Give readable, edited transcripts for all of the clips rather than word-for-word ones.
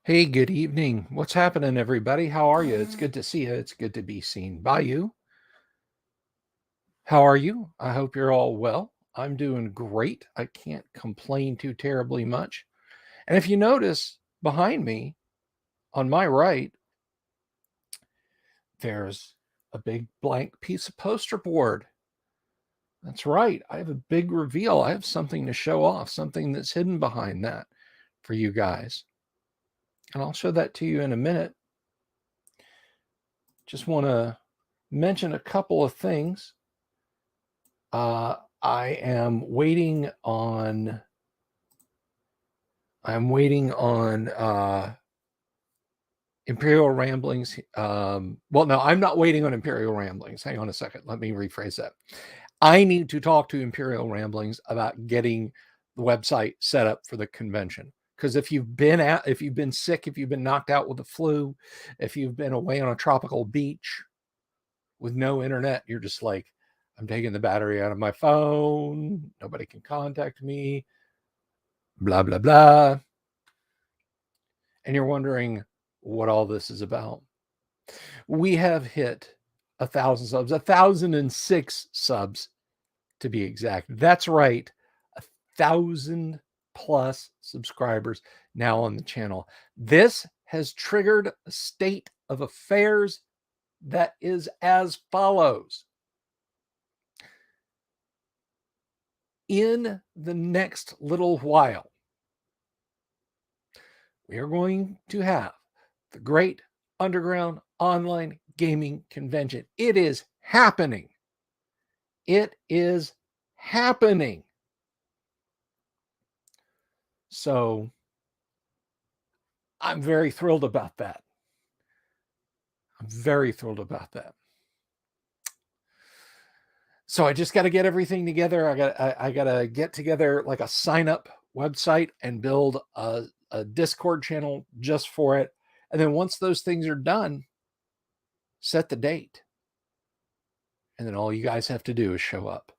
Hey, good evening. What's happening, everybody? How are you? It's good to see you. It's good to be seen by you. How are you? I hope you're all well. I'm doing great. I can't complain too terribly much. And if you notice behind me on my right, there's a big blank piece of poster board. That's right. I have a big reveal. I have something to show off, something that's hidden behind that for you guys. And I'll show that to you in a minute. Just want to mention a couple of things. I am waiting on. I'm waiting on Imperial Ramblings. Well, no, I'm not waiting on Imperial Ramblings. Hang on a second. Let me rephrase that. I need to talk to Imperial Ramblings about getting the website set up for the convention. Because if you've been sick, if you've been knocked out with the flu, if you've been away on a tropical beach with no internet, you're just like, I'm taking the battery out of my phone. Nobody can contact me. Blah, blah, blah. And you're wondering what all this is about. We have hit 1,000 subs, 1,006 subs to be exact. That's right. 1,000 plus subscribers now on the channel. This has triggered a state of affairs that is as follows. In the next little while, we are going to have the Great Underground Online Gaming Convention. It is happening. It is happening. So I'm very thrilled about that. I'm very thrilled about that. So I just got to get everything together. I got to get together like a sign up website and build a Discord channel just for it. And then once those things are done, set the date. And then all you guys have to do is show up.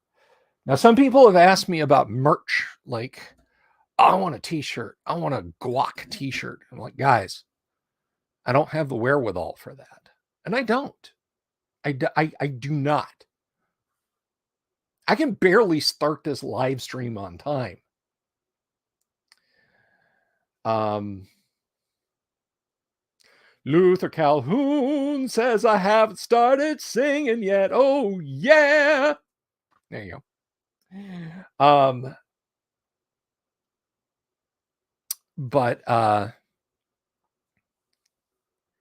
Now, some people have asked me about merch, like, I want a t-shirt. I want a guac t-shirt. I'm like, guys, I don't have the wherewithal for that. And I don't. I do not. I can barely start this live stream on time. Luther Calhoun says I haven't started singing yet. Oh, yeah. There you go. But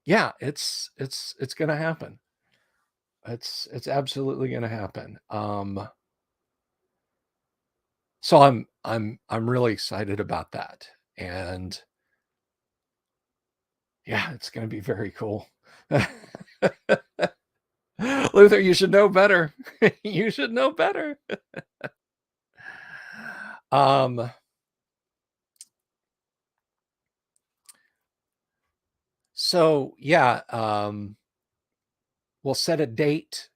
yeah, it's gonna happen. It's absolutely gonna happen. So I'm really excited about that. And yeah, it's gonna be very cool. Luther, you should know better. You should know better. So yeah, we'll set a date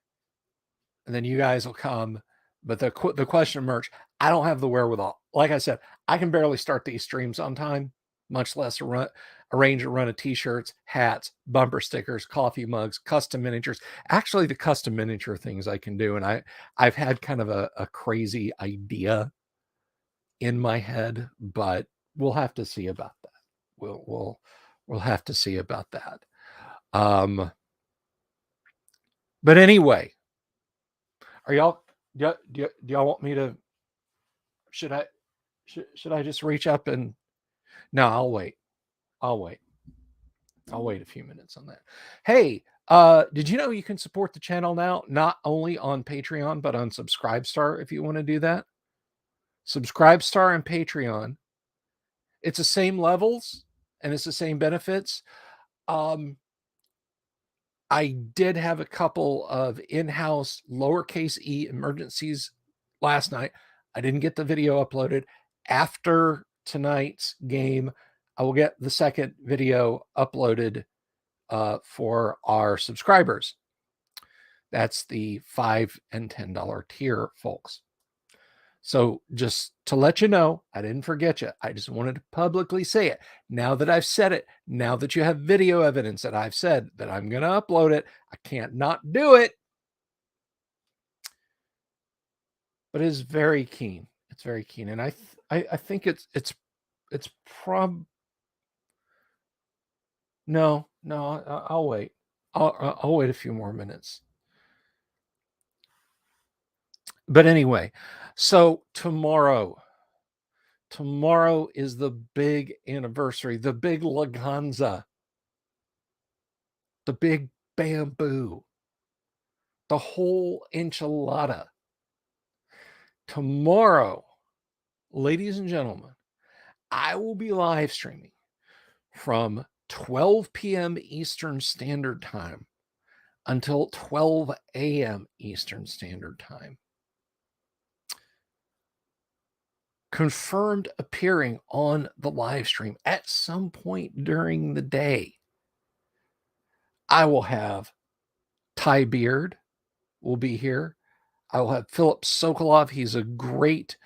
and then you guys will come. But the question of merch, I don't have the wherewithal. Like I said, I can barely start these streams on time, much less arrange a run of t-shirts, hats, bumper stickers, coffee mugs, custom miniatures. Actually, the custom miniature things I can do. And I've had kind of a crazy idea in my head, but we'll have to see about that. We'll have to see about that. But anyway, are y'all do y'all want me to should I just reach up and no, I'll wait. I'll wait a few minutes on that. Hey, did you know you can support the channel now, not only on Patreon, but on Subscribestar if you want to do that? Subscribestar and Patreon. It's the same levels and it's the same benefits. I did have a couple of in-house lowercase e emergencies last night. I didn't get the video uploaded. After tonight's game, I will get the second video uploaded for our subscribers. That's the $5 and $10 tier, folks. So just to let you know, I didn't forget you. I just wanted to publicly say it. Now that I've said it, now that you have video evidence that I've said that I'm going to upload it, I can't not do it. But it's very keen. It's very keen, and I think it's prob. No, I'll wait. I'll wait a few more minutes. But anyway, so tomorrow is the big anniversary, the big laganza, the big bamboo, the whole enchilada. Tomorrow, ladies and gentlemen, I will be live streaming from 12 p.m. Eastern Standard Time until 12 a.m. Eastern Standard Time. Confirmed appearing on the live stream at some point during the day. I will have Ty Beard will be here. I will have Philip Sokolov. He's a great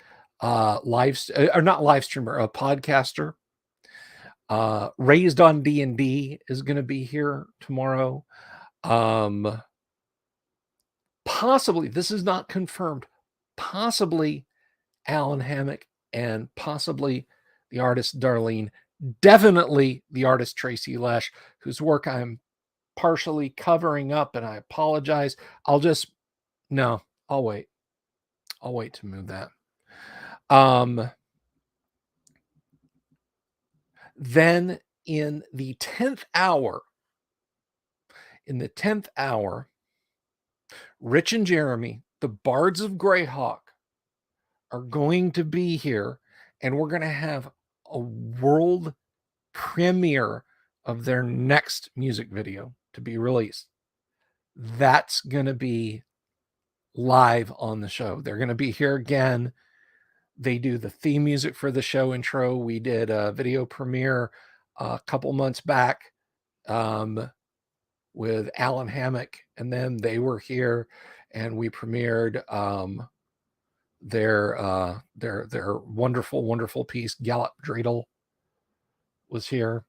not live streamer, a podcaster. Raised on D&D is going to be here tomorrow. Possibly, this is not confirmed, possibly Alan Hammock and possibly the artist Darlene, definitely the artist Tracy Lesh, whose work I'm partially covering up, and I apologize. I'll wait. I'll wait to move that. Then in the 10th hour, Rich and Jeremy, the Bards of Greyhawk, are going to be here, and we're going to have a world premiere of their next music video to be released. That's going to be live on the show. They're going to be here again. They do the theme music for the show intro. We did a video premiere a couple months back with Alan Hammock, and then they were here and we premiered their wonderful piece. Gallop Dreidel was here.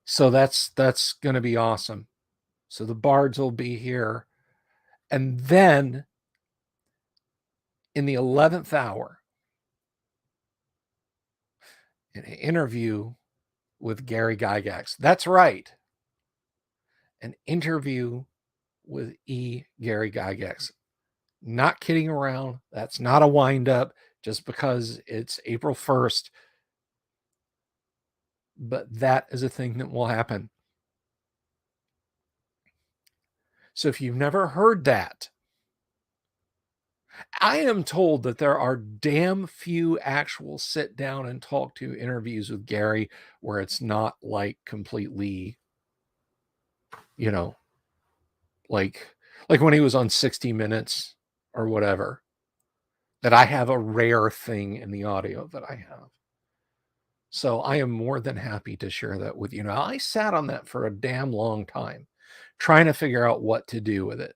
So that's going to be awesome. So the Bards will be here. And then in the 11th hour, an interview with Gary Gygax. That's right. An interview with Gary Gygax. Not kidding around. That's not a wind up just because it's April 1st. But that is a thing that will happen. So if you've never heard that, I am told that there are damn few actual sit down and talk to interviews with Gary where it's not like completely, like when he was on 60 Minutes or whatever, that I have a rare thing in the audio that I have. So I am more than happy to share that with you. Now, I sat on that for a damn long time trying to figure out what to do with it.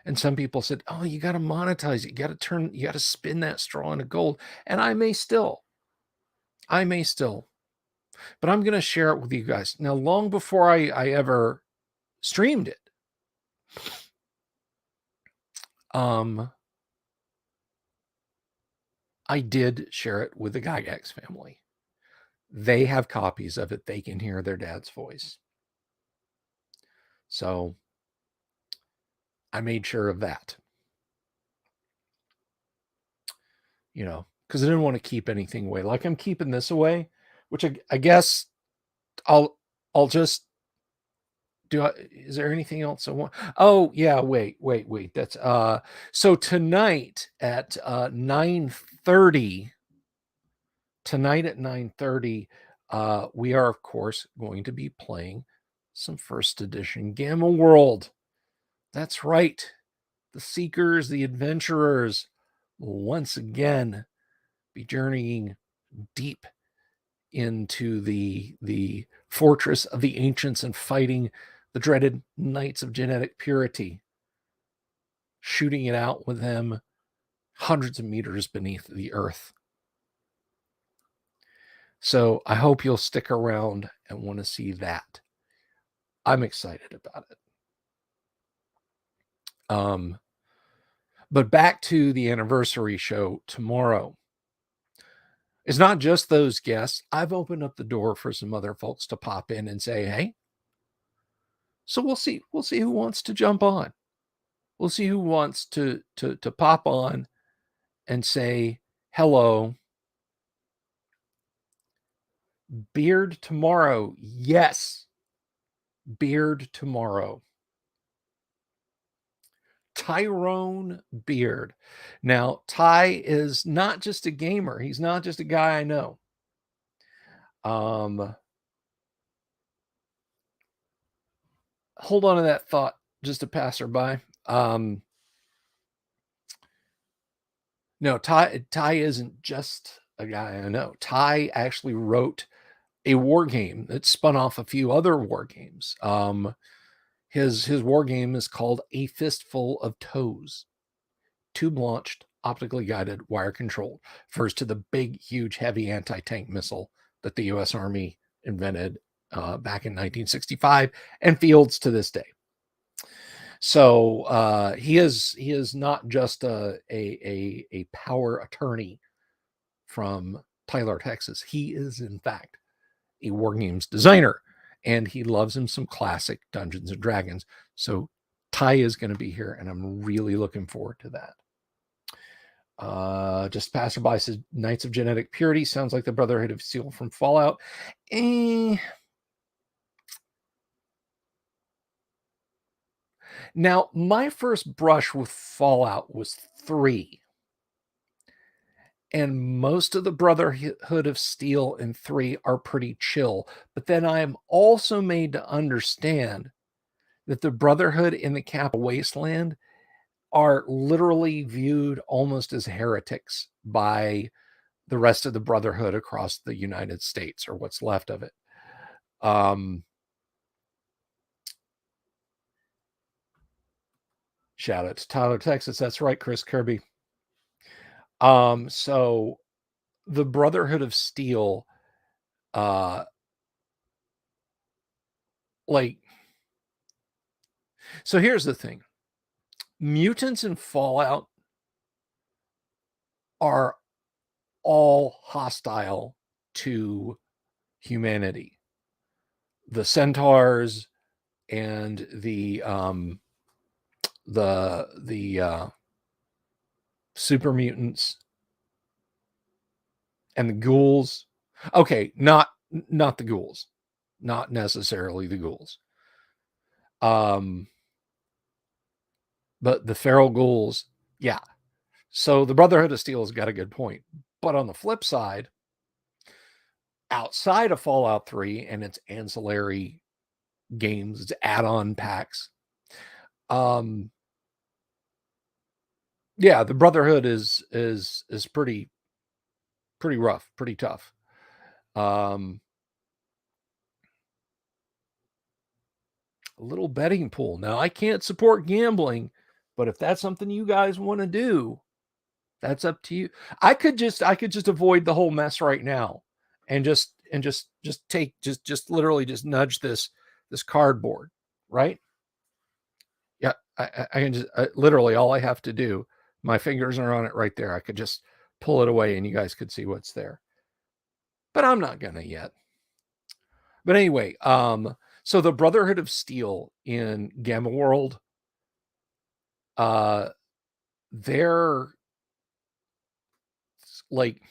And some people said, oh, you got to monetize it. You got to spin that straw into gold. And I may still, but I'm going to share it with you guys. Now, long before I ever streamed it, I did share it with the Gygax family. They have copies of it. They can hear their dad's voice. So I made sure of that. Because I didn't want to keep anything away. Like I'm keeping this away, which I guess I'll just do. Is there anything else I want? Oh yeah, wait. That's so tonight at 9:30. Tonight at 9:30, we are of course going to be playing some first edition Gamma World. That's right. The Seekers, the Adventurers will once again be journeying deep into the fortress of the ancients and fighting the dreaded Knights of Genetic Purity, shooting it out with them hundreds of meters beneath the earth. So I hope you'll stick around and want to see that. I'm excited about it. But back to the anniversary show tomorrow. It's not just those guests. I've opened up the door for some other folks to pop in and say, hey. So we'll see. We'll see who wants to jump on. We'll see who wants to pop on and say hello. Beard tomorrow. Yes. Beard tomorrow. Tyrone Beard. Now, Ty is not just a gamer. He's not just a guy I know. Hold on to that thought, just a passerby. No, Ty isn't just a guy I know. Ty actually wrote a war game that spun off a few other war games. His war game is called A Fistful of Toes. Tube launched, optically guided, wire controlled. Refers to the big, huge, heavy anti-tank missile that the U.S. Army invented back in 1965 and fields to this day. So he is not just a power attorney from Tyler, Texas. He is, in fact, a war games designer, and he loves him some classic Dungeons and Dragons. So Ty is going to be here, and I'm really looking forward to that. Just passerby says Knights of Genetic Purity sounds like the Brotherhood of Steel from Fallout. Now, my first brush with Fallout was 3. And most of the Brotherhood of Steel in 3 are pretty chill. But then I am also made to understand that the Brotherhood in the Capital Wasteland are literally viewed almost as heretics by the rest of the Brotherhood across the United States, or what's left of it. Shout out to Tyler, Texas. That's right, Chris Kirby. So the Brotherhood of Steel, so here's the thing. Mutants in Fallout are all hostile to humanity. The centaurs and the super mutants and the ghouls. Okay, not the ghouls. Not necessarily the ghouls. But the feral ghouls, yeah. So the Brotherhood of Steel has got a good point. But on the flip side, outside of Fallout 3 and its ancillary games, its add-on packs, yeah, the Brotherhood is pretty rough, pretty tough. A little betting pool. Now, I can't support gambling, but if that's something you guys want to do, that's up to you. I could just avoid the whole mess right now and just literally just nudge this cardboard, right? Yeah, I can just literally all I have to do, my fingers are on it right there. I could just pull it away and you guys could see what's there. But I'm not gonna yet. But anyway, so the Brotherhood of Steel in Gamma World, they're like,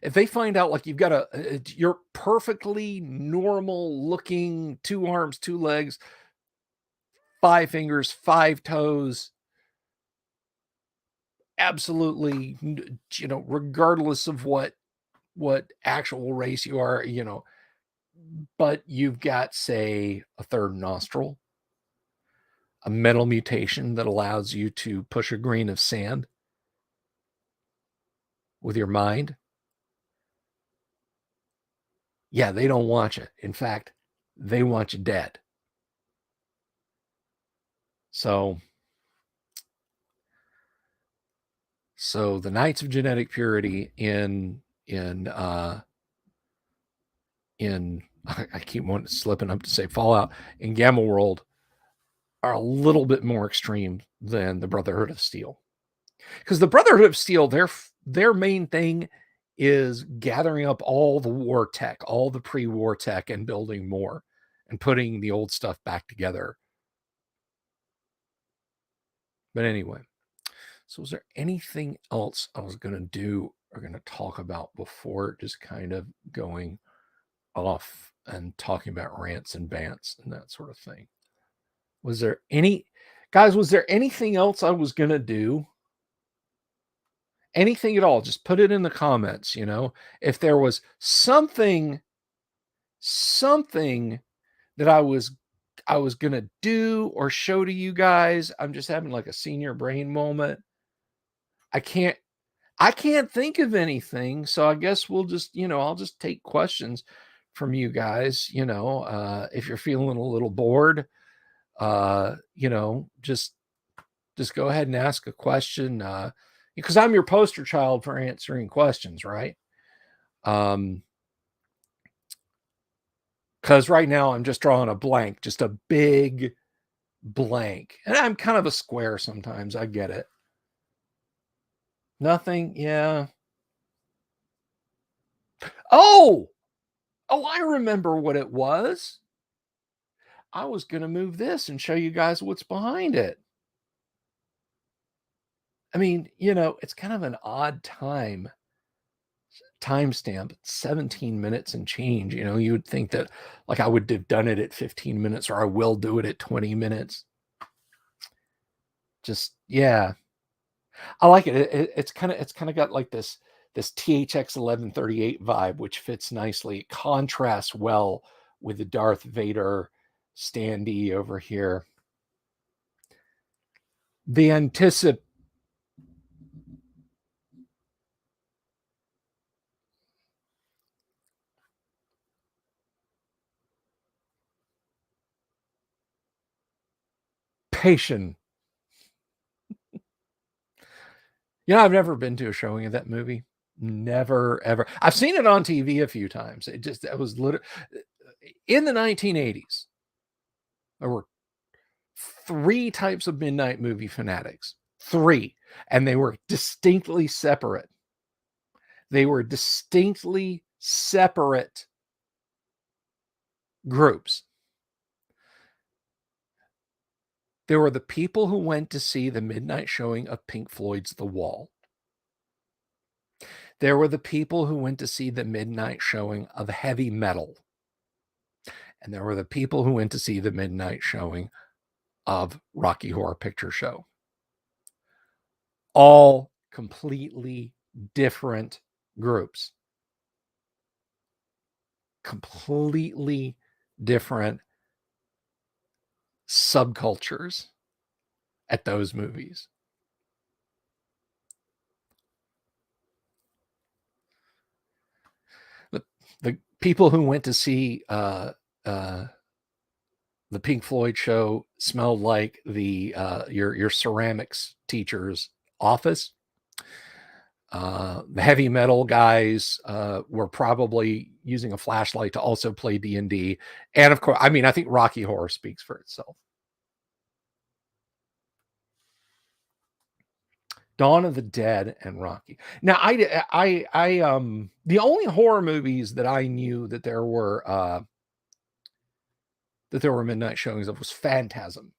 if they find out like you've got you're perfectly normal looking 2 arms, 2 legs, 5 fingers, 5 toes, absolutely, regardless of what actual race you are, but you've got, say, a 3rd nostril, a mental mutation that allows you to push a grain of sand with your mind. Yeah, they don't want you. In fact, they want you dead. So the Knights of Genetic Purity in I keep slipping up to say Fallout in Gamma World are a little bit more extreme than the Brotherhood of Steel. Because the Brotherhood of Steel, their main thing is gathering up all the war tech, all the pre-war tech, and building more and putting the old stuff back together. But anyway, so is there anything else I was going to do or going to talk about before just kind of going off and talking about rants and bants and that sort of thing? Was there anything else I was going to do? Anything at all, just put it in the comments, if there was something that I was going to do or show to you guys. I'm just having like a senior brain moment. I can't think of anything, so I guess we'll just, I'll just take questions from you guys, if you're feeling a little bored, just go ahead and ask a question, because I'm your poster child for answering questions, right? Because right now I'm just drawing a blank, just a big blank. And I'm kind of a square sometimes. I get it. Nothing. Yeah. Oh, I remember what it was. I was going to move this and show you guys what's behind it. I mean, it's kind of an odd timestamp, 17 minutes and change. You would think that like I would have done it at 15 minutes or I will do it at 20 minutes. Just, yeah. I like it. It's kind of got like this THX 1138 vibe, which fits nicely. It contrasts well with the Darth Vader standee over here. The anticipation. I've never been to a showing of that movie. Never, ever. I've seen it on TV a few times. That was literally in the 1980s. There were 3 types of midnight movie fanatics. 3. And they were distinctly separate. Groups. There were the people who went to see the midnight showing of Pink Floyd's The Wall. There were the people who went to see the midnight showing of heavy metal. And there were the people who went to see the midnight showing of Rocky Horror Picture Show. All completely different groups. Completely different subcultures at those movies. The people who went to see the Pink Floyd show smelled like your ceramics teacher's office. The heavy metal guys were probably using a flashlight to also play D&D. And of course, I think Rocky Horror speaks for itself. Dawn of the Dead and Rocky. Now, the only horror movies that I knew that there were midnight showings of was Phantasm,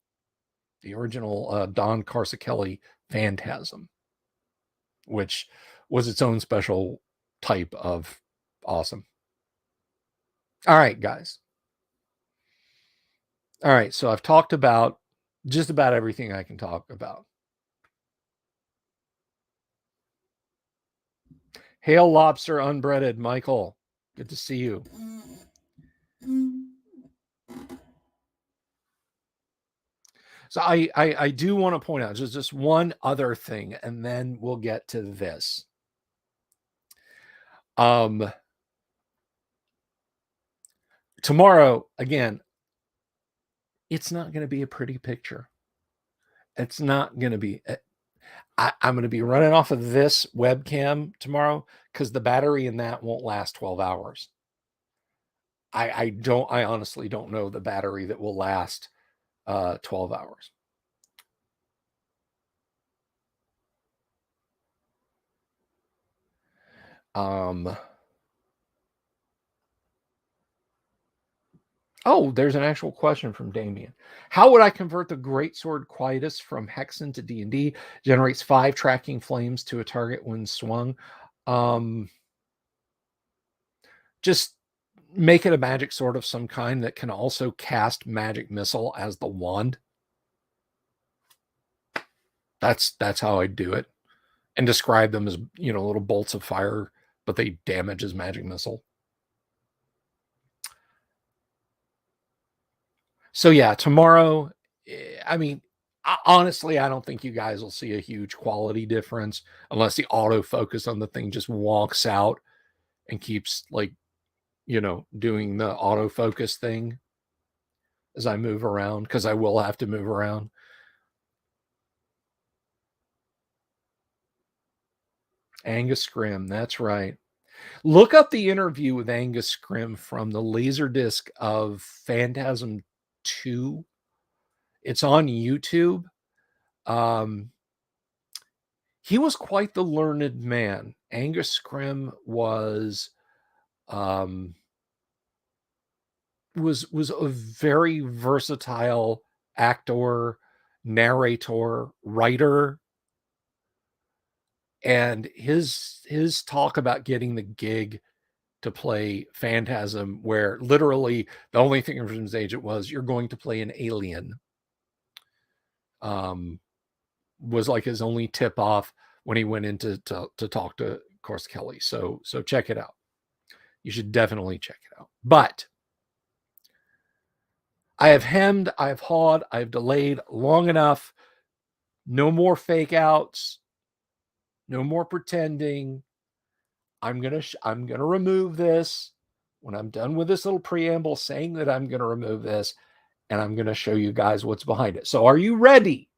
the original Don Carcichelli Phantasm, which was its own special type of awesome. All right, guys. All right, so I've talked about just about everything I can talk about. Hail Lobster Unbreaded, Michael. Good to see you. So I do want to point out just one other thing, and then we'll get to this. Tomorrow, again, it's not going to be a pretty picture. It's not going to be. I'm going to be running off of this webcam tomorrow because the battery in that won't last 12 hours. I honestly don't know the battery that will last 12 hours. Oh, there's an actual question from Damien. How would I convert the Greatsword Quietus from Hexen to D&D? Generates 5 tracking flames to a target when swung. Just make it a magic sword of some kind that can also cast magic missile as the wand. That's how I do it. And describe them as, little bolts of fire, but they damage as magic missile. So yeah, tomorrow, I mean, honestly, I don't think you guys will see a huge quality difference unless the autofocus on the thing just walks out and keeps doing the autofocus thing as I move around, because I will have to move around. Angus Scrim, that's right. Look up the interview with Angus Scrim from the Laserdisc of Phantasm 2. It's on YouTube. He was quite the learned man. Angus Scrim was a very versatile actor, narrator, writer. And his talk about getting the gig to play Phantasm, where literally the only thing from his agent was, you're going to play an alien, was like his only tip off when he went in to talk to, of course, Kelly. So check it out. You should definitely check it out. But I have hemmed, I've hawed, I've delayed long enough. No more fake outs. No more pretending. I'm gonna remove this when I'm done with this little preamble saying that I'm gonna remove this, and I'm gonna show you guys what's behind it. So are you ready?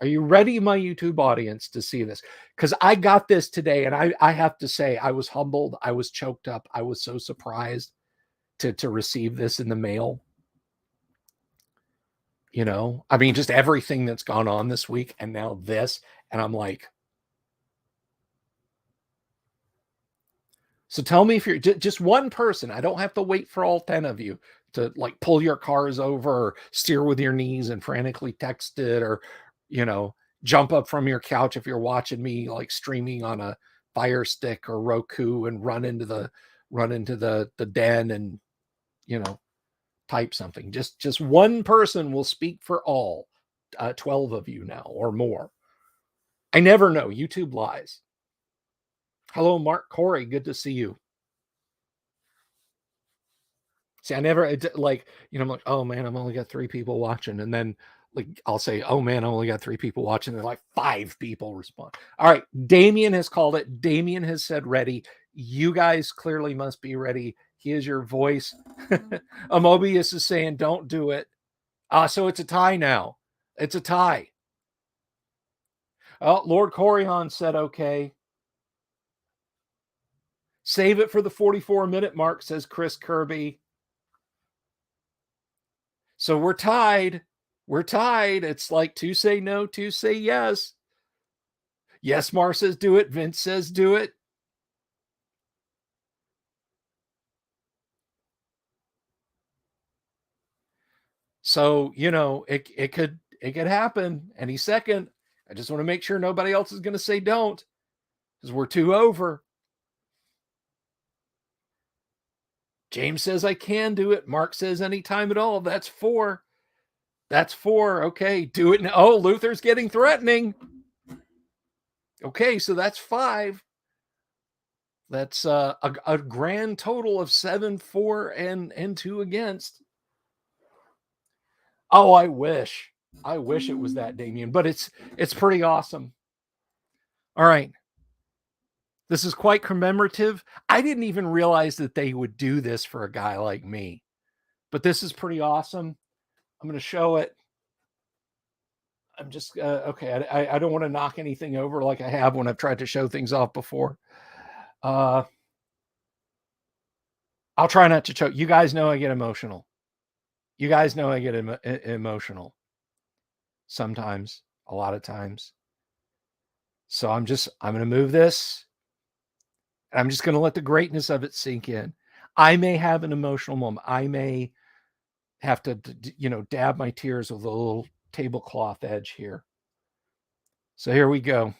Are you ready, my YouTube audience, to see this? Because I got this today, and I have to say, I was humbled, I was choked up, I was so surprised to receive this in the mail. I mean, just everything that's gone on this week, and now this, and I'm like, so tell me if you're just one person. I don't have to wait for all 10 of you to pull your cars over or steer with your knees and frantically text it, or, jump up from your couch if you're watching me streaming on a Fire Stick or Roku and run into the den and, type something. Just one person will speak for all 12 of you now or more. I never know. YouTube lies. Hello, Mark Corey. Good to see you. See, I never I'm like, oh man, I've only got 3 people watching. And then I'll say, oh man, I only got 3 people watching. They're like 5 people respond. All right. Damien has called it. Damien has said ready. You guys clearly must be ready. He is your voice. Amobius is saying, don't do it. So it's a tie now. It's a tie. Oh, Lord Corion said, okay. Save it for the 44-minute mark, says Chris Kirby. So we're tied. We're tied. It's like 2 say no, 2 say yes. Yes, Mar says do it. Vince says do it. So, it could happen any second. I just want to make sure nobody else is going to say don't, because we're 2 over. James says I can do it. Mark says anytime at all. That's 4. That's 4. Okay, do it now. Oh, Luther's getting threatening. Okay, so that's 5. That's a grand total of 7 for and 2 against. Oh, I wish it was that, Damien, but it's pretty awesome. All right. This is quite commemorative. I didn't even realize that they would do this for a guy like me, but this is pretty awesome. I'm going to show it. I'm just okay. I don't want to knock anything over like I have when I've tried to show things off before. Uh, I'll try not to choke. You guys know I get emotional. You guys know I get emotional sometimes, a lot of times. So I'm going to move this. And I'm just going to let the greatness of it sink in. I may have an emotional moment. I may have to, dab my tears with a little tablecloth edge here. So here we go.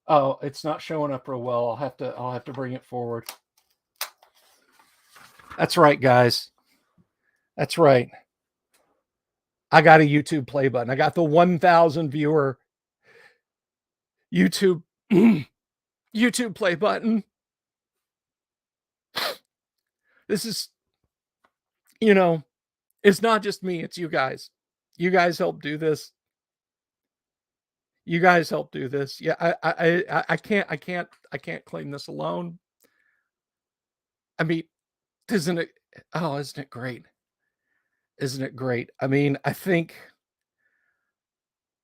Oh, it's not showing up real well. I'll have to bring it forward. That's right, guys. That's right. I got a YouTube play button. I got the 1,000 viewer YouTube YouTube play button. This is, it's not just me, it's you guys. You guys help do this. You guys help do this. Yeah, I can't claim this alone. I mean, isn't it great? Isn't it great? I mean, I think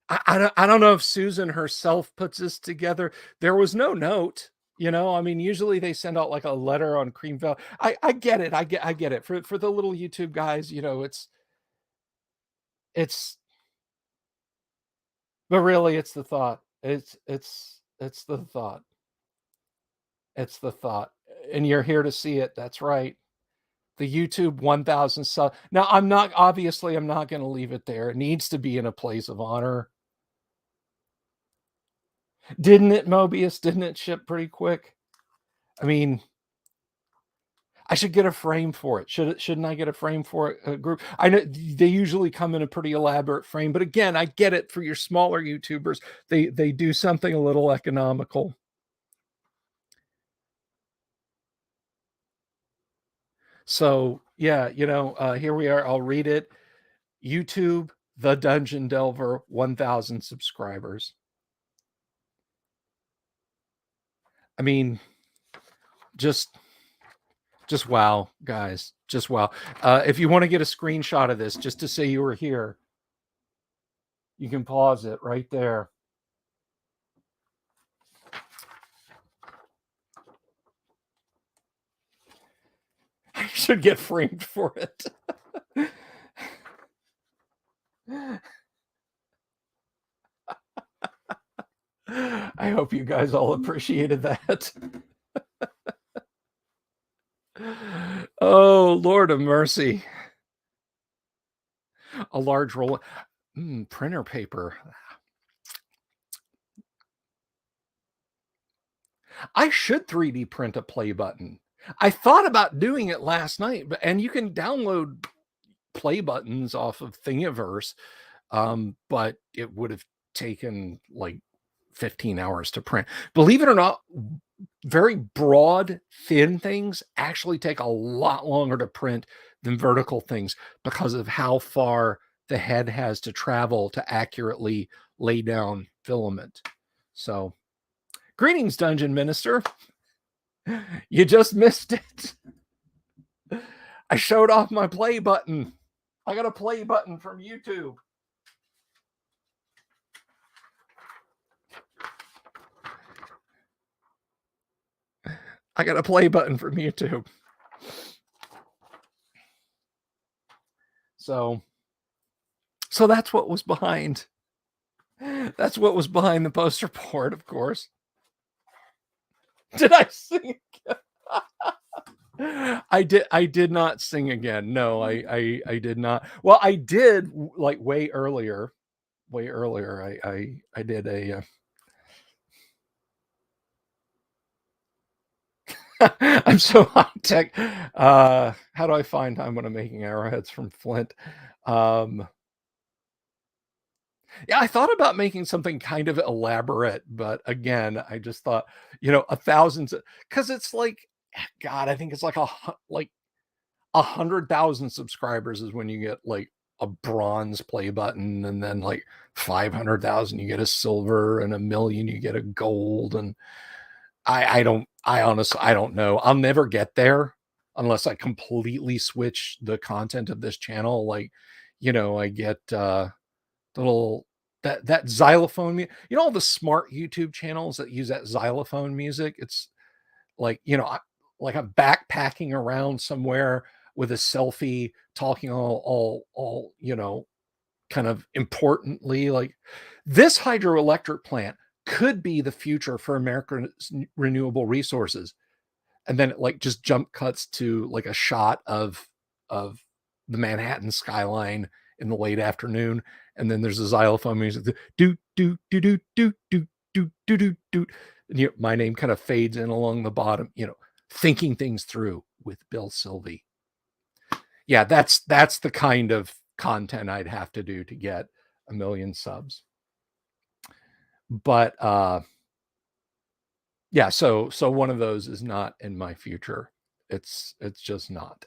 I don't know if Susan herself puts this together. There was no note, I mean, usually they send out like a letter on cream velvet. I get it. I get it. For the little YouTube guys, it's but really it's the thought. It's the thought. It's the thought. And you're here to see it. That's right. The YouTube 1,000 sub. Now I'm not going to leave it there. It needs to be in a place of honor. Didn't it, Mobius? Didn't it ship pretty quick? I mean, I should get a frame for it. Shouldn't I get a frame for it? A group. I know they usually come in a pretty elaborate frame, but again, I get it for your smaller YouTubers. They do something a little economical. So yeah, here we are. I'll read it. YouTube, The Dungeon Delver, 1,000 subscribers. I mean, just wow, guys. Just wow. If you want to get a screenshot of this, just to say you were here, you can pause it right there. I should get framed for it. I hope you guys all appreciated that. Oh, Lord of mercy. A large roll. Printer paper. I should 3D print a play button. I thought about doing it last night, and you can download play buttons off of Thingiverse, but it would have taken like 15 hours to print. Believe it or not, very broad, thin things actually take a lot longer to print than vertical things because of how far the head has to travel to accurately lay down filament. So, greetings, Dungeon Minister. You just missed it. I showed off my play button. I got a play button from YouTube. I got a play button from YouTube. So that's what was behind. That's what was behind the poster board, of course. Did I sing again? I did not sing again. No, I did not. Well, I did like way earlier. I did a I'm so high tech. How do I find time when I'm making arrowheads from flint? Yeah, I thought about making something kind of elaborate, but again, I just thought, 1,000, because it's like, God, I think it's like 100,000 subscribers is when you get like a bronze play button, and then like 500,000 you get a silver, and 1,000,000 you get a gold, and I honestly I don't know. I'll never get there. unless I completely switch the content of this channel. Like, I get little that xylophone. All the smart YouTube channels that use that xylophone music. It's like, like I'm backpacking around somewhere with a selfie, talking all kind of importantly, like, this hydroelectric plant could be the future for America's renewable resources. And then it like just jump cuts to like a shot of the Manhattan skyline in the late afternoon, and then there's a xylophone music, do do do do do do do do do do, and my name kind of fades in along the bottom. Thinking things through with Bill Sylvie. Yeah, that's the kind of content I'd have to do to get 1 million subs. But yeah, so one of those is not in my future. It's just not.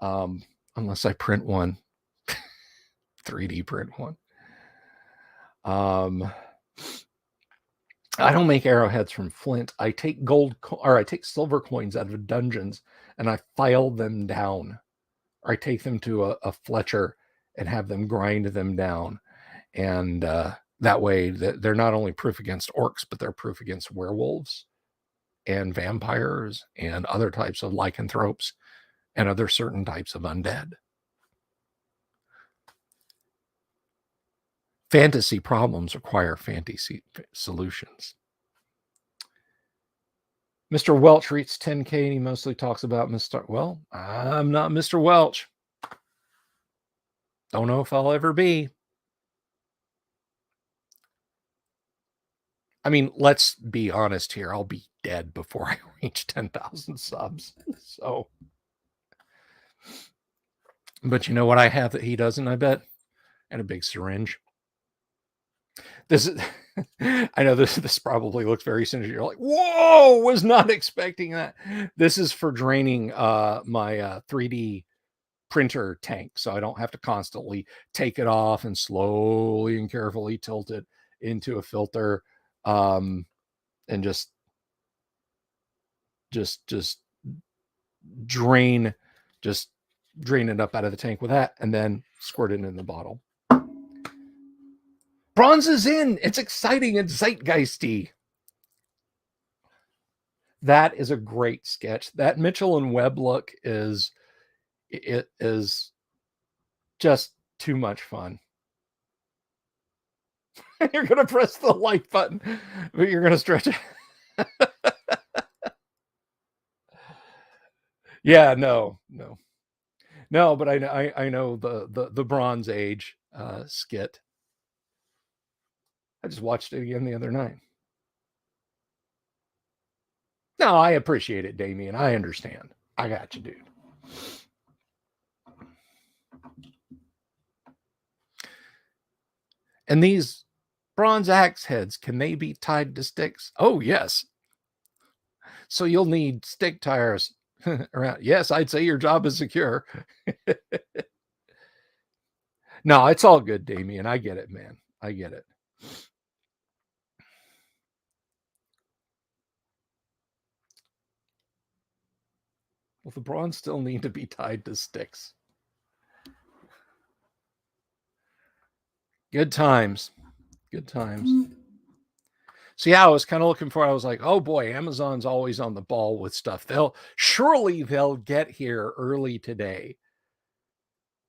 Unless I print one, 3D print one. I don't make arrowheads from flint. I take I take silver coins out of dungeons and I file them down, or I take them to a Fletcher and have them grind them down. And that way they're not only proof against orcs, but they're proof against werewolves and vampires and other types of lycanthropes and other certain types of undead. Fantasy problems require fantasy solutions. Mr. Welch reached 10K and he mostly talks about Mr. Well, I'm not Mr. Welch. Don't know if I'll ever be. I mean, let's be honest here. I'll be dead before I reach 10,000 subs. So, but you know what I have that he doesn't, I bet? And a big syringe. This is, I know this probably looks very sinister. You're like, whoa, was not expecting that. This is for draining my 3D printer tank, so I don't have to constantly take it off and slowly and carefully tilt it into a filter, and just drain it up out of the tank with that, and then squirt it in the bottle. Bronze is in. It's exciting and zeitgeisty. That is a great sketch. That Mitchell and Webb look is just too much fun. You're gonna press the like button, but you're gonna stretch it. Yeah, no. But I know the Bronze Age skit. I just watched it again the other night. No, I appreciate it, Damien. I understand. I got you, dude. And these bronze axe heads, can they be tied to sticks? Oh, yes. So you'll need stick tires around. Yes, I'd say your job is secure. No, it's all good, Damien. I get it, man. I get it. Well, the bronze still need to be tied to sticks. Good times. Good times. So yeah, I was kind of looking for, I was like, oh boy, Amazon's always on the ball with stuff. Surely they'll get here early today.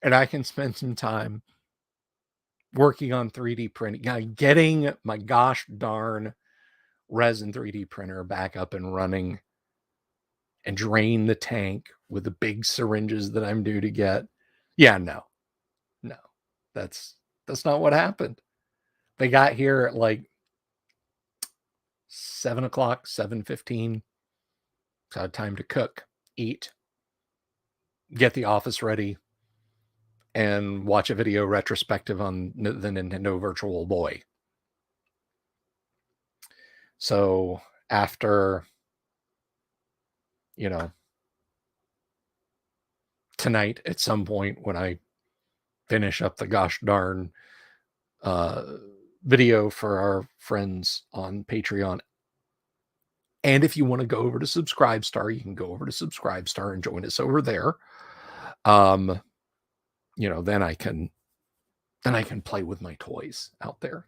And I can spend some time working on 3D printing, getting my gosh darn resin 3D printer back up and running, and drain the tank with the big syringes that I'm due to get. Yeah, no, that's not what happened. They got here at like 7 o'clock, 7:15. So I had time to cook, eat, get the office ready, and watch a video retrospective on the Nintendo Virtual Boy. So after, tonight at some point when I finish up the gosh darn video for our friends on Patreon, And if you want to go over to Subscribestar, you can go over to Subscribestar and join us over there. Um, then I can play with my toys out there.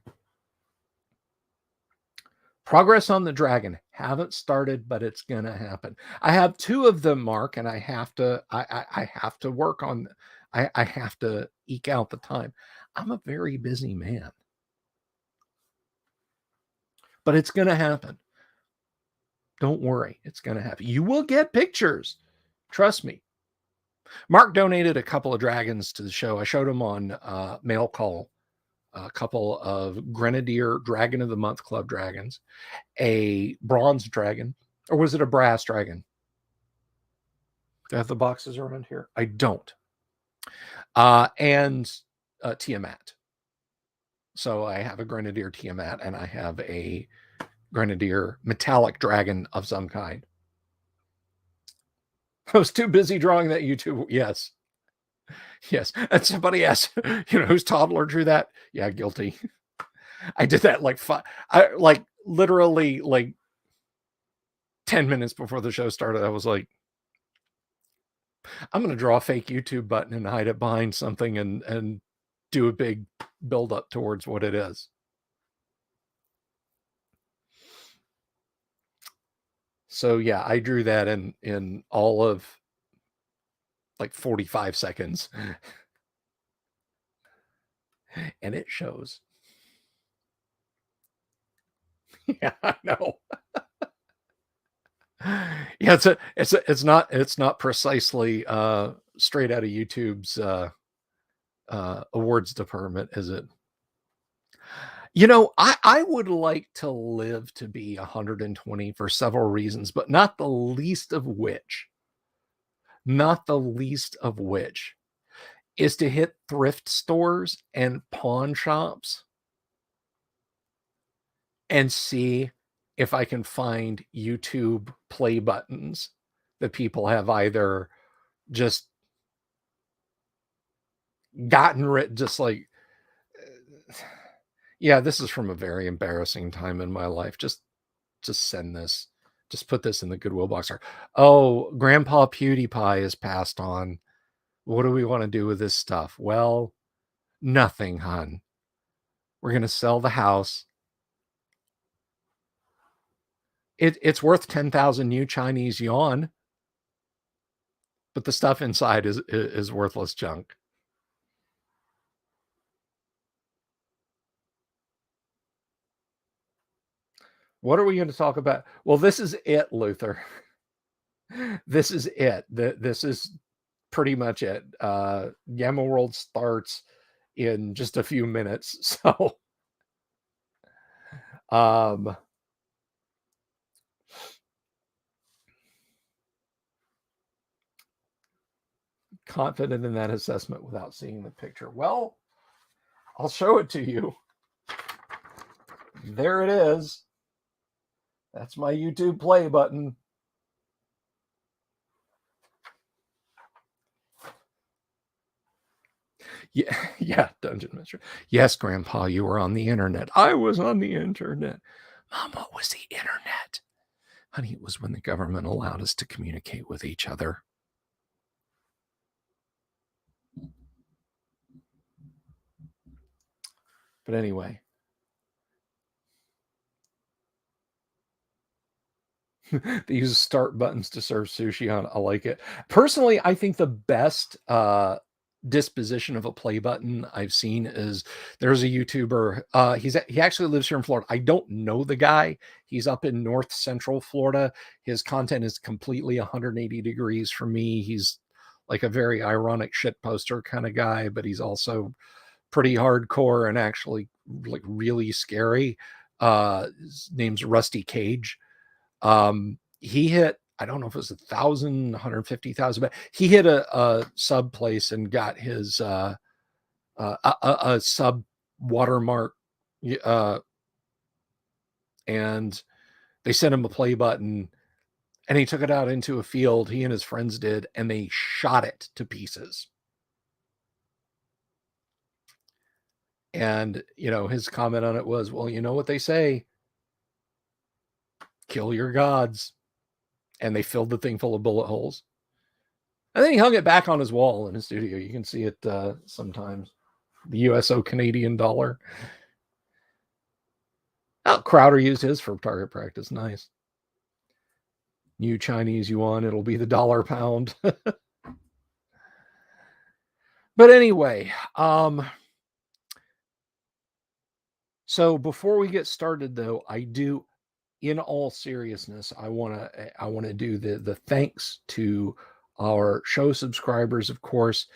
Progress on the dragon. Haven't started, but it's gonna happen. I have 2 of them, Mark, and I have to work on. I have to eke out the time. I'm a very busy man, but it's gonna happen. Don't worry, it's gonna happen. You will get pictures. Trust me. Mark donated a couple of dragons to the show. I showed him on Mail Call a couple of Grenadier Dragon of the Month Club dragons, a bronze dragon, or was it a brass dragon? Do I have the boxes around here? I don't. And Tiamat. So I have a Grenadier Tiamat and I have a Grenadier metallic dragon of some kind. I was too busy drawing that YouTube. Yes. Yes. And somebody asked, whose toddler drew that? Yeah, guilty. I did that literally 10 minutes before the show started. I was like, I'm going to draw a fake YouTube button and hide it behind something and do a big build up towards what it is. So yeah, I drew that in all of 45 seconds. And it shows. Yeah, I know. Yeah, it's not precisely straight out of YouTube's awards department, is it? I would like to live to be 120 for several reasons, but not the least of which is to hit thrift stores and pawn shops and see if I can find YouTube play buttons that people have either just gotten rid, just like, yeah, this is from a very embarrassing time in my life. Just send this. Just put this in the Goodwill box. Oh, Grandpa PewDiePie is passed on. What do we want to do with this stuff? Well, nothing, hon. We're going to sell the house. It's worth 10,000 new Chinese yuan, but the stuff inside is worthless junk. What are we going to talk about? Well, this is it, Luther. This is it. This is pretty much it. Gamma World starts in just a few minutes. So, confident in that assessment without seeing the picture. Well, I'll show it to you. There it is. That's my YouTube play button. Yeah, Dungeon Master. Yes, Grandpa, you were on the internet. I was on the internet. Mom, what was the internet? Honey, it was when the government allowed us to communicate with each other. But anyway. They use start buttons to serve sushi on. I like it. Personally, I think the best disposition of a play button I've seen is there's a YouTuber. He actually lives here in Florida. I don't know the guy. He's up in North Central Florida. His content is completely 180 degrees from me. He's like a very ironic shit poster kind of guy, but he's also pretty hardcore and actually like really scary. His name's Rusty Cage. He hit, I don't know if it was 1,000, 150,000, but he hit a sub place and got his a sub watermark, and they sent him a play button, and he took it out into a field. He and his friends did, and they shot it to pieces. And his comment on it was, well, you know what they say, Kill your gods. And they filled the thing full of bullet holes. And then he hung it back on his wall in his studio. You can see it sometimes. The USO Canadian dollar. Oh, Crowder used his for target practice. Nice. New Chinese yuan. It'll be the dollar pound. But anyway, so before we get started, though, I do, in all seriousness, I want to do the thanks to our show subscribers, of course,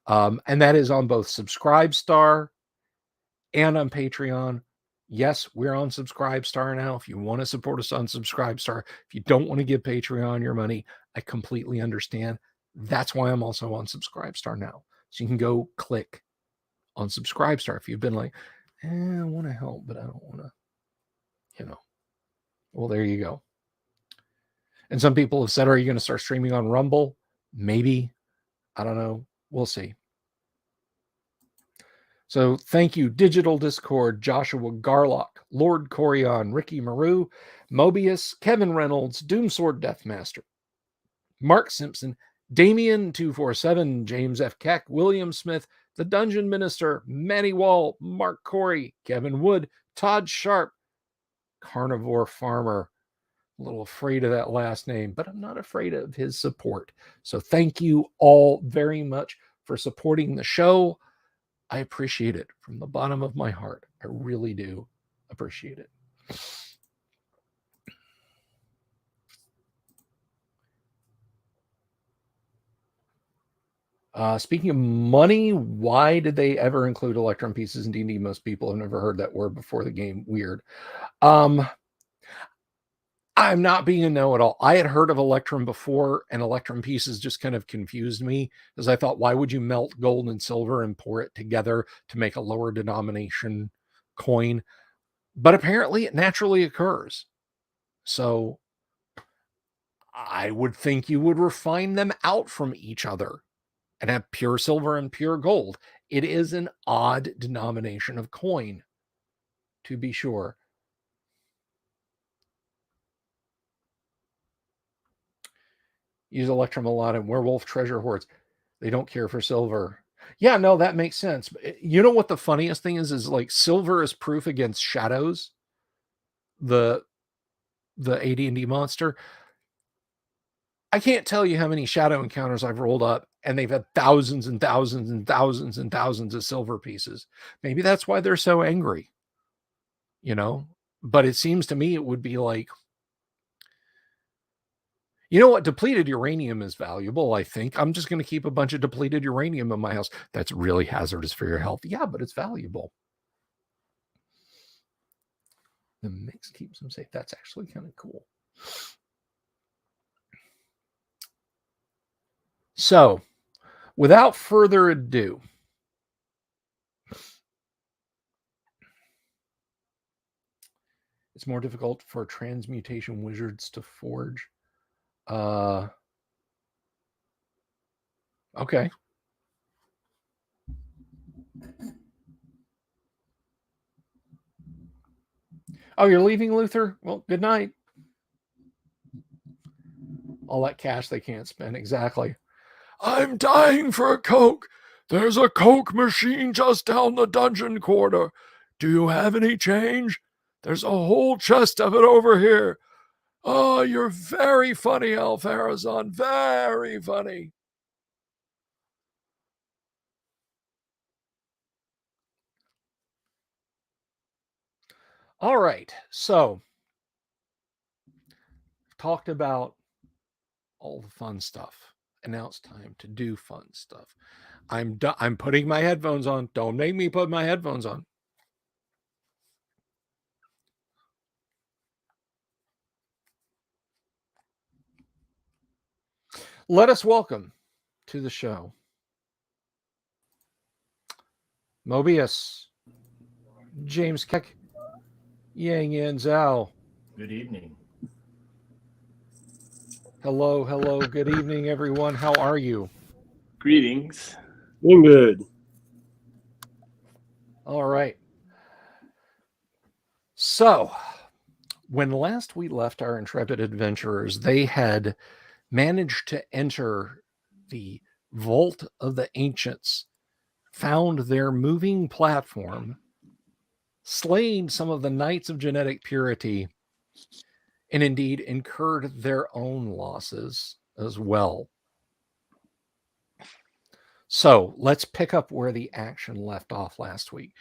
and that is on both Subscribestar and on Patreon. Yes, we're on Subscribestar now. If you want to support us on Subscribestar, if you don't want to give Patreon your money, I completely understand. That's why I'm also on Subscribestar now. So you can go click on Subscribestar if you've been like, I want to help, but I don't want to, Well, there you go. And some people have said, are you going to start streaming on Rumble? Maybe. I don't know. We'll see. So thank you, Digital Discord, Joshua Garlock, Lord Corion, Ricky Maru, Mobius, Kevin Reynolds, Doomsword Deathmaster, Mark Simpson, Damien247, James F. Keck, William Smith, The Dungeon Minister, Manny Wall, Mark Corey, Kevin Wood, Todd Sharp, Carnivore Farmer. A little afraid of that last name, but I'm not afraid of his support. So thank you all very much for supporting the show. I appreciate it from the bottom of my heart. I really do appreciate it. Speaking of money, why did they ever include Electrum pieces in D&D? Most people have never heard that word before the game. Weird. I'm not being a know-it-all. I had heard of Electrum before, and Electrum pieces just kind of confused me, because I thought, why would you melt gold and silver and pour it together to make a lower denomination coin? But apparently it naturally occurs. So I would think you would refine them out from each other and have pure silver and pure gold. It is an odd denomination of coin, to be sure. Use Electrum a lot in werewolf treasure hoards. They don't care for silver. Yeah, no, that makes sense. You know what the funniest thing is like silver is proof against shadows. The AD&D monster. I can't tell you how many shadow encounters I've rolled up, and they've had thousands and thousands and thousands and thousands of silver pieces. Maybe that's why they're so angry, But it seems to me it would be like, you know what? Depleted uranium is valuable, I think. I'm just going to keep a bunch of depleted uranium in my house. That's really hazardous for your health. Yeah, but it's valuable. The mix keeps them safe. That's actually kind of cool. So, without further ado, it's more difficult for transmutation wizards to forge. Okay. Oh, you're leaving, Luther? Well, good night. All that cash they can't spend. Exactly. I'm dying for a Coke. There's a Coke machine just down the dungeon corridor. Do you have any change? There's a whole chest of it over here. Oh, you're very funny, Alfarazon. Very funny. All right. So, talked about all the fun stuff. And now it's time to do fun stuff. I'm putting my headphones on. Don't make me put my headphones on. Let us welcome to the show Mobius, James Keck, Yang Yan Zhao. Good evening. Hello. Good evening, everyone. How are you? Greetings. Doing good. All right. So, when last we left our intrepid adventurers, they had managed to enter the vault of the ancients, found their moving platform, slain some of the knights of genetic purity, and indeed incurred their own losses as well. So let's pick up where the action left off last week.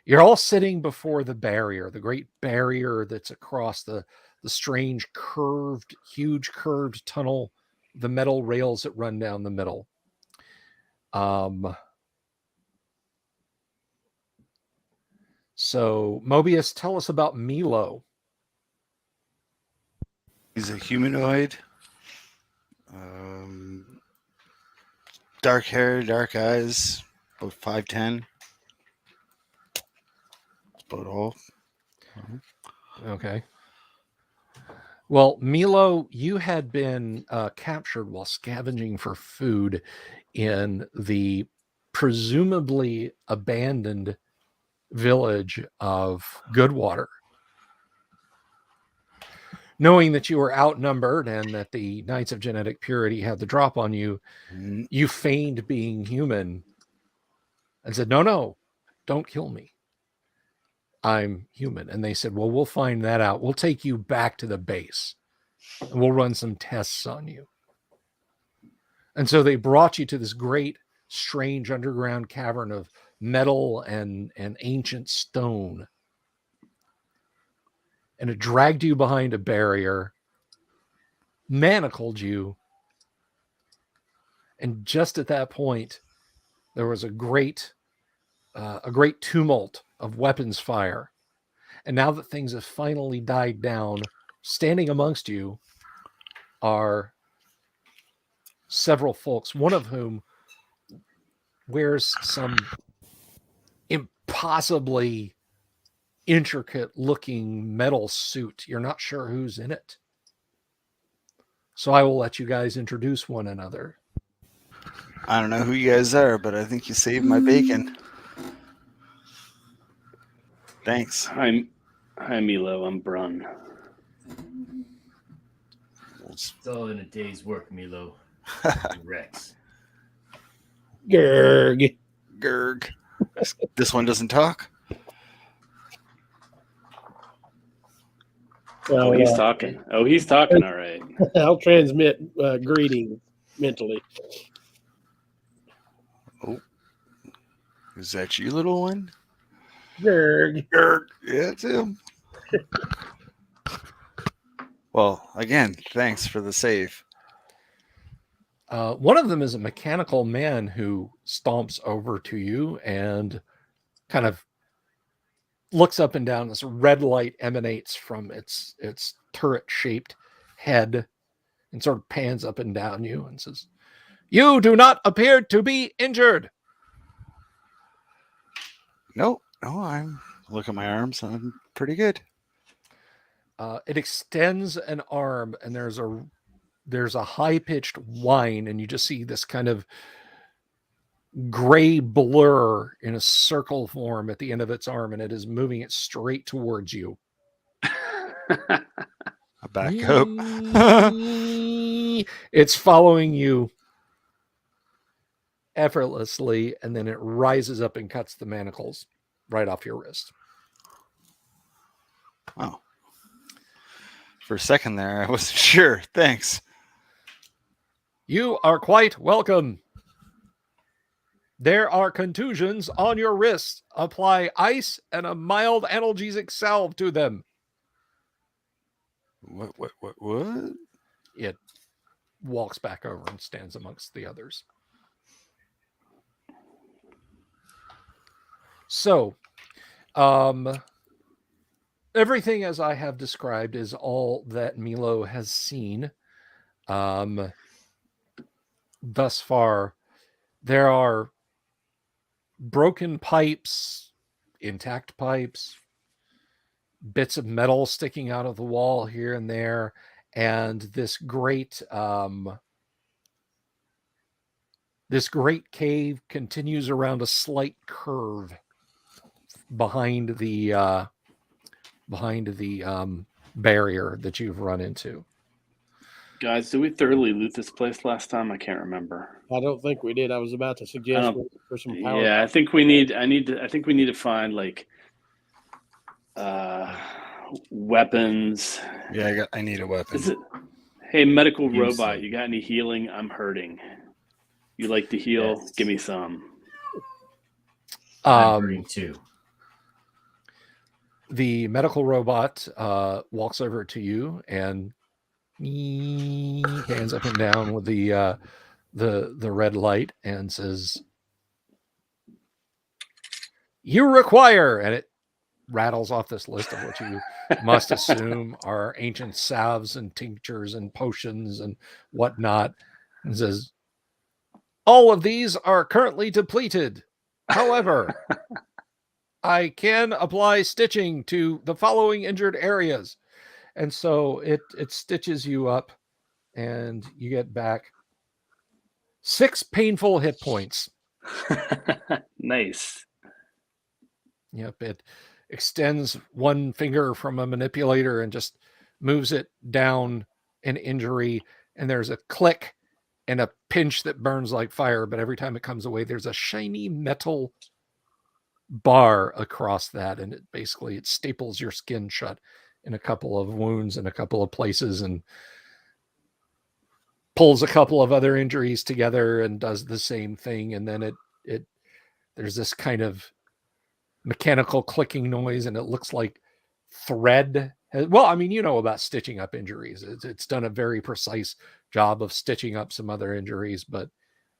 You're all sitting before the barrier, the great barrier that's across the strange huge curved tunnel, the metal rails that run down the middle. So Mobius, tell us about Milo. He's a humanoid. Dark hair, dark eyes, about 5'10". That's about all. Okay. Well, Milo, you had been captured while scavenging for food in the presumably abandoned village of Goodwater. Knowing that you were outnumbered and that the Knights of Genetic Purity had the drop on you, you feigned being human and said, no, don't kill me. I'm human. And they said, well, we'll find that out. We'll take you back to the base and we'll run some tests on you. And so they brought you to this great, strange underground cavern of metal and ancient stone. And it dragged you behind a barrier, manacled you. And just at that point, there was a great tumult of weapons fire. And now that things have finally died down, standing amongst you are several folks, one of whom wears some impossibly intricate looking metal suit. You're not sure who's in it. So I will let you guys introduce one another. I don't know who you guys are, but I think you saved my bacon. Thanks. Hi, Milo. I'm Brun. It's all in a day's work, Milo. Rex. Gerg. Gerg. This one doesn't talk? Oh, he's talking. Oh, he's talking. All right. I'll transmit greetings mentally. Oh. Is that you, little one? Gerg. Gerg. Yeah, it's him. Well, again, thanks for the save. One of them is a mechanical man who stomps over to you and kind of looks up and down. This red light emanates from its turret-shaped head and sort of pans up and down you and says, "You do not appear to be injured." No, I'm look at my arms. I'm pretty good. It extends an arm, and there's a high-pitched whine, and you just see this kind of gray blur in a circle form at the end of its arm, and it is moving it straight towards you. I back up. It's following you effortlessly, and then it rises up and cuts the manacles right off your wrist. Oh. For a second there, I wasn't sure. Thanks. You are quite welcome. There are contusions on your wrists. Apply ice and a mild analgesic salve to them. What? It walks back over and stands amongst the others. So, everything as I have described is all that Milo has seen thus far. There are broken pipes, intact pipes, bits of metal sticking out of the wall here and there, and this great cave continues around a slight curve behind the barrier that you've run into. Guys, did we thoroughly loot this place last time? I can't remember. I don't think we did. I was about to I suggest don't- we- for some power. Yeah, I think we need. I think we need to find like weapons. Yeah, I need a weapon. Is it? Hey, medical Use robot, it. you got any healing? I'm hurting. You like to heal? Yes. Give me some. I'm hurting too. The medical robot walks over to you and hands up and down with the red light and says, "You require," and it rattles off this list of what you must assume are ancient salves and tinctures and potions and whatnot, and says, "All of these are currently depleted. However, I can apply stitching to the following injured areas." And so it stitches you up and you get back 6 painful hit points. Nice. Yep, it extends one finger from a manipulator and just moves it down an injury, and there's a click and a pinch that burns like fire, but every time it comes away, there's a shiny metal bar across that, and it staples your skin shut in a couple of wounds in a couple of places and pulls a couple of other injuries together and does the same thing. And then it there's this kind of mechanical clicking noise, and it looks like thread. Well, I mean, you know about stitching up injuries. It's done a very precise job of stitching up some other injuries, but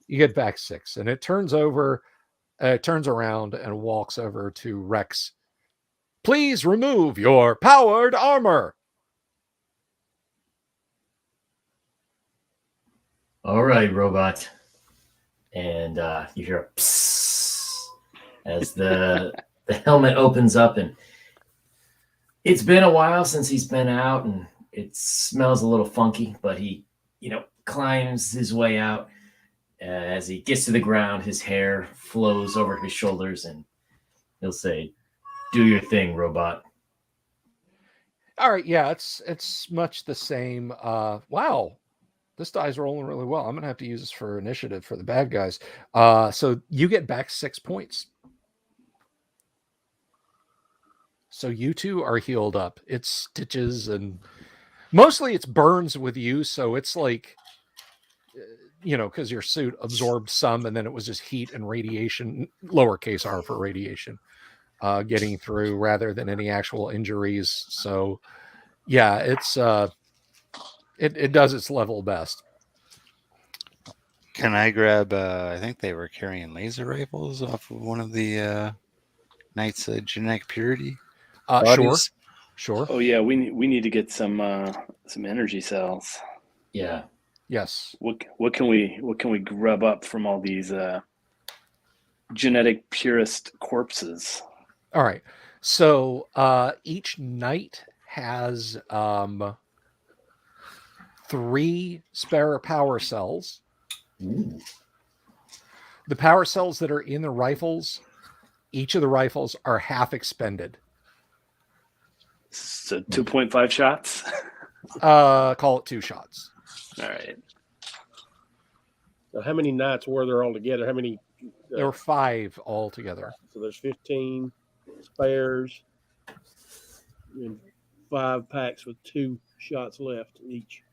you get back 6, and it turns around and walks over to Rex. "Please remove your powered armor." All right, robot. And you hear a psst as the helmet opens up, and it's been a while since he's been out, and it smells a little funky, but he, climbs his way out. As he gets to the ground, his hair flows over his shoulders, and he'll say, "Do your thing, robot." All right, yeah, it's much the same. Wow, this die's rolling really well. I'm gonna have to use this for initiative for the bad guys. So you get back 6 points. So you two are healed up. It's stitches and mostly it's burns with you. So it's like, because your suit absorbed some, and then it was just heat and radiation, lowercase r for radiation, getting through rather than any actual injuries. So yeah, it's it does its level best. Can I grab? I think they were carrying laser rifles off of one of the Knights of Genetic Purity. Bodies. Sure. Oh yeah, we need to get some energy cells. Yeah. Yes. What can we grub up from all these genetic purist corpses? All right. So each knight has 3 spare power cells. Ooh. The power cells that are in the rifles, each of the rifles are half expended. So 2.5 shots. Call it 2 shots. All right. So how many knights were there altogether? How many? There were 5 altogether. So there's 15 spares and 5 packs with 2 shots left each.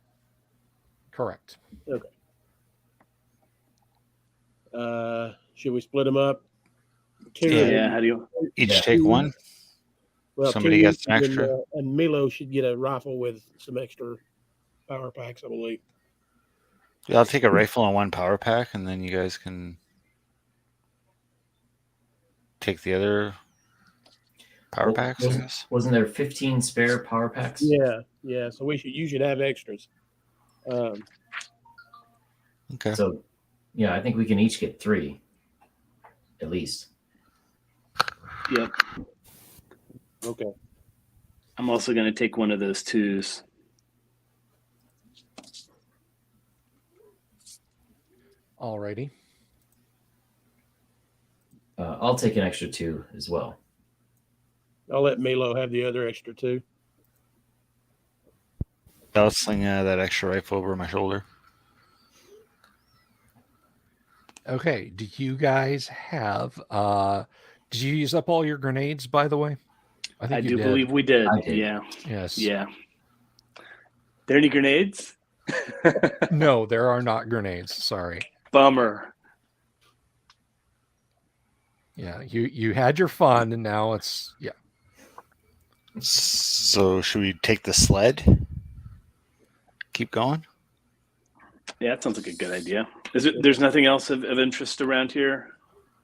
Correct. Okay. Should we split them up? 2. Yeah. How do you? Each Yeah. take one. Well, Somebody 2 gets an and, extra? and Milo should get a rifle with some extra power packs, I believe. Yeah, I'll take a rifle and 1 power pack, and then you guys can take the other power packs. I guess. Wasn't there 15 spare power packs? Yeah. So you should have extras. Okay. So, yeah, I think we can each get 3, at least. Yep. Okay. I'm also going to take one of those 2s. Alrighty. I'll take an extra 2 as well. I'll let Milo have the other extra 2. I'll sling that extra rifle over my shoulder. Okay. Do you guys have? Did you use up all your grenades? By the way, I think I you do did. believe we did. I did. Yeah. Yes. Yeah. There any grenades? No, there are not grenades. Sorry. Bummer. Yeah, you had your fun, and now it's yeah. So should we take the sled? Keep going? Yeah, that sounds like a good idea. There's nothing else of interest around here?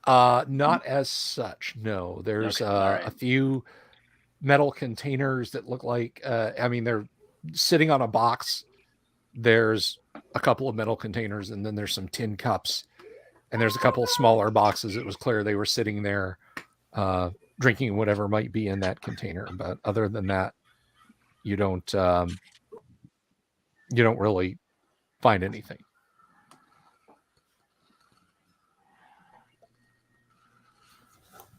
Not as such. No, there's Okay, all right. a few metal containers that look like. I mean, they're sitting on a box. There's a couple of metal containers, and then there's some tin cups, and there's a couple of smaller boxes. It was clear they were sitting there, drinking whatever might be in that container. But other than that, you don't really find anything.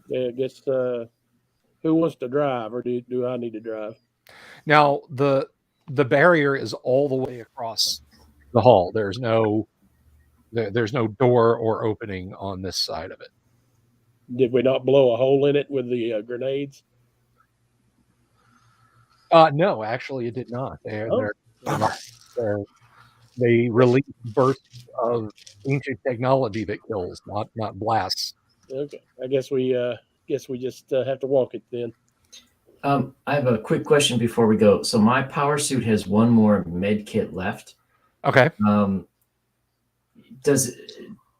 Yeah, I guess who wants to drive, or do I need to drive? Now the barrier is all the way across the hall. There's no door or opening on this side of it. Did we not blow a hole in it with the grenades? No, actually, it did not. Oh. They release bursts of ancient technology that kills, not blasts. Okay, I guess we just have to walk it then. I have a quick question before we go. So my power suit has one more med kit left. Okay.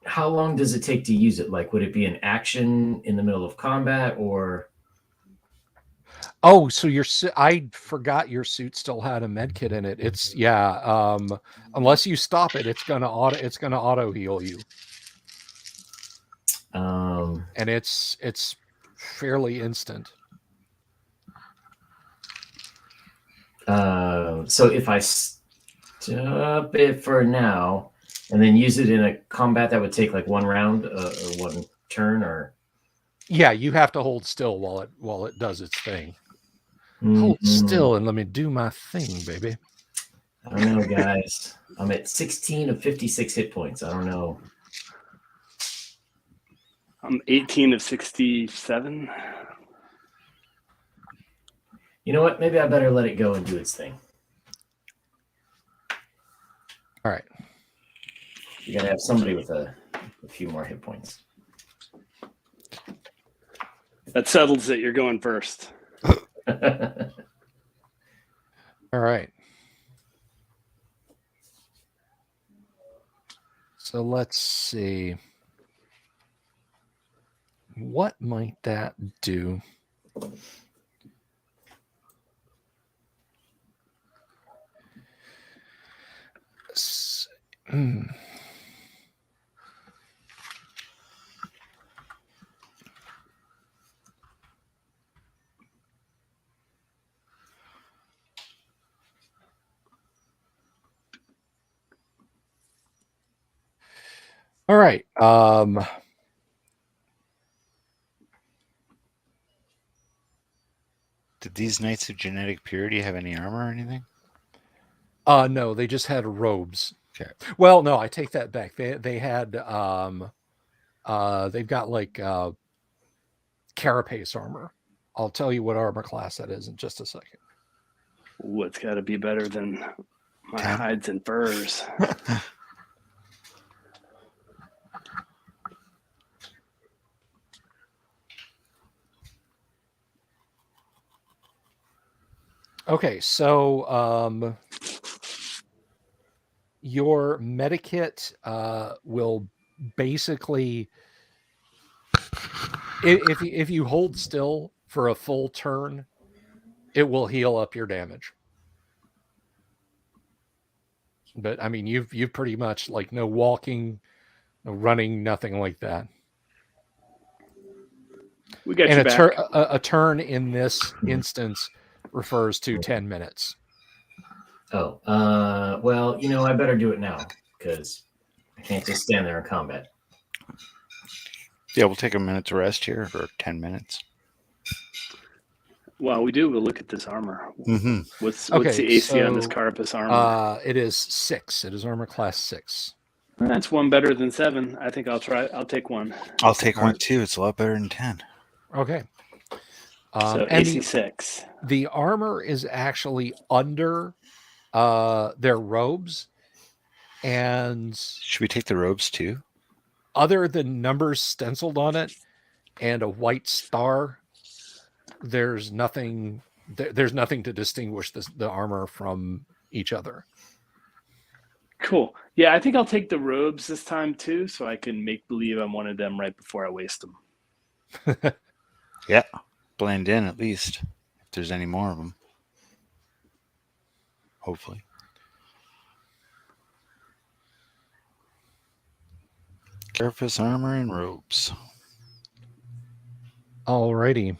How long does it take to use it? Like, would it be an action in the middle of combat, or? Oh, so I forgot your suit still had a med kit in it. It's unless you stop it, it's gonna auto heal you. And it's fairly instant. So if I stop it for now and then use it in a combat, that would take like one round or one turn, or? Yeah, you have to hold still while it does its thing. Hold still and let me do my thing, baby. I don't know, guys. I'm at 16 of 56 hit points. I don't know. I'm 18 of 67. You know what? Maybe I better let it go and do its thing. All right. You gotta have somebody with a few more hit points. That settles it. You're going first. All right. So let's see. What might that do? All right. Did these Knights of Genetic Purity have any armor or anything? No, they just had robes. Okay. Well, no, I take that back. They had they've got like carapace armor. I'll tell you what armor class that is in just a second. Ooh, it's got to be better than my hides and furs. Okay, so your medikit will basically, if you hold still for a full turn, it will heal up your damage. But I mean, you've pretty much like no walking, no running, nothing like that. We got and you back. A turn in this instance refers to 10 minutes. Oh, well, I better do it now because I can't just stand there in combat. Yeah, we'll take a minute to rest here, or 10 minutes. Well, we do. We'll look at this armor. Mm-hmm. What's Okay, the AC on this so, carapace armor? It is 6. It is armor class 6. That's one better than 7. I think I'll try. I'll take one. I'll take All one right. too. It's a lot better than 10. Okay. So And AC 6. the armor is actually under their robes, and Should we take the robes too? other than numbers stenciled on it and a white star, there's nothing to distinguish the armor from each other. Cool. Yeah, I think I'll take the robes this time too, so I can make believe I'm one of them right before I waste them. Yeah. Blend in at least, if there's any more of them. Hopefully. Carapace armor and robes. Alrighty.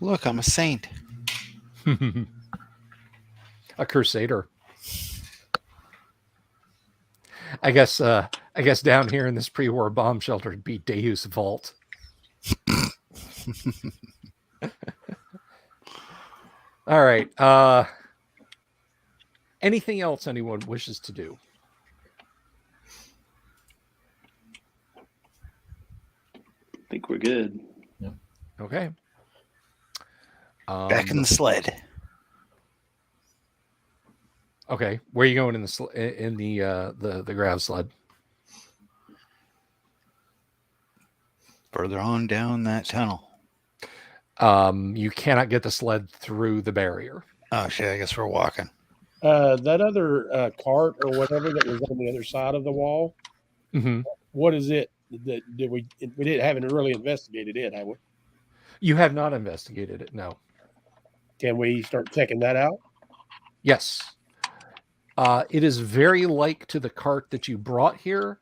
Look, I'm a saint. A crusader. I guess down here in this pre-war bomb shelter it'd be Deus Vault. All right. Anything else anyone wishes to do? I think we're good. Okay. Back in the sled. Okay, where are you going in the grav sled? Further on down that tunnel. You cannot get the sled through the barrier. Oh shit! I guess we're walking. That other cart or whatever that was on the other side of the wall. Mm-hmm. What is it? We haven't really investigated it, have we? You have not investigated it. No. Can we start checking that out? Yes. It is very like to the cart that you brought here,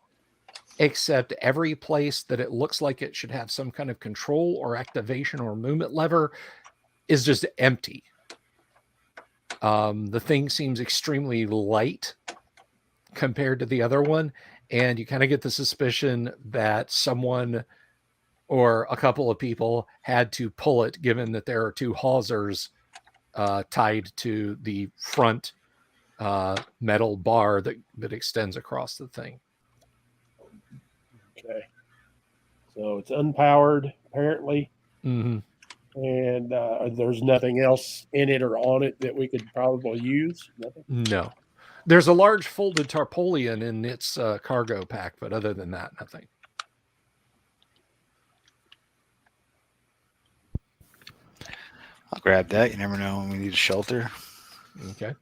except every place that it looks like it should have some kind of control or activation or movement lever is just empty. The thing seems extremely light compared to the other one, and you kind of get the suspicion that someone or a couple of people had to pull it, given that there are 2 hawsers tied to the front metal bar that extends across the thing. Okay. So it's unpowered, apparently. Mm-hmm. And there's nothing else in it or on it that we could probably use? Nothing? No. There's a large folded tarpaulin in its cargo pack, but other than that, nothing. I'll grab that. You never know when we need a shelter. Okay.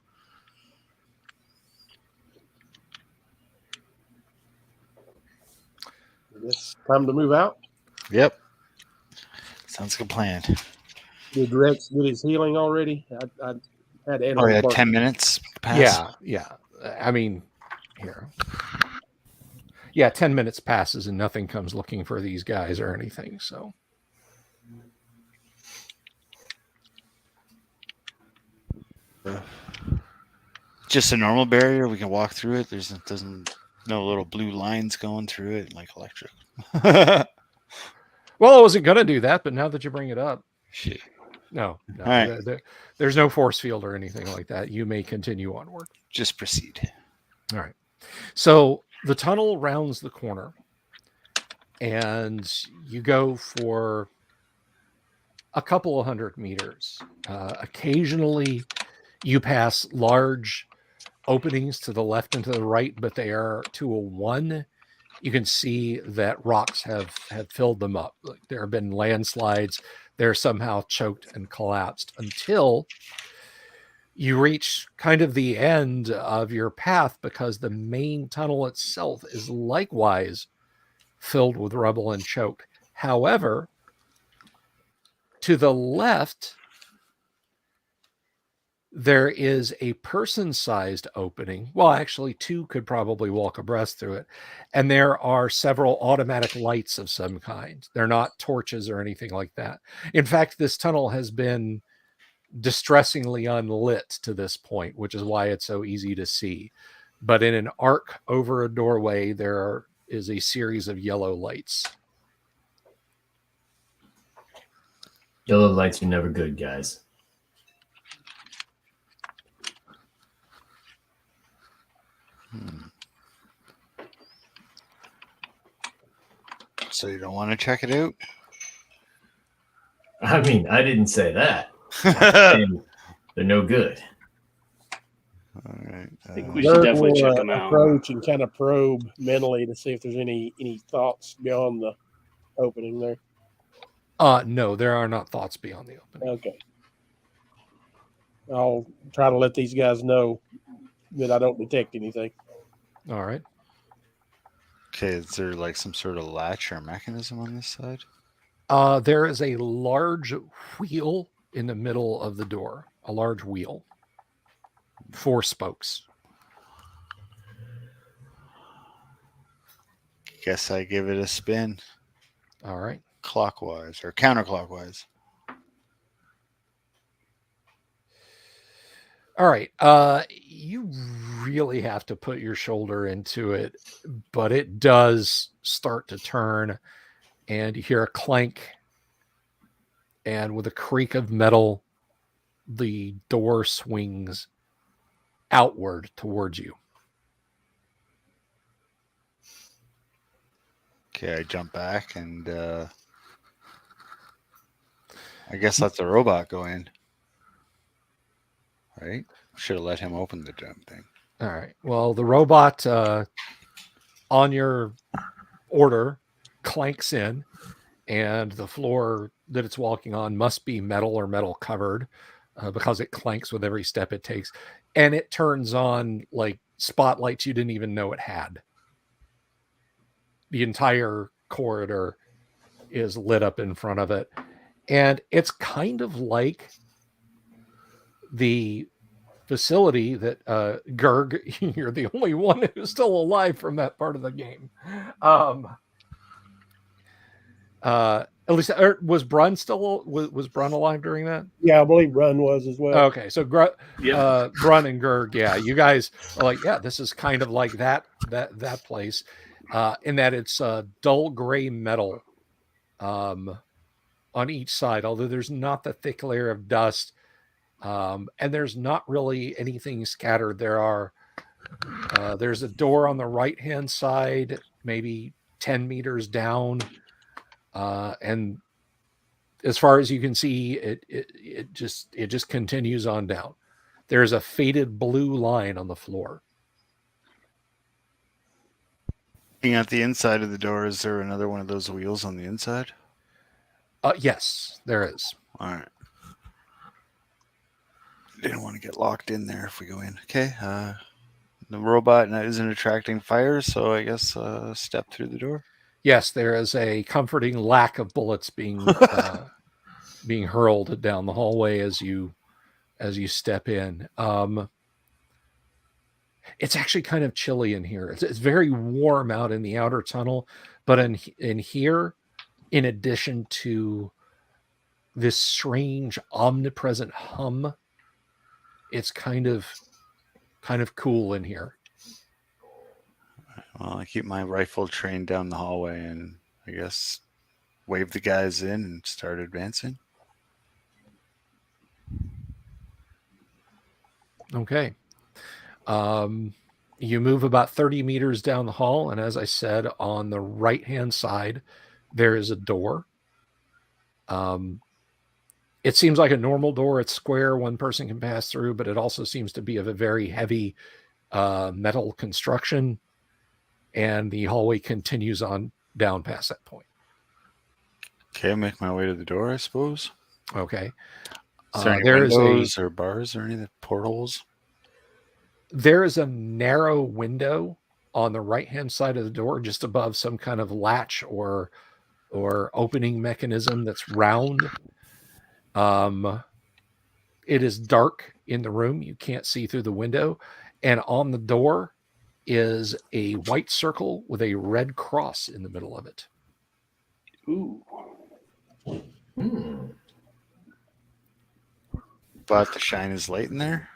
It's time to move out. Yep. Sounds like a plan. Did Rex get his healing already? I had Oh yeah, 10 minutes pass. Yeah. I mean, here. Yeah, 10 minutes passes and nothing comes looking for these guys or anything, so. Just a normal barrier. We can walk through it. There's no little blue lines going through it like electric. Well, I wasn't going to do that, but now that you bring it up. Shit. No. All right. There's no force field or anything like that. You may continue onward. Just proceed. All right. So the tunnel rounds the corner, and you go for a couple of 100 meters. Occasionally, you pass large openings to the left and to the right, but they are to a 1. You can see that rocks have filled them up. Like there have been landslides. They're somehow choked and collapsed until you reach kind of the end of your path, because the main tunnel itself is likewise filled with rubble and choked. However, to the left, there is a person-sized opening. Well, actually, 2 could probably walk abreast through it. And there are several automatic lights of some kind. They're not torches or anything like that. In fact, this tunnel has been distressingly unlit to this point, which is why it's so easy to see. But in an arc over a doorway, there is a series of yellow lights. Yellow lights are never good, guys. So you don't want to check it out? I mean, I didn't say that. All And they're no good. right. I think we should definitely check them out. Approach and kind of probe mentally to see if there's any thoughts beyond the opening there. No, there are not thoughts beyond the opening. Okay. I'll try to let these guys know that I don't detect anything. All right. Okay, is there like some sort of latch or mechanism on this side? There is a large wheel in the middle of the door. A large wheel. 4 spokes. Guess I give it a spin All right. clockwise or counterclockwise. All right. You really have to put your shoulder into it, but it does start to turn, and you hear a clank, and with a creak of metal, the door swings outward towards you. Okay, I jump back and I guess let the robot go in. Right? Should have let him open the damn thing. All right. Well, the robot on your order clanks in, and the floor that it's walking on must be metal or metal covered because it clanks with every step it takes. And it turns on like spotlights you didn't even know it had. The entire corridor is lit up in front of it. And it's kind of like the facility that Gerg, you're the only one who's still alive from that part of the game. At least was Brun still was Brun alive during that? Yeah, I believe Run was as well. Okay, so Brun and Gerg, yeah, you guys are like, yeah, this is kind of like that place, in that it's dull gray metal on each side, although there's not the thick layer of dust, and there's not really anything scattered. There's a door on the right hand side, maybe 10 meters down. And as far as you can see, it just continues on down. There's a faded blue line on the floor. Looking at the inside of the door, is there another one of those wheels on the inside? Yes, there is. All right. Didn't want to get locked in there if we go in. Okay. The robot isn't attracting fire, so I guess step through the door. Yes, there is a comforting lack of bullets being being hurled down the hallway as you step in. It's actually kind of chilly in here. It's very warm out in the outer tunnel, but in here, in addition to this strange omnipresent hum, it's kind of cool in here. Well, I keep my rifle trained down the hallway and I guess wave the guys in and start advancing. Okay. You move about 30 meters down the hall, and as I said, on the right-hand side, there is a door. It seems like a normal door. It's square. One person can pass through, but it also seems to be of a very heavy metal construction, and the hallway continues on down past that point. Okay, I'll make my way to the door, I suppose. Okay. Is there any there windows or bars or any portholes? There is a narrow window on the right-hand side of the door, just above some kind of latch or opening mechanism that's round. It is dark in the room. You can't see through the window. And on the door is a white circle with a red cross in the middle of it. Ooh. But to shine his light in there?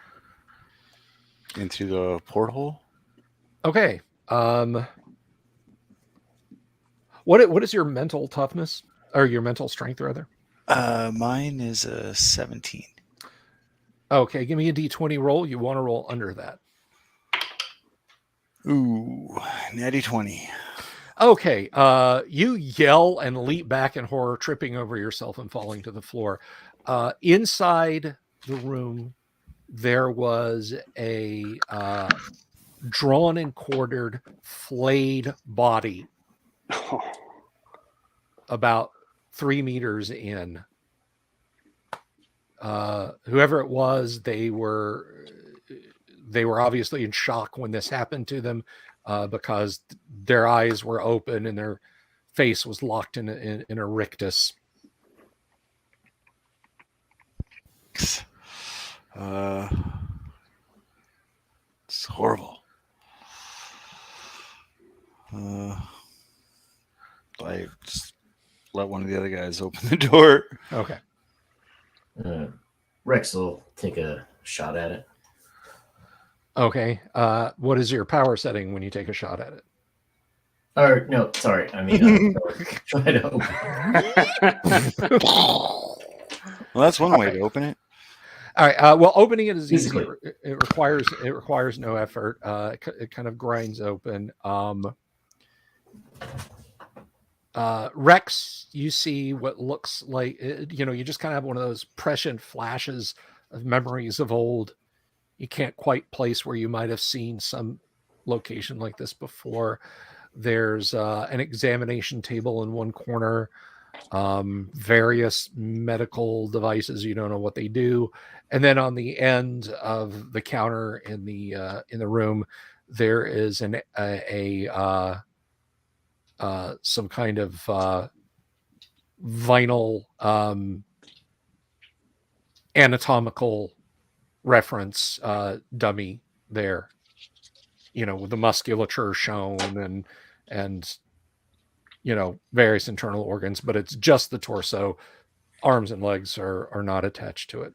Into the porthole? Okay. What is your mental toughness? Or your mental strength, rather? Mine is a 17. Okay, give me a d20 roll. You want to roll under that. Ooh, natty 20. Okay, you yell and leap back in horror, tripping over yourself and falling to the floor. Inside the room, there was a drawn and quartered, flayed body about 3 meters in. Whoever it was, they were obviously in shock when this happened to them, because their eyes were open and their face was locked in a rictus. It's horrible. I just let one of the other guys open the door. Okay. Rex will take a shot at it. Okay. What is your power setting when you take a shot at it? Or no, sorry. I mean, try to open. Well, that's one way to open it. All right. Well, opening it is easy. Physically. It requires no effort. It kind of grinds open. Rex, you see what looks like, you just kind of have one of those prescient flashes of memories of old. You can't quite place where you might have seen some location like this before. There's an examination table in one corner, various medical devices. You don't know what they do. And then on the end of the counter in the room, there is some kind of vinyl anatomical reference dummy there, with the musculature shown and various internal organs, but it's just the torso. Arms and legs are not attached to it.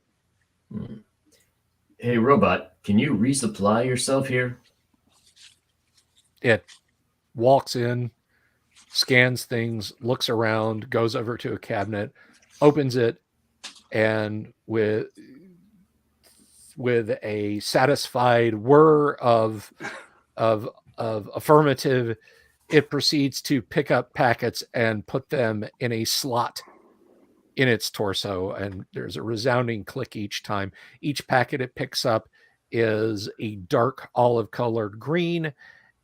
Hey, robot, can you resupply yourself here? It walks in, scans things, looks around, goes over to a cabinet, opens it, and with a satisfied whir of affirmative, it proceeds to pick up packets and put them in a slot in its torso, and there's a resounding click each time. Each packet it picks up is a dark olive colored green.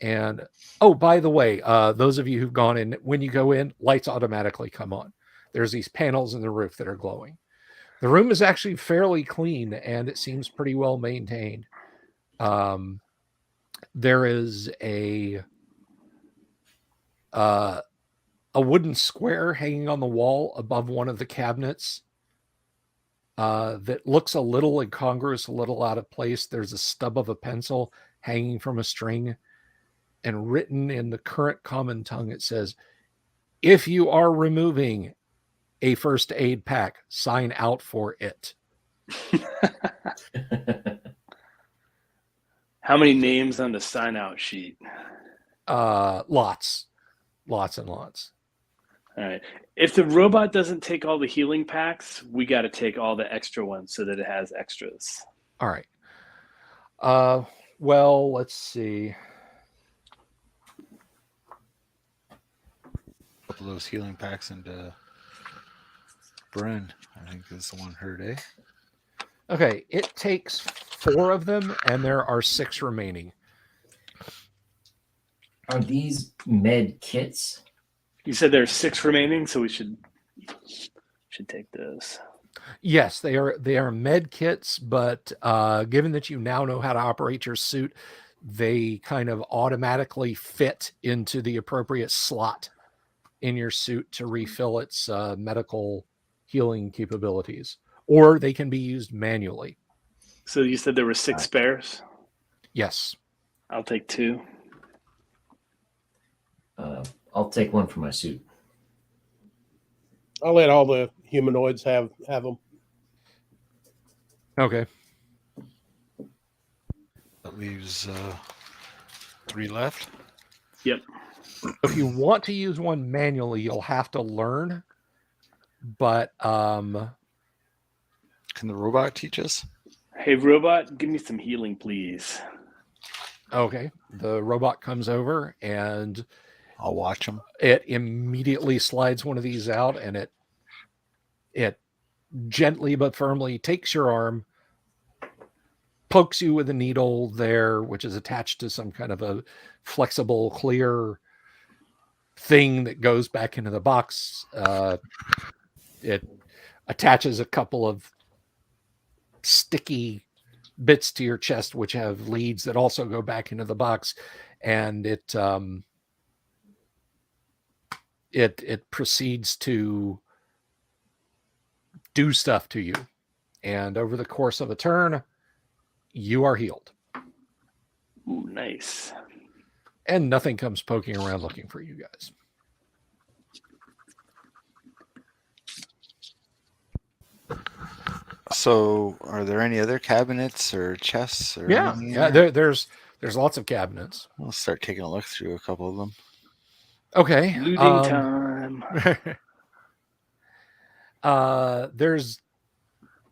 And oh, by the way, those of you who've gone in, when you go in, lights automatically come on. There's these panels in the roof that are glowing. The room is actually fairly clean and it seems pretty well maintained. There is a wooden square hanging on the wall above one of the cabinets that looks a little incongruous, a little out of place. There's a stub of a pencil hanging from a string, and written in the current common tongue, it says, "If you are removing a first aid pack, sign out for it." How many names on the sign out sheet? Lots and lots. All right. If the robot doesn't take all the healing packs, we got to take all the extra ones so that it has extras. All right. Well, let's see. A couple of those healing packs into Bryn, I think is the one hurt, eh? Okay, it takes 4 of them, and there are 6 remaining. Are these med kits? You said there's 6 remaining, so we should take those. Yes, they are med kits, but given that you now know how to operate your suit, they kind of automatically fit into the appropriate slot in your suit to refill its medical healing capabilities, or they can be used manually. So you said there were 6 spares? Yes. I'll take 2. I'll take one for my suit. I'll let all the humanoids have them. Okay. That leaves 3 left. Yep. If you want to use one manually, you'll have to learn, but Can the robot teach us? Hey, robot, give me some healing, please. okay. The robot comes over and I'll watch him. it immediately slides one of these out, and it gently but firmly takes your arm, pokes you with a needle there, which is attached to some kind of a flexible, clear thing that goes back into the box. It attaches a couple of sticky bits to your chest, which have leads that also go back into the box, and it proceeds to do stuff to you. And over the course of a turn, you are healed. Ooh, nice. And nothing comes poking around looking for you guys. So, are there any other cabinets or chests or Yeah, anything in yeah. there? There's lots of cabinets. I'll start taking a look through a couple of them. Okay. Looting time. There's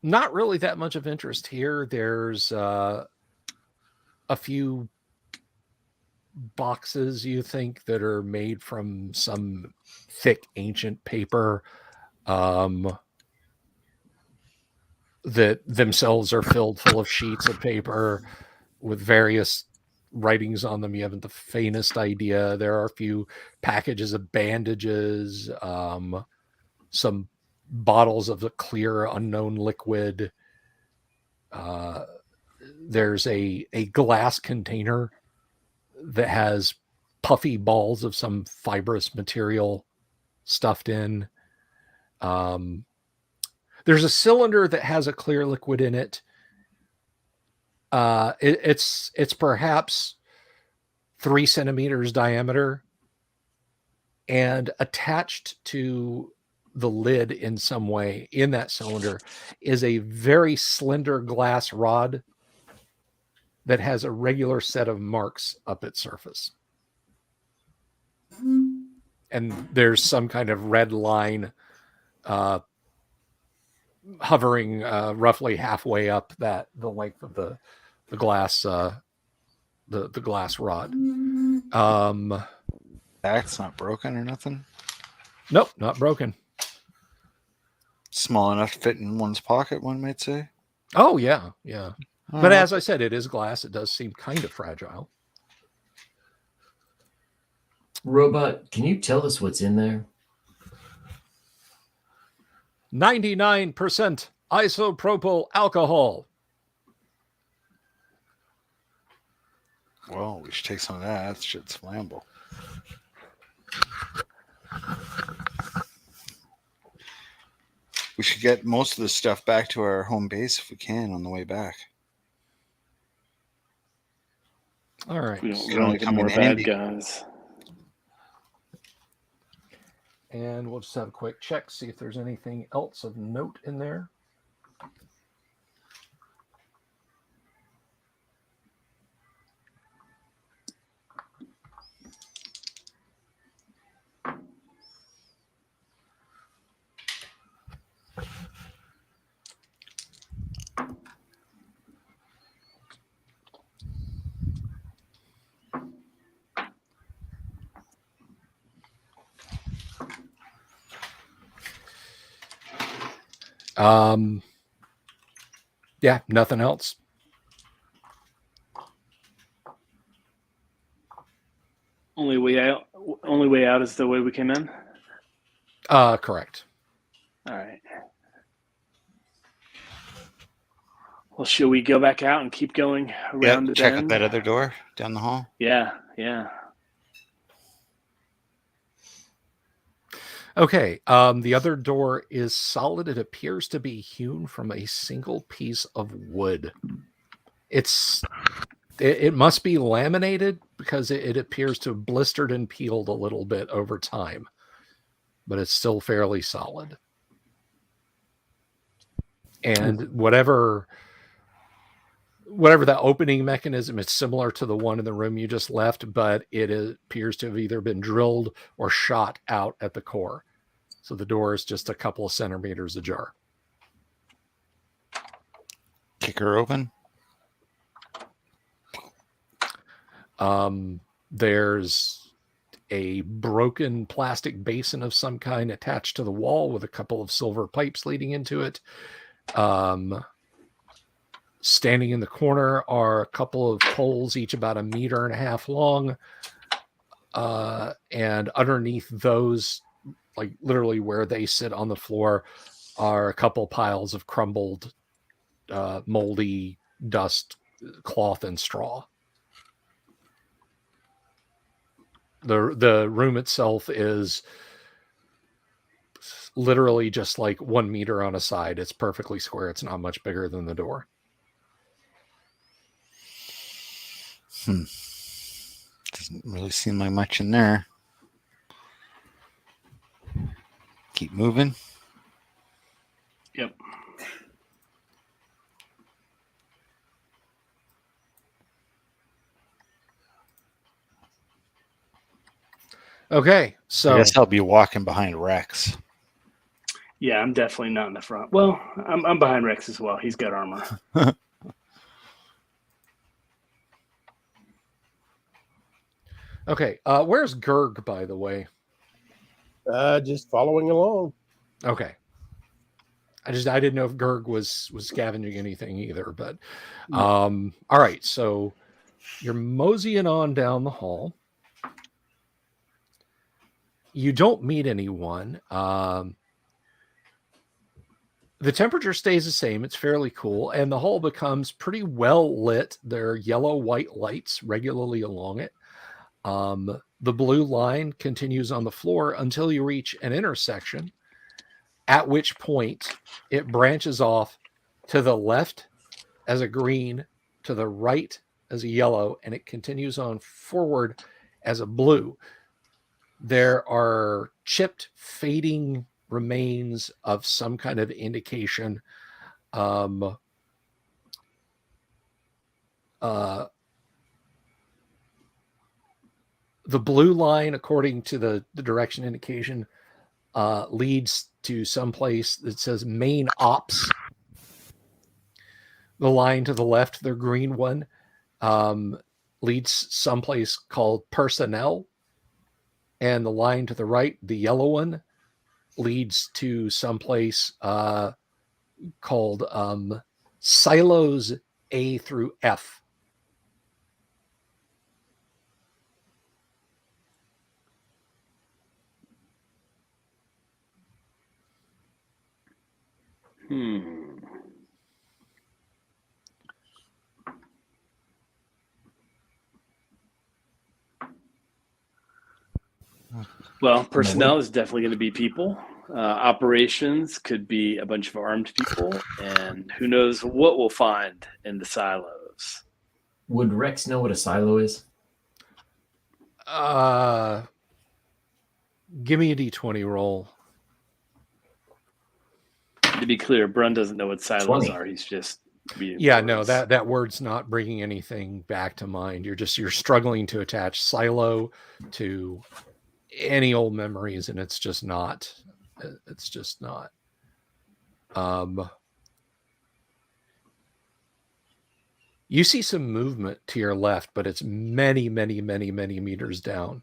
not really that much of interest here. There's a few boxes you think that are made from some thick ancient paper that themselves are filled full of sheets of paper with various writings on them. You haven't the faintest idea. There are a few packages of bandages, some bottles of the clear unknown liquid. There's a glass container that has puffy balls of some fibrous material stuffed in. There's a cylinder that has a clear liquid in it. It's perhaps 3 centimeters diameter, and attached to the lid in some way in that cylinder is a very slender glass rod that has a regular set of marks up its surface. And there's some kind of red line hovering roughly halfway up the length of the glass the glass rod. That's not broken or nothing. Nope, not broken. Small enough to fit in one's pocket, one might say. Oh yeah. Oh, But as I said, it is glass. It does seem kind of fragile. Robot, can you tell us what's in there? 99% isopropyl alcohol. well, we should take some of that. That shit's flammable. We should get most of the stuff back to our home base if we can on the way back. All right. We don't Can run only into come in more bad handy. guys. And we'll just have a quick check, see if there's anything else of note in there. Yeah, nothing else. Only way out is the way we came in. Correct. All right. Well, should we go back out and keep going around the Check out bend? that other door down the hall. Yeah. Okay. The other door is solid. It appears to be hewn from a single piece of wood. It must be laminated because it appears to have blistered and peeled a little bit over time, but it's still fairly solid. And whatever the opening mechanism is similar to the one in the room you just left, but it appears to have either been drilled or shot out at the core. So the door is just a couple of centimeters ajar. Kick her open. There's a broken plastic basin of some kind attached to the wall with a couple of silver pipes leading into it. Standing in the corner are a couple of poles, each about 1.5 meters long. And underneath those, like literally where they sit on the floor, are a couple piles of crumbled, moldy dust, cloth, and straw. The room itself is literally just like 1 meter on a side. It's perfectly square. It's not much bigger than the door. Doesn't really seem like much in there. Keep moving. Yep. Okay, so I guess I'll be walking behind Rex. Yeah, I'm definitely not in the front. Well, I'm behind Rex as well. He's got armor. okay, where's Gerg, by the way? Just following along. Okay. I didn't know if Gerg was scavenging anything either, but all right, so you're moseying on down the hall. You don't meet anyone. The temperature stays the same. It's fairly cool, and the hall becomes pretty well lit. There are yellow-white lights regularly along it. The blue line continues on the floor until you reach an intersection, at which point it branches off to the left as a green, to the right as a yellow, and it continues on forward as a blue. There are chipped, fading remains of some kind of indication. The blue line, according to the direction indication, leads to some place that says main ops. The line to the left, the green one, leads someplace called personnel. And the line to the right, the yellow one, leads to someplace called silos A through F. Well, personnel is definitely going to be people. Operations could be a bunch of armed people, and who knows what we'll find in the silos. Would Rex know what a silo is? Give me a D20 roll. To be clear, Brun doesn't know what silos 20. are. He's just reading No, words. that word's not bringing anything back to mind. You're struggling to attach silo to any old memories, and it's just not. You see some movement to your left, but it's many, many, many, many meters down.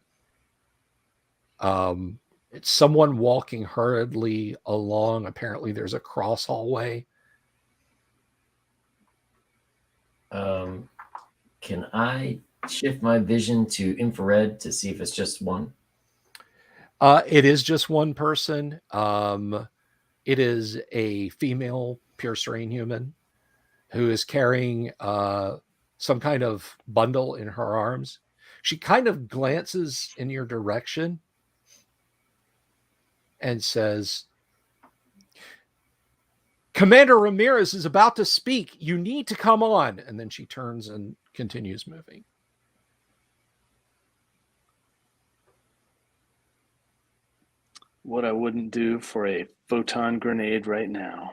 It's someone walking hurriedly along. Apparently there's a cross hallway. Can I shift my vision to infrared to see if it's just one? It is just one person. It is a female pure serene human who is carrying some kind of bundle in her arms. She kind of glances in your direction and says, "Commander Ramirez is about to speak. You need to come on." And then she turns and continues moving. What I wouldn't do for a photon grenade right now.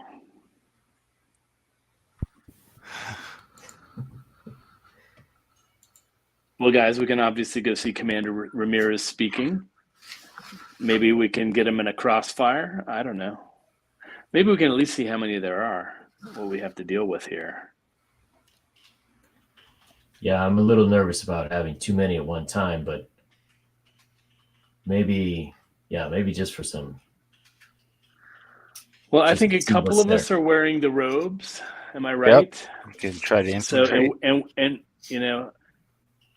Well, guys, we can obviously go see Commander Ramirez speaking. Maybe we can get them in a crossfire. I don't know. Maybe we can at least see how many there are. What we have to deal with here. Yeah, I'm a little nervous about having too many at one time, but maybe just for some. Well, I Just think a see couple what's of us there. are wearing the robes. Am I right? We can try to So infiltrate. and you know,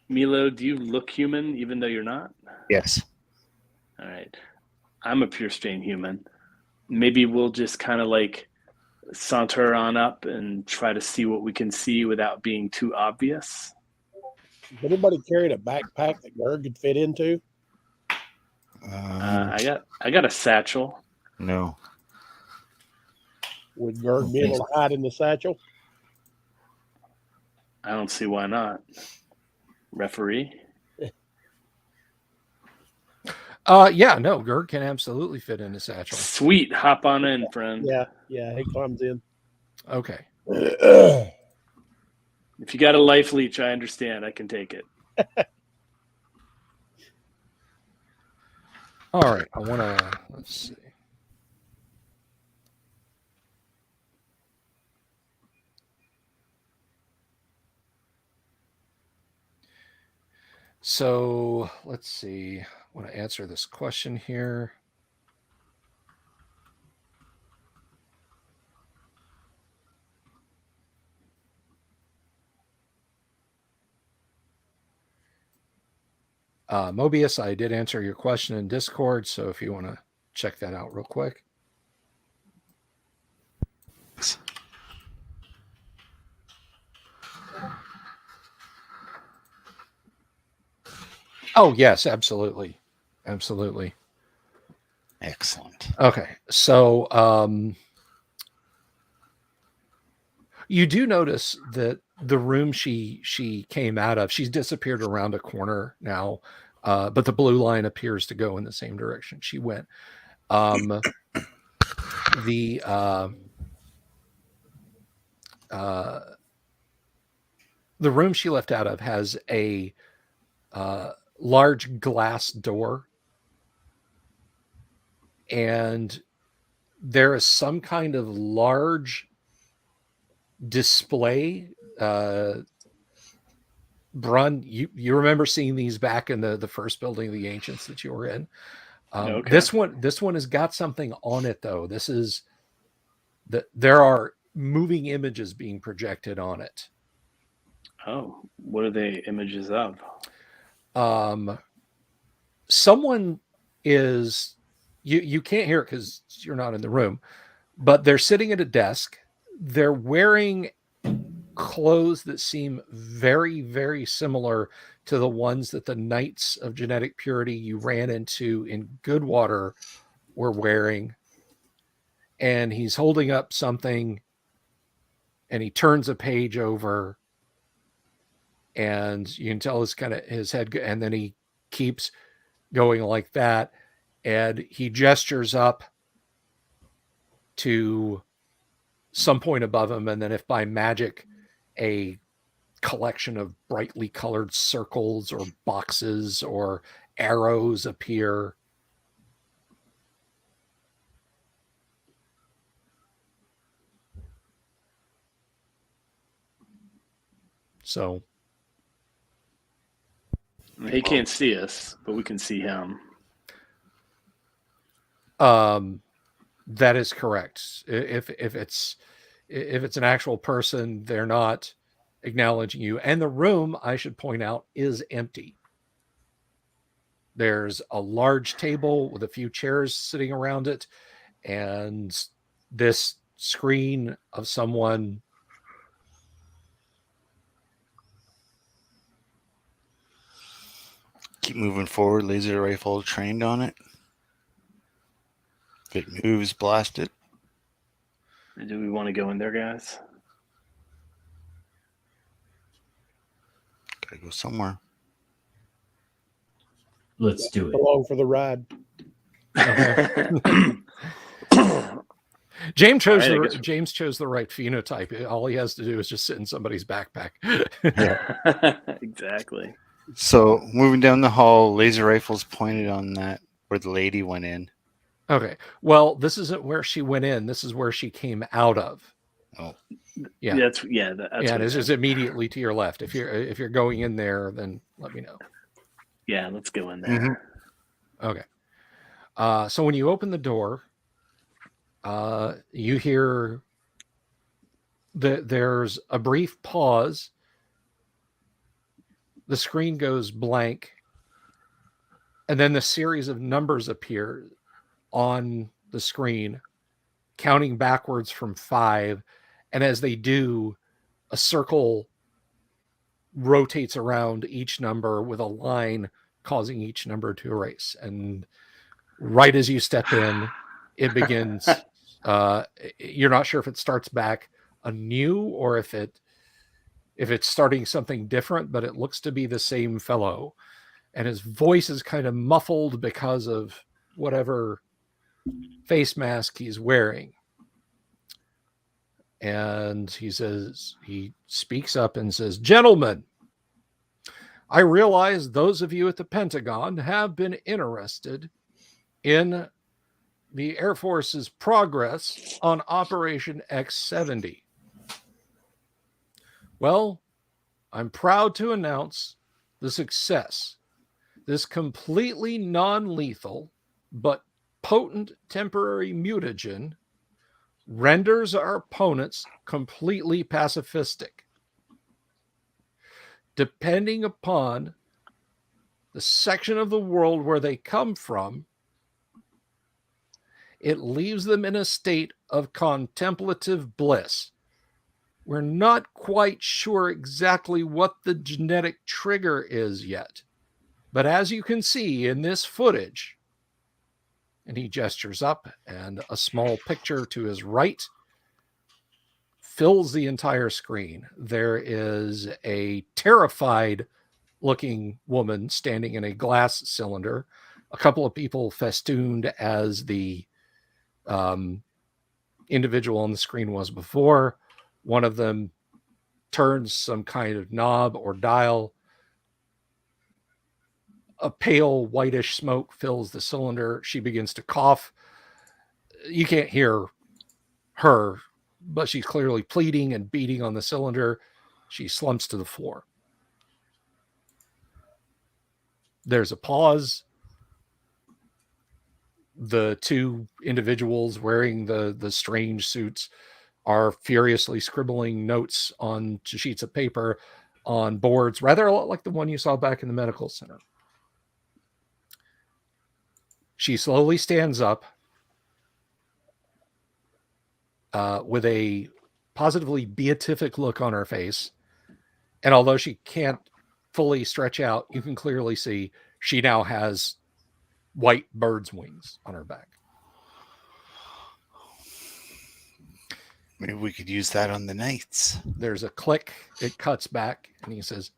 Milo, do you look human even though you're not? Yes. All right. I'm a pure strain human. Maybe we'll just kind of like saunter on up and try to see what we can see without being too obvious. Anybody carried a backpack that Gerg could fit into? I got a satchel. No. Would Gerg be able to hide in the satchel? I don't see why not. Referee. Yeah, no, Gerd can absolutely fit in a satchel. Sweet, hop on in, friend. Yeah, he climbs in. Okay. If you got a life leech, I understand. I can take it. All right. I want to, let's see. So let's see. I want to answer this question here. Mobius, I did answer your question in Discord, so if you want to check that out real quick. Oh, yes, absolutely. Absolutely. Excellent. Okay. So you do notice that the room she came out of, she's disappeared around a corner now, but the blue line appears to go in the same direction she went. The room she left out of has a large glass door, and there is some kind of large display. Brun, you remember seeing these back in the first building of the Ancients that you were in. Okay. This one has got something on it though. There are moving images being projected on it. Oh, what are they images of? Someone is, you can't hear it because you're not in the room, but they're sitting at a desk. They're wearing clothes that seem very, very similar to the ones that the Knights of Genetic Purity you ran into in Goodwater were wearing. And he's holding up something, and he turns a page over, and you can tell his head, and then he keeps going like that, and he gestures up to some point above him, and then if by magic a collection of brightly colored circles or boxes or arrows appear. So He can't see us, but we can see him. that is correct. If it's an actual person, they're not acknowledging you. And the room, I should point out, is empty. There's a large table with a few chairs sitting around it, and this screen of someone. Keep moving forward. Laser rifle trained on it. If it moves, blast it. Do we want to go in there, guys? Gotta go somewhere. Let's do it. Along for the ride. James chose Right, James chose the right phenotype. All he has to do is just sit in somebody's backpack. Exactly. So moving down the hall, laser rifles pointed on that where the lady went in. Okay. Well, this isn't where she went in. This is where she came out of. Oh, Yeah. That's Yeah, what this is immediately to your left. If you're going in there, then let me know. Yeah, let's go in there. Mhm. Okay. So when you open the door, you hear there's a brief pause. The screen goes blank, and then the series of numbers appear on the screen, counting backwards from 5. And as they do, a circle rotates around each number with a line causing each number to erase. And right as you step in, it begins. You're not sure if it starts back anew or if it's starting something different, but it looks to be the same fellow. And his voice is kind of muffled because of whatever face mask he's wearing. And he speaks up and says, "Gentlemen, I realize those of you at the Pentagon have been interested in the Air Force's progress on Operation X-70. Well, I'm proud to announce the success. This completely non-lethal but potent temporary mutagen renders our opponents completely pacifistic. Depending upon the section of the world where they come from, it leaves them in a state of contemplative bliss. We're not quite sure exactly what the genetic trigger is yet. But as you can see in this footage," and he gestures up, and a small picture to his right fills the entire screen. There is a terrified looking woman standing in a glass cylinder, a couple of people festooned as the individual on the screen was before. One of them turns some kind of knob or dial. A pale whitish smoke fills the cylinder. She begins to cough. You can't hear her, but she's clearly pleading and beating on the cylinder. She slumps to the floor. There's a pause. The two individuals wearing the strange suits are furiously scribbling notes on sheets of paper on boards, rather a lot like the one you saw back in the medical center. She slowly stands up with a positively beatific look on her face. And although she can't fully stretch out, you can clearly see she now has white bird's wings on her back. Maybe we could use that on the knights. There's a click. It cuts back. And he says,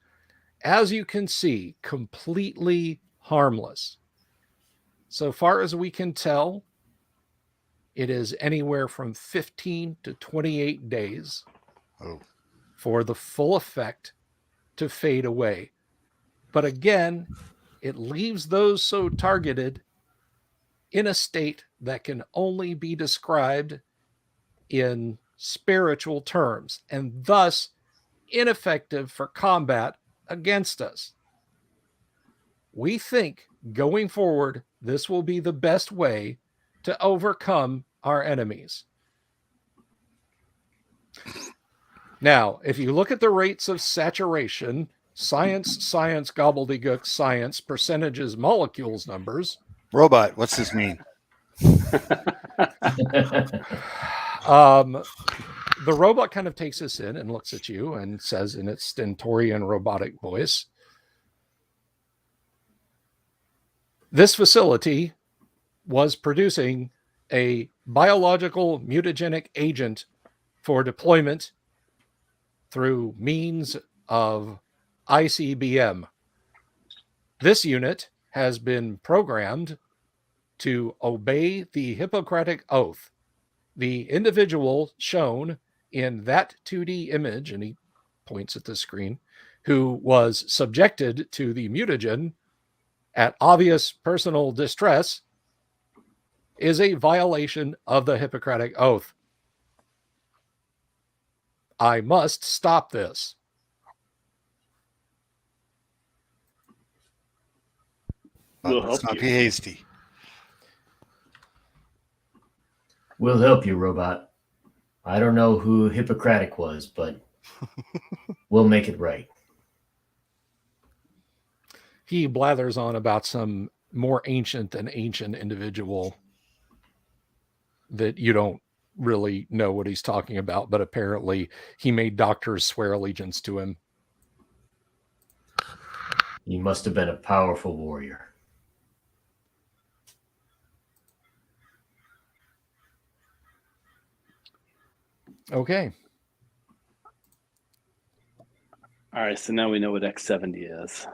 "As you can see, completely harmless. So far as we can tell, it is anywhere from 15 to 28 days for the full effect to fade away. But again, it leaves those so targeted in a state that can only be described in spiritual terms, and thus ineffective for combat against us. We think going forward, this will be the best way to overcome our enemies." Now, if you look at the rates of saturation, science, gobbledygook, science, percentages, molecules, numbers. Robot, what's this mean? The robot kind of takes this in and looks at you and says in its stentorian robotic voice, "This facility was producing a biological mutagenic agent for deployment through means of ICBM. This unit has been programmed to obey the Hippocratic Oath. The individual shown in that 2D image," and he points at the screen, "who was subjected to the mutagen at obvious personal distress is a violation of the Hippocratic Oath. I must stop this. We'll Let's help not you. be hasty. We'll help you, robot. I don't know who Hippocratic was, but we'll make it right. He blathers on about some more ancient than ancient individual that you don't really know what he's talking about, but apparently he made doctors swear allegiance to him. He must have been a powerful warrior. Okay. All right, so now we know what X70 is.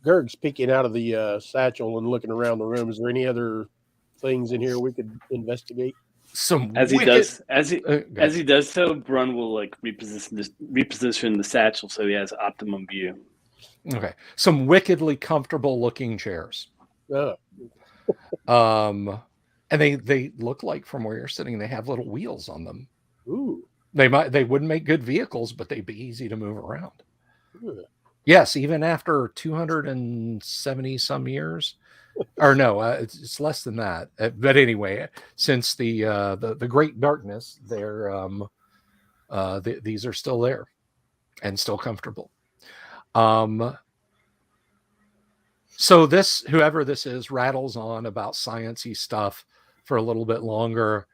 Gerg's peeking out of the satchel and looking around the room. Is there any other things in here we could investigate? Some As he wicked, does, go as he does so, Brun will like reposition the satchel so he has optimum view. Okay. Some wickedly comfortable looking chairs. Oh, And they look like, from where you're sitting, they have little wheels on them. ooh. They wouldn't make good vehicles, but they'd be easy to move around. Good. Yes, even after 270 some years, or no, it's less than that. But anyway, since the Great Darkness, these are still there and still comfortable. So this, whoever this is, rattles on about sciencey stuff for a little bit longer,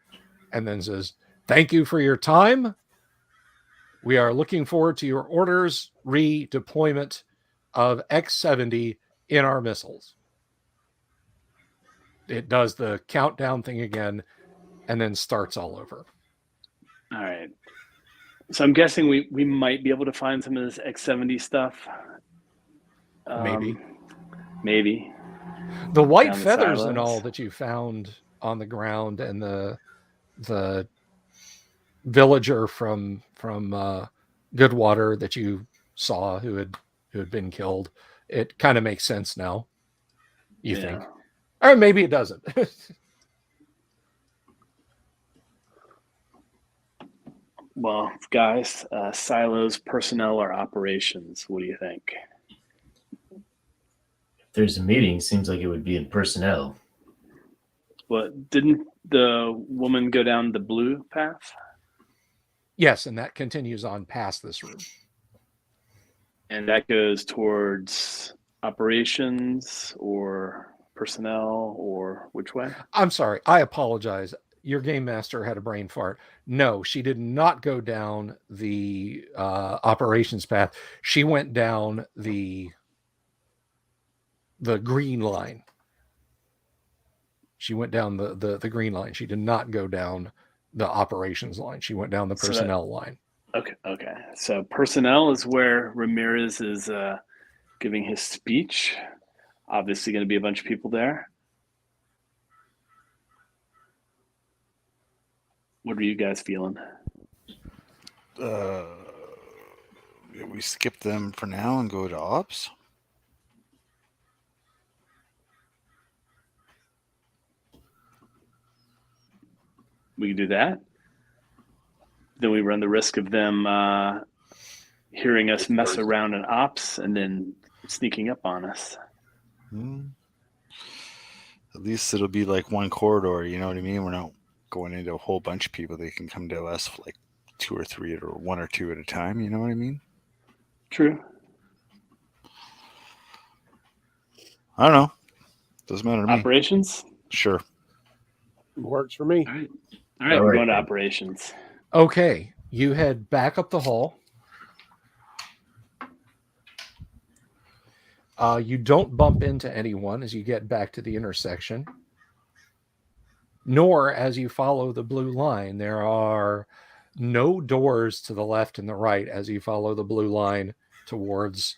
and then says, "Thank you for your time. We are looking forward to your orders, redeployment of X70 in our missiles." It does the countdown thing again, and then starts all over. All right. So I'm guessing we might be able to find some of this X70 stuff. Maybe. Maybe. The white Down the feathers and silos. all that you found on the ground, and the villager from Goodwater that you saw who had been killed, it kind of makes sense now, you think. Or maybe it doesn't. Well, guys, silos, personnel, or operations? What do you think? If there's a meeting, seems like it would be in personnel. Well, didn't the woman go down the blue path? Yes, and that continues on past this room. And that goes towards operations or personnel, or which way? I'm sorry. I apologize. Your game master had a brain fart. No, she did not go down the operations path. She went down the green line. She went down the green line. She did not go down the operations line. She went down the personnel line. Okay. So personnel is where Ramirez is giving his speech. Obviously going to be a bunch of people there. What are you guys feeling? We skip them for now and go to ops. We can do that. Then we run the risk of them hearing us mess around in ops and then sneaking up on us. At least it'll be like one corridor, you know what I mean? We're not going into a whole bunch of people. They can come to us for like 2 or 3 or 1 or 2 at a time, you know what I mean? True. I don't know. Doesn't matter to me. Operations? Sure. Works for me. All right, we're going to operations. Okay, you head back up the hall. You don't bump into anyone as you get back to the intersection, nor as you follow the blue line. There are no doors to the left and the right as you follow the blue line towards,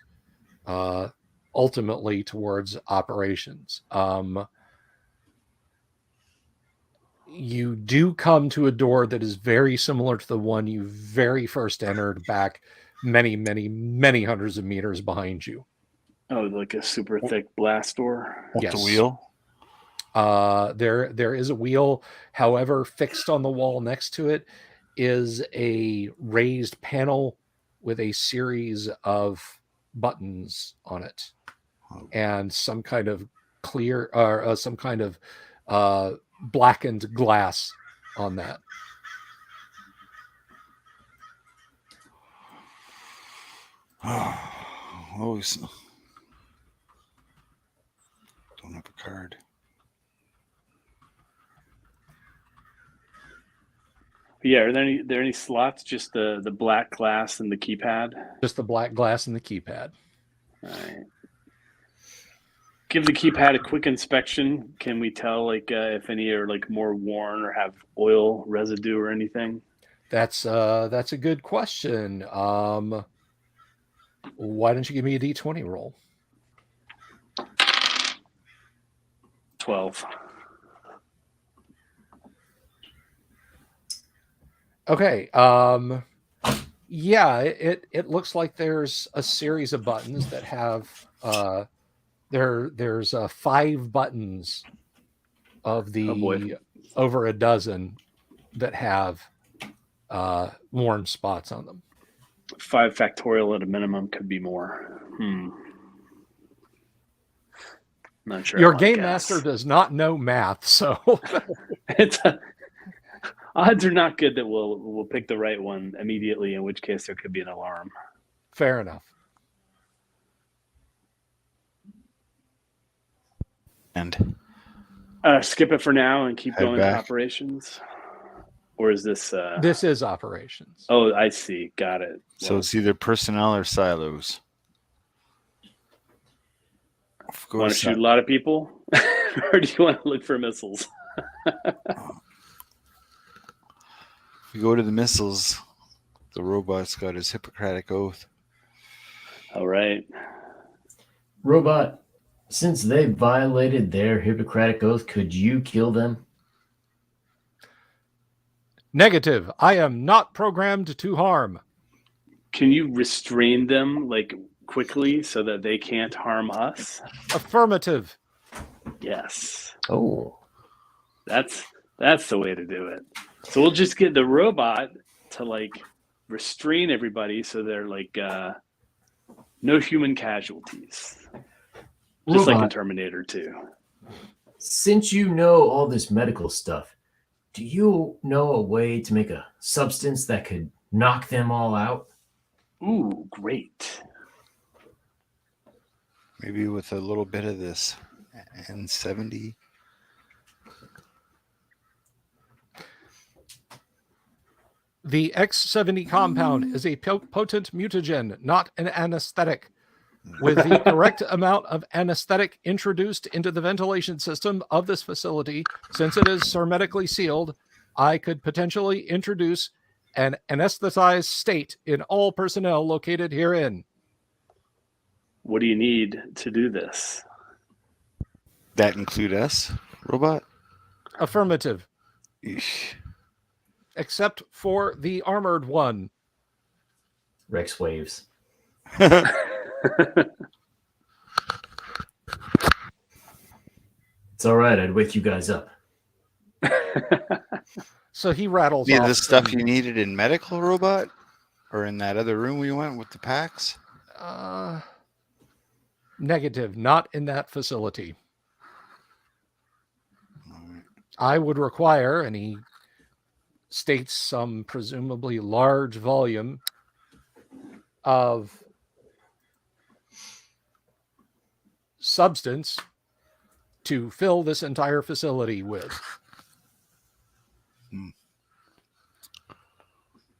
ultimately towards operations. You do come to a door that is very similar to the one you very first entered back many, many, many hundreds of meters behind you. Oh, like a super thick blast door. With Yes. the wheel. There is a wheel. However, fixed on the wall next to it is a raised panel with a series of buttons on it, and some kind of clear or some kind of blackened glass on that. Oh, don't have a card. Yeah, are there any slots? Just the black glass and the keypad. Just the black glass and the keypad. All right. Give the keypad a quick inspection. Can we tell if any are like more worn or have oil residue or anything? That's a good question. Why don't you give me a D20 roll? 12. Okay. Yeah, it looks like there's a series of buttons that have there's 5 buttons of the Oh boy. over a dozen that have worn spots on them. 5 factorial at a minimum, could be more. Not sure. Your I wanna game guess. master does not know math, so Odds are not good that we'll pick the right one immediately, in which case there could be an alarm. fair enough. And Skip it for now and keep Head going back. to operations. Or is this This is operations. Oh, I see. Got it. so it's either personnel or silos. Go Want to to shoot a lot of people? Or do you want to look for missiles? If we go to the missiles, the robot's got his Hippocratic oath. All right. Robot, since they violated their Hippocratic oath, could you kill them? Negative. I am not programmed to harm. Can you restrain them quickly so that they can't harm us? Affirmative. Yes. Oh. That's the way to do it. So we'll just get the robot to restrain everybody so they're no human casualties. Just like in Robot, Terminator 2. since you know all this medical stuff, do you know a way to make a substance that could knock them all out? Ooh, great. Maybe with a little bit of this N70. The X70 compound is a potent mutagen, not an anesthetic. With the correct amount of anesthetic introduced into the ventilation system of this facility, since it is hermetically sealed, I could potentially introduce an anesthetized state in all personnel located herein. What do you need to do this? That include us, robot? Affirmative. Eesh. Except for the armored one. Rex waves. It's all right. I'd wake you guys up. So he rattles Yeah, off the stuff some- you needed in medical robot? Or in that other room we went with the packs? Negative, not in that facility. I would require, and he states some presumably large volume of substance to fill this entire facility with.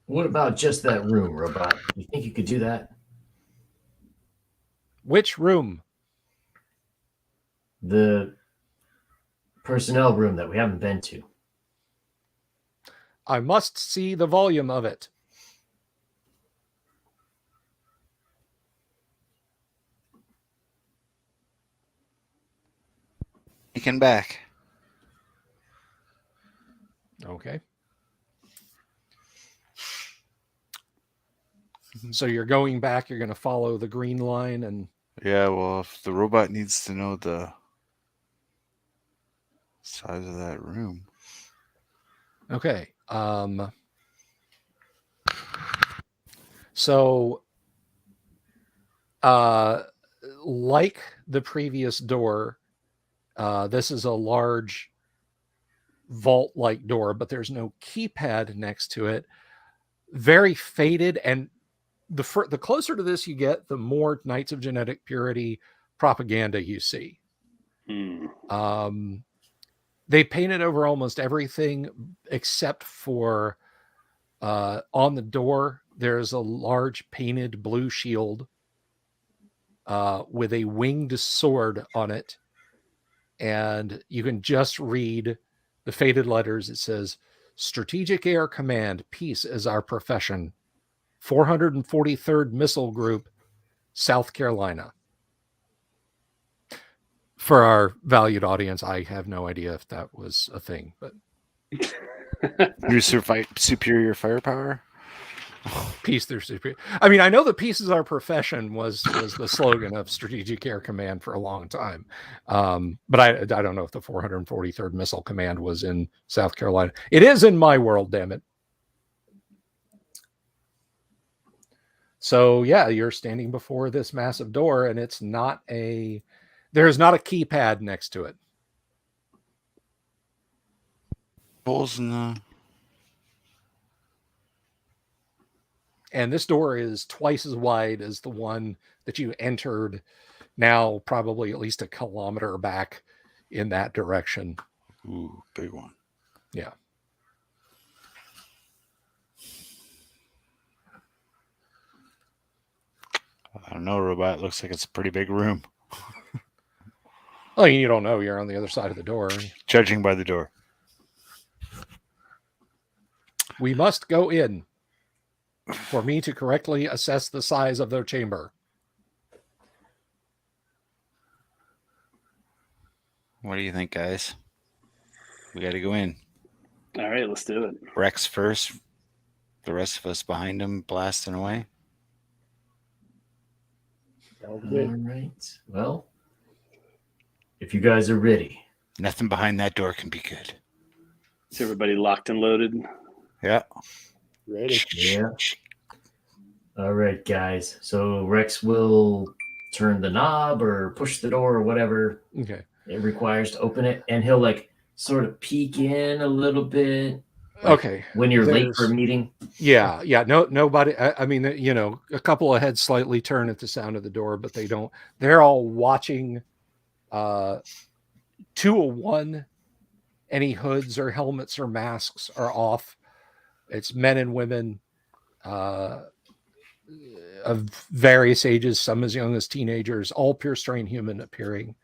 What about just that room, Robot? You think you could do that? Which room? The personnel room that we haven't been to. I must see the volume of it. Taken back. Okay. So you're going back, you're going to follow the green line and Yeah, well, if the robot needs to know the size of that room. Okay. So, like the previous door, this is a large vault-like door, but there's no keypad next to it. Very faded, and the closer to this you get, the more Knights of Genetic Purity propaganda you see. They painted over almost everything except for on the door. There's a large painted blue shield with a winged sword on it, and you can just read the faded letters. It says, "Strategic Air Command, peace is our profession. 443rd Missile Group, South Carolina." For our valued audience, I have no idea if that was a thing, but New superior firepower. peace through superior. I mean, I know that peace is our profession was the slogan of Strategic Air Command for a long time, but I don't know if the 443rd Missile Command was in South Carolina. It is in my world, damn it. So yeah, you're standing before this massive door, and there's not a keypad next to it. Holes in the. And this door is twice as wide as the one that you entered, now probably at least a kilometer back in that direction. Ooh, big one. Yeah. I don't know, robot. Looks like it's a pretty big room. Well, you don't know. You're on the other side of the door. Judging by the door. We must go in for me to correctly assess the size of their chamber. What do you think, guys? We got to go in. All right, let's do it. Rex first. The rest of us behind him, blasting away. All right. Well, if you guys are ready. Nothing behind that door can be good. Is everybody locked and loaded? Yeah. Ready? Yeah. All right, guys. So Rex will turn the knob or push the door or whatever Okay. it requires to open it, and he'll like sort of peek in a little bit. Okay. When you're late for a meeting. Yeah. Nobody. I mean, a couple of heads slightly turn at the sound of the door, but they don't. They're all watching. 201. Any hoods or helmets or masks are off. It's men and women of various ages, some as young as teenagers, all pure strain human appearing.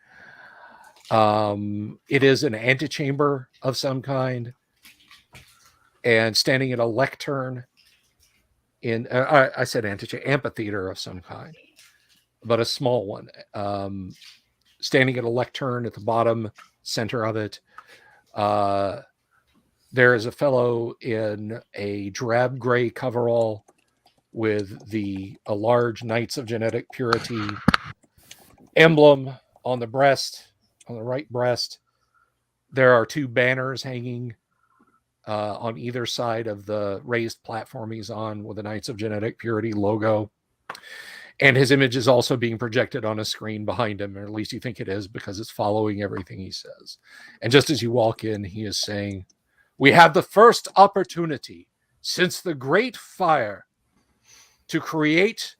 It is an antechamber of some kind, and standing at a lectern in I said amphitheater of some kind, but a small one. Standing at a lectern at the bottom center of it. There is a fellow in a drab gray coverall with a large Knights of Genetic Purity emblem on the breast, on the right breast. There are two banners hanging on either side of the raised platform he's on with the Knights of Genetic Purity logo. And his image is also being projected on a screen behind him, or at least you think it is, because it's following everything he says. And just as you walk in, he is saying, "We have the first opportunity since the Great Fire to create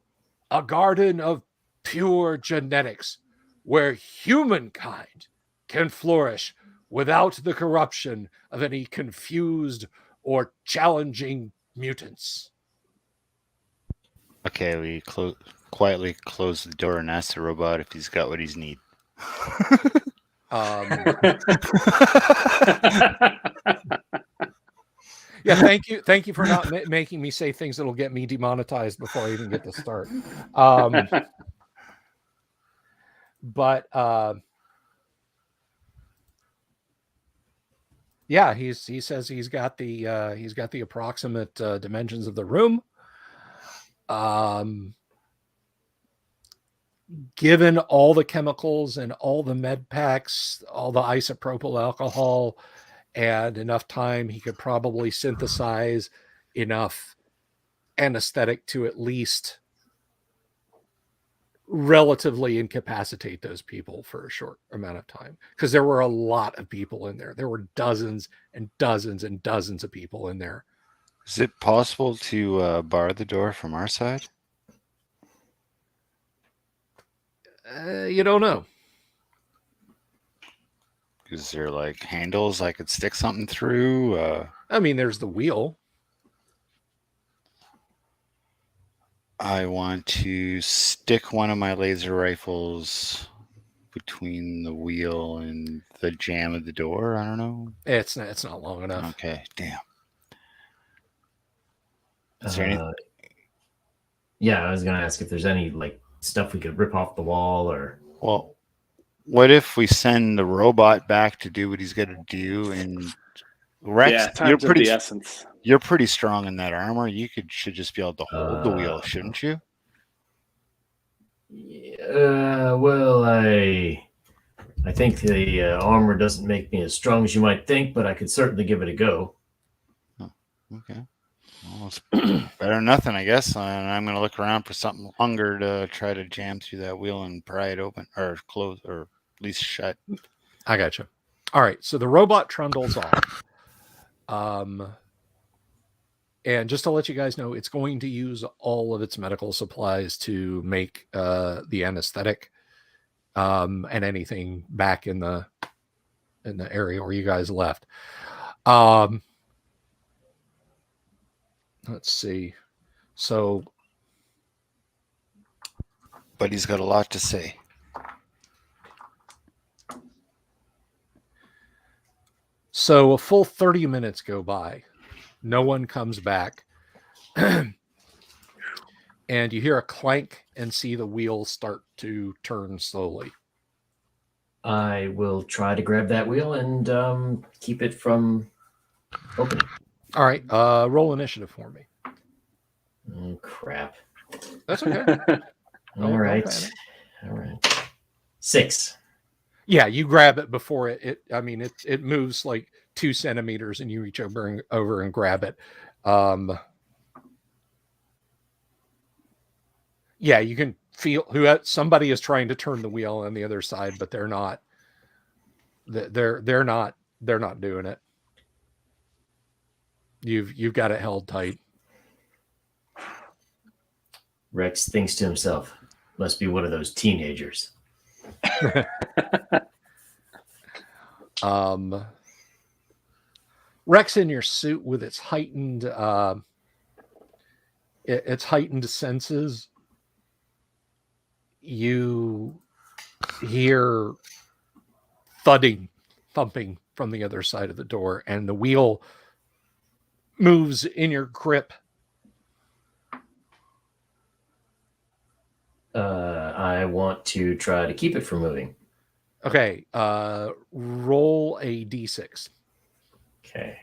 a garden of pure genetics where humankind can flourish without the corruption of any confused or challenging mutants." Okay, we quietly close the door and ask the robot if he's got what he's need. Yeah, thank you for not making me say things that'll get me demonetized before I even get to start. But yeah, he says he's got the approximate dimensions of the room. given all the chemicals and all the med packs, all the isopropyl alcohol, and enough time, he could probably synthesize enough anesthetic to at least relatively incapacitate those people for a short amount of time, because there were a lot of people in there. There were dozens and dozens and dozens of people in there. Is it possible to bar the door from our side? You don't know. Is there like handles I could stick something through? I mean, there's the wheel. I want to stick one of my laser rifles between the wheel and the jamb of the door. I don't know. It's not long enough. Okay, damn. Is there any? Yeah, I was gonna ask if there's any like stuff we could rip off the wall or. Well, what if we send the robot back to do what he's got to do? And Rex, Yeah, time's of the essence. You're pretty strong in that armor. You should just be able to hold the wheel, shouldn't you? Well, I think the armor doesn't make me as strong as you might think, but I could certainly give it a go. Oh, okay. Well, it's better than nothing, I guess. And I'm going to look around for something longer to try to jam through that wheel and pry it open or close or at least shut. I got you. All right. So the robot trundles off. And just to let you guys know, it's going to use all of its medical supplies to make the anesthetic and anything back in the area where you guys left. Let's see. So, but he's got a lot to say. So a full 30 minutes go by. No one comes back. And you hear a clank and see the wheels start to turn slowly. I will try to grab that wheel and keep it from opening. All right. Roll initiative for me. Oh, crap. That's okay. All right. 6. Yeah, you grab it before it moves like 2 centimeters and you reach over and grab it. Yeah, you can feel somebody is trying to turn the wheel on the other side, but they're not. They're not doing it. You've got it held tight. Rex thinks to himself, must be one of those teenagers. Rex, in your suit with its heightened senses, you hear thumping from the other side of the door, and the wheel moves in your grip. I want to try to keep it from moving. Okay, roll a d6. Okay.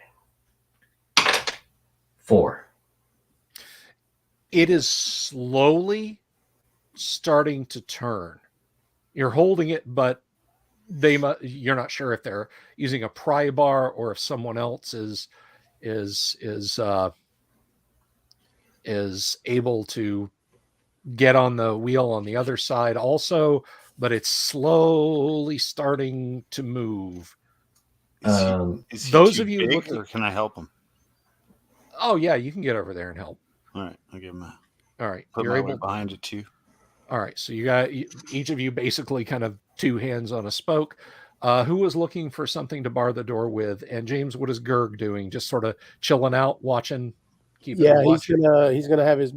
4. It is slowly starting to turn. You're holding it, but you're not sure if they're using a pry bar or if someone else is able to get on the wheel on the other side also, but it's slowly starting to move. Is he those too of you big, looking, or can I help him? Oh yeah, you can get over there and help. All right, I'll give him a. All right, Put you're my able weight behind it too. All right, so you got each of you basically kind of 2 hands on a spoke. Who was looking for something to bar the door with? And James, what is Gerg doing? Just sort of chilling out, watching. He's gonna have his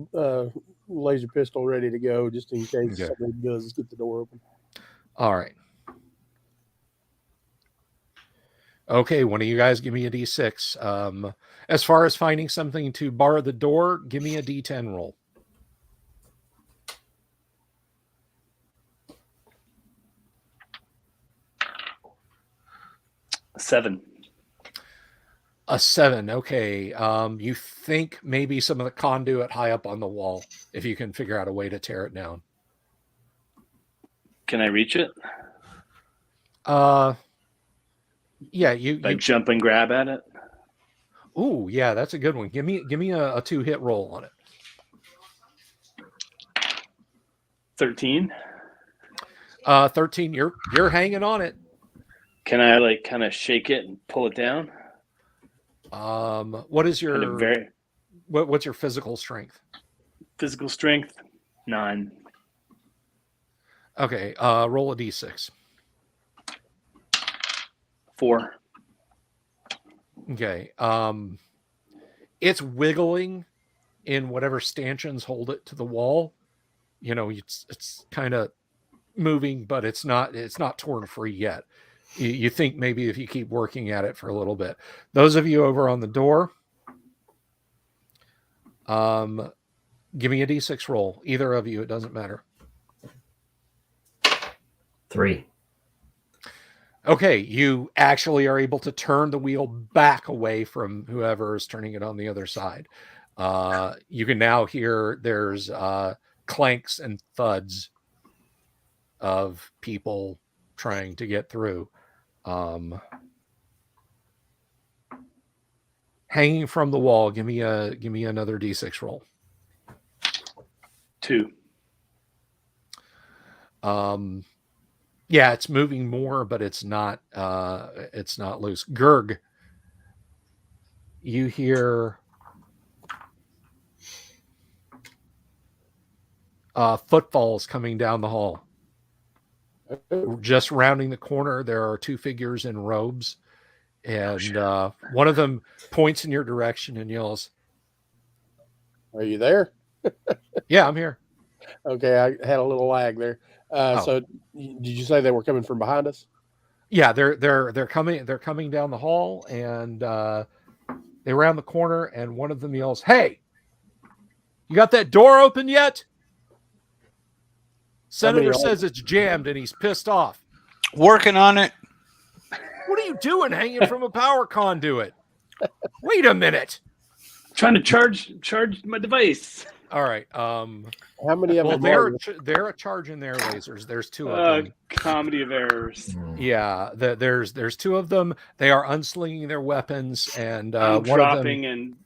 laser pistol ready to go just in case somebody does get the door open. All right. Okay, one of you guys give me a d6. As far as finding something to bar the door, give me a d10 roll. A 7. A 7. Okay. You think maybe some of the conduit high up on the wall, if you can figure out a way to tear it down. Can I reach it? Yeah, you Jump and grab at it? Ooh, yeah, that's a good one. Give me a 2-hit roll on it. 13. 13. You're hanging on it. Can I like kind of shake it and pull it down? What is your Kind of very what's your physical strength? physical strength? 9. Okay, roll a d6. 4. Okay. It's wiggling in whatever stanchions hold it to the wall. You know, it's kind of moving, but it's not torn free yet. You think maybe if you keep working at it for a little bit. Those of you over on the door, give me a d6 roll. Either of you, it doesn't matter. 3. Okay, you actually are able to turn the wheel back away from whoever is turning it on the other side. You can now hear there's clanks and thuds of people trying to get through. Hanging from the wall, give me another d6 roll. 2. Yeah, it's moving more, but it's not loose. Gurg, you hear footfalls coming down the hall. Just rounding the corner, there are 2 figures in robes, and one of them points in your direction and yells, Are you there? "Yeah, I'm here." Okay, I had a little lag there. So did you say they were coming from behind us? Yeah, they're coming down the hall, and they round the corner, and one of them yells, "Hey, you got that door open yet? Senator says it's jammed and he's pissed off." Working on it. "What are you doing hanging from a power conduit?" "Wait a minute." Trying to charge my device. All right. How many of Well, them? they're charging their lasers. There's 2 of them. Comedy of errors. Yeah, there's 2 of them. They are unslinging their weapons, and I'm one dropping of them.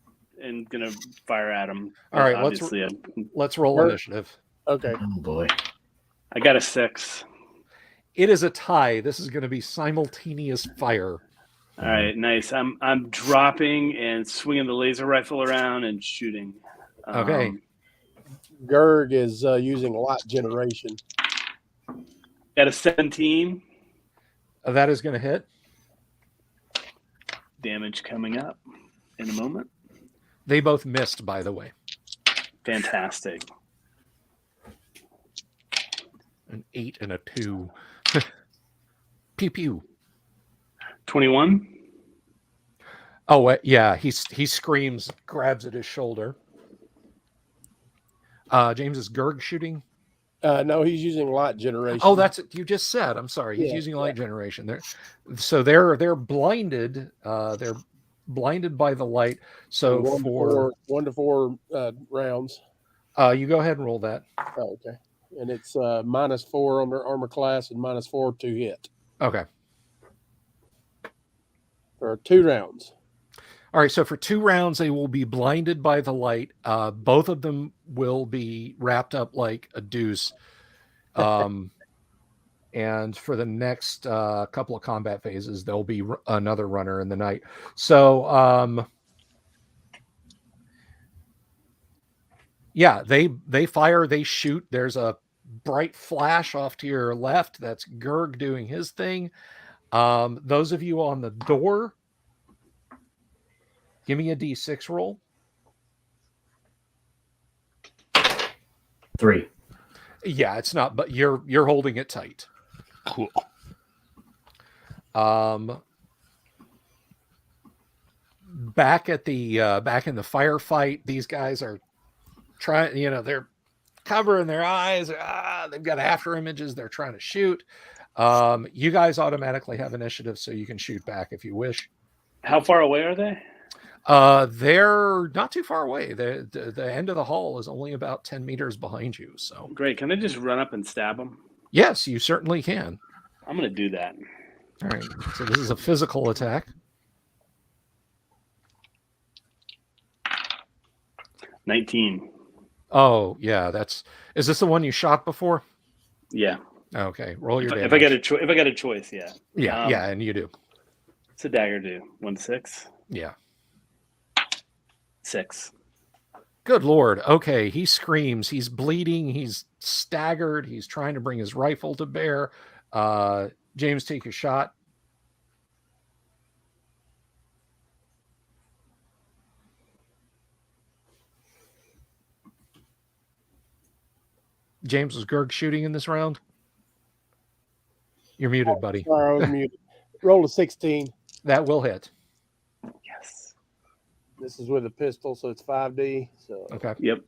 and gonna fire at them. All right, obviously, let's roll initiative. Okay. Oh boy. I got a 6. It is a tie. This is going to be simultaneous fire. All right, nice. I'm dropping and swinging the laser rifle around and shooting. Okay. Gurg is using light generation. Got a 17. That is going to hit. Damage coming up in a moment. They both missed, by the way. Fantastic. An 8 and a 2. Pew pew. 21. Oh yeah, he screams, grabs at his shoulder. James, is Gurg shooting? No, he's using light generation. Oh, that's it. You just said. I'm sorry. He's using light generation. They're blinded. They're blinded by the light. So 1 to 4 rounds. You go ahead and roll that. Oh, okay. And it's -4 on their armor class and -4 to hit. Okay. For 2 rounds. All right. So for 2 rounds, they will be blinded by the light. Both of them will be wrapped up like a deuce. And for the next couple of combat phases, there'll be another runner in the night. So, yeah, they fire, they shoot. There's a bright flash off to your left. That's Gurg doing his thing. Those of you on the door, give me a d6 roll. 3. Yeah, it's not, but you're holding it tight. Cool. Back in the firefight, these guys are trying, they're covering their eyes. They've got after images. They're trying to shoot. You guys automatically have initiative, so you can shoot back if you wish. How far away are they? They're not too far away. The end of the hall is only about 10 meters behind you. So Great. Can I just run up and stab them? Yes, you certainly can. I'm going to do that. All right. So this is a physical attack. 19. Oh, yeah. Is this the one you shot before? Yeah. Okay. Roll your damage. If I got a choice, yeah. Yeah, and you do. What's a dagger do? 1-6? Yeah. 6. Good Lord. Okay. He screams. He's bleeding. He's staggered. He's trying to bring his rifle to bear. James, take a shot. James, was Gerg shooting in this round? You're muted, buddy. Sorry, I was muted. Roll a 16. That will hit. Yes. This is with a pistol, so it's 5D. So Okay. Yep.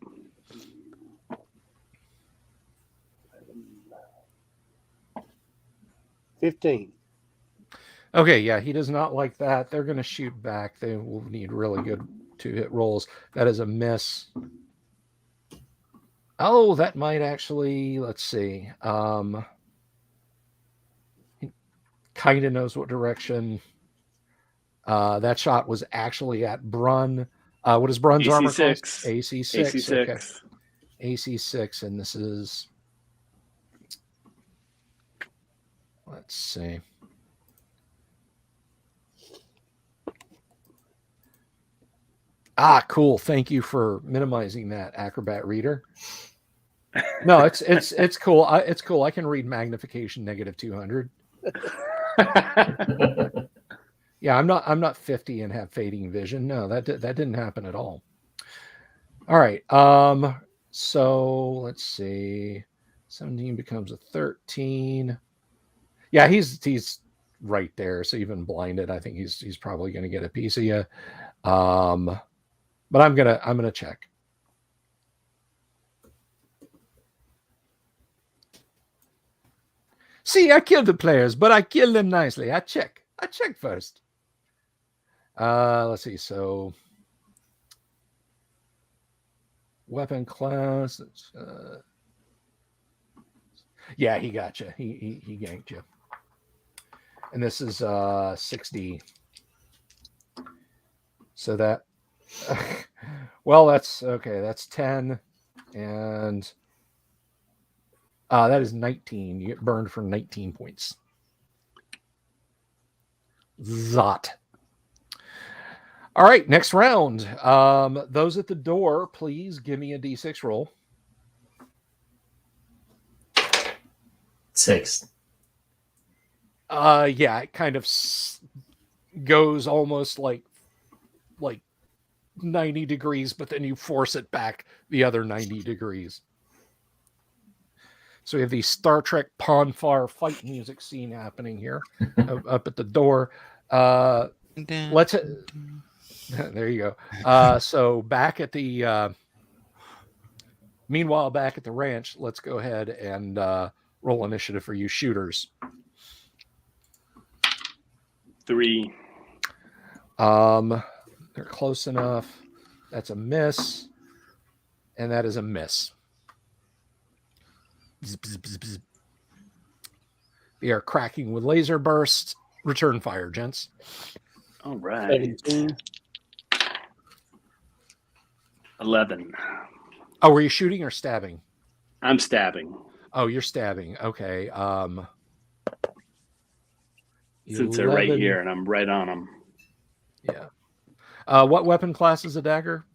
15. Okay, yeah, he does not like that. They're going to shoot back. They will need really good 2-hit rolls. That is a miss. Oh, that might actually, let's see. He kind of knows what direction. That shot was actually at Brun. What is Brun's armor class? AC6. AC6. Okay. AC6, and this is, let's see. Ah, cool. Thank you for minimizing that, Acrobat Reader. No, it's cool. It's cool. I can read magnification -200. Yeah, I'm not 50 and have fading vision. No, that didn't happen at all. All right. So let's see. 17 becomes a 13. Yeah, he's right there. So even blinded, I think he's probably going to get a piece of you. But I'm gonna check. See, I killed the players, but I killed them nicely. I check first. Let's see. So weapon class. Yeah, he got you. He ganked you. And this is 60. So that well, that's okay. That's 10, and that is 19. You get burned for 19 points. Zot. All right, next round. Those at the door, please give me a D6 roll. 6. Yeah, it kind of goes almost like 90 degrees, but then you force it back the other 90 degrees. So we have the Star Trek Ponfar fight music scene happening here up at the door. Let's there you go. So back at the meanwhile, back at the ranch, let's go ahead and roll initiative for you shooters. 3. They're close enough. That's a miss. And that is a miss. Bzz, bzz, bzz, bzz. They are cracking with laser bursts. Return fire, gents. All right. 17. 11. Oh, were you shooting or stabbing? I'm stabbing. Oh, you're stabbing. Okay. Since they're right here and I'm right on them. Yeah. What weapon class is a dagger?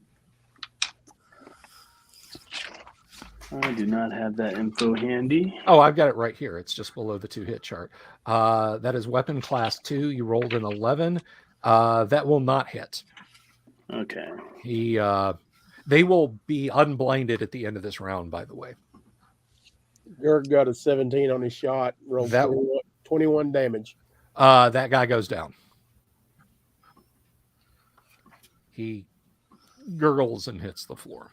I do not have that info handy. Oh, I've got it right here. It's just below the 2-hit chart. That is weapon class 2. You rolled an 11. That will not hit. Okay. They will be unblinded at the end of this round, by the way. Gerg got a 17 on his shot. Rolled 21 damage. That guy goes down. He gurgles and hits the floor.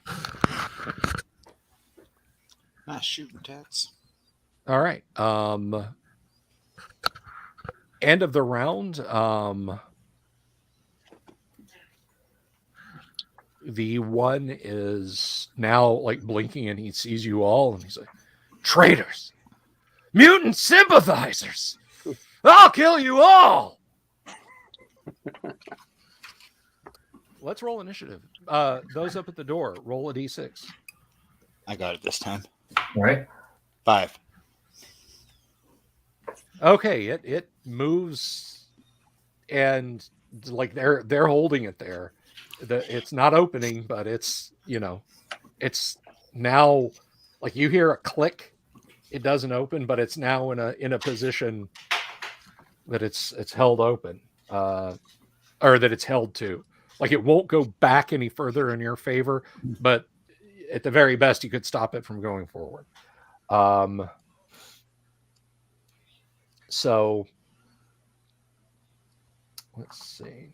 Not shooting tats. All right. End of the round. The one is now like blinking and he sees you all and he's like, traitors, Mutant sympathizers! I'll kill you all! Let's roll initiative. Those up at the door, roll a d6. I got it this time. All right. 5. Okay, it moves, and like they're holding it there. It's not opening, but it's it's now like you hear a click. It doesn't open, but it's now in a position that it's held open, or that it's held to. Like it won't go back any further in your favor, but at the very best, you could stop it from going forward. So let's see.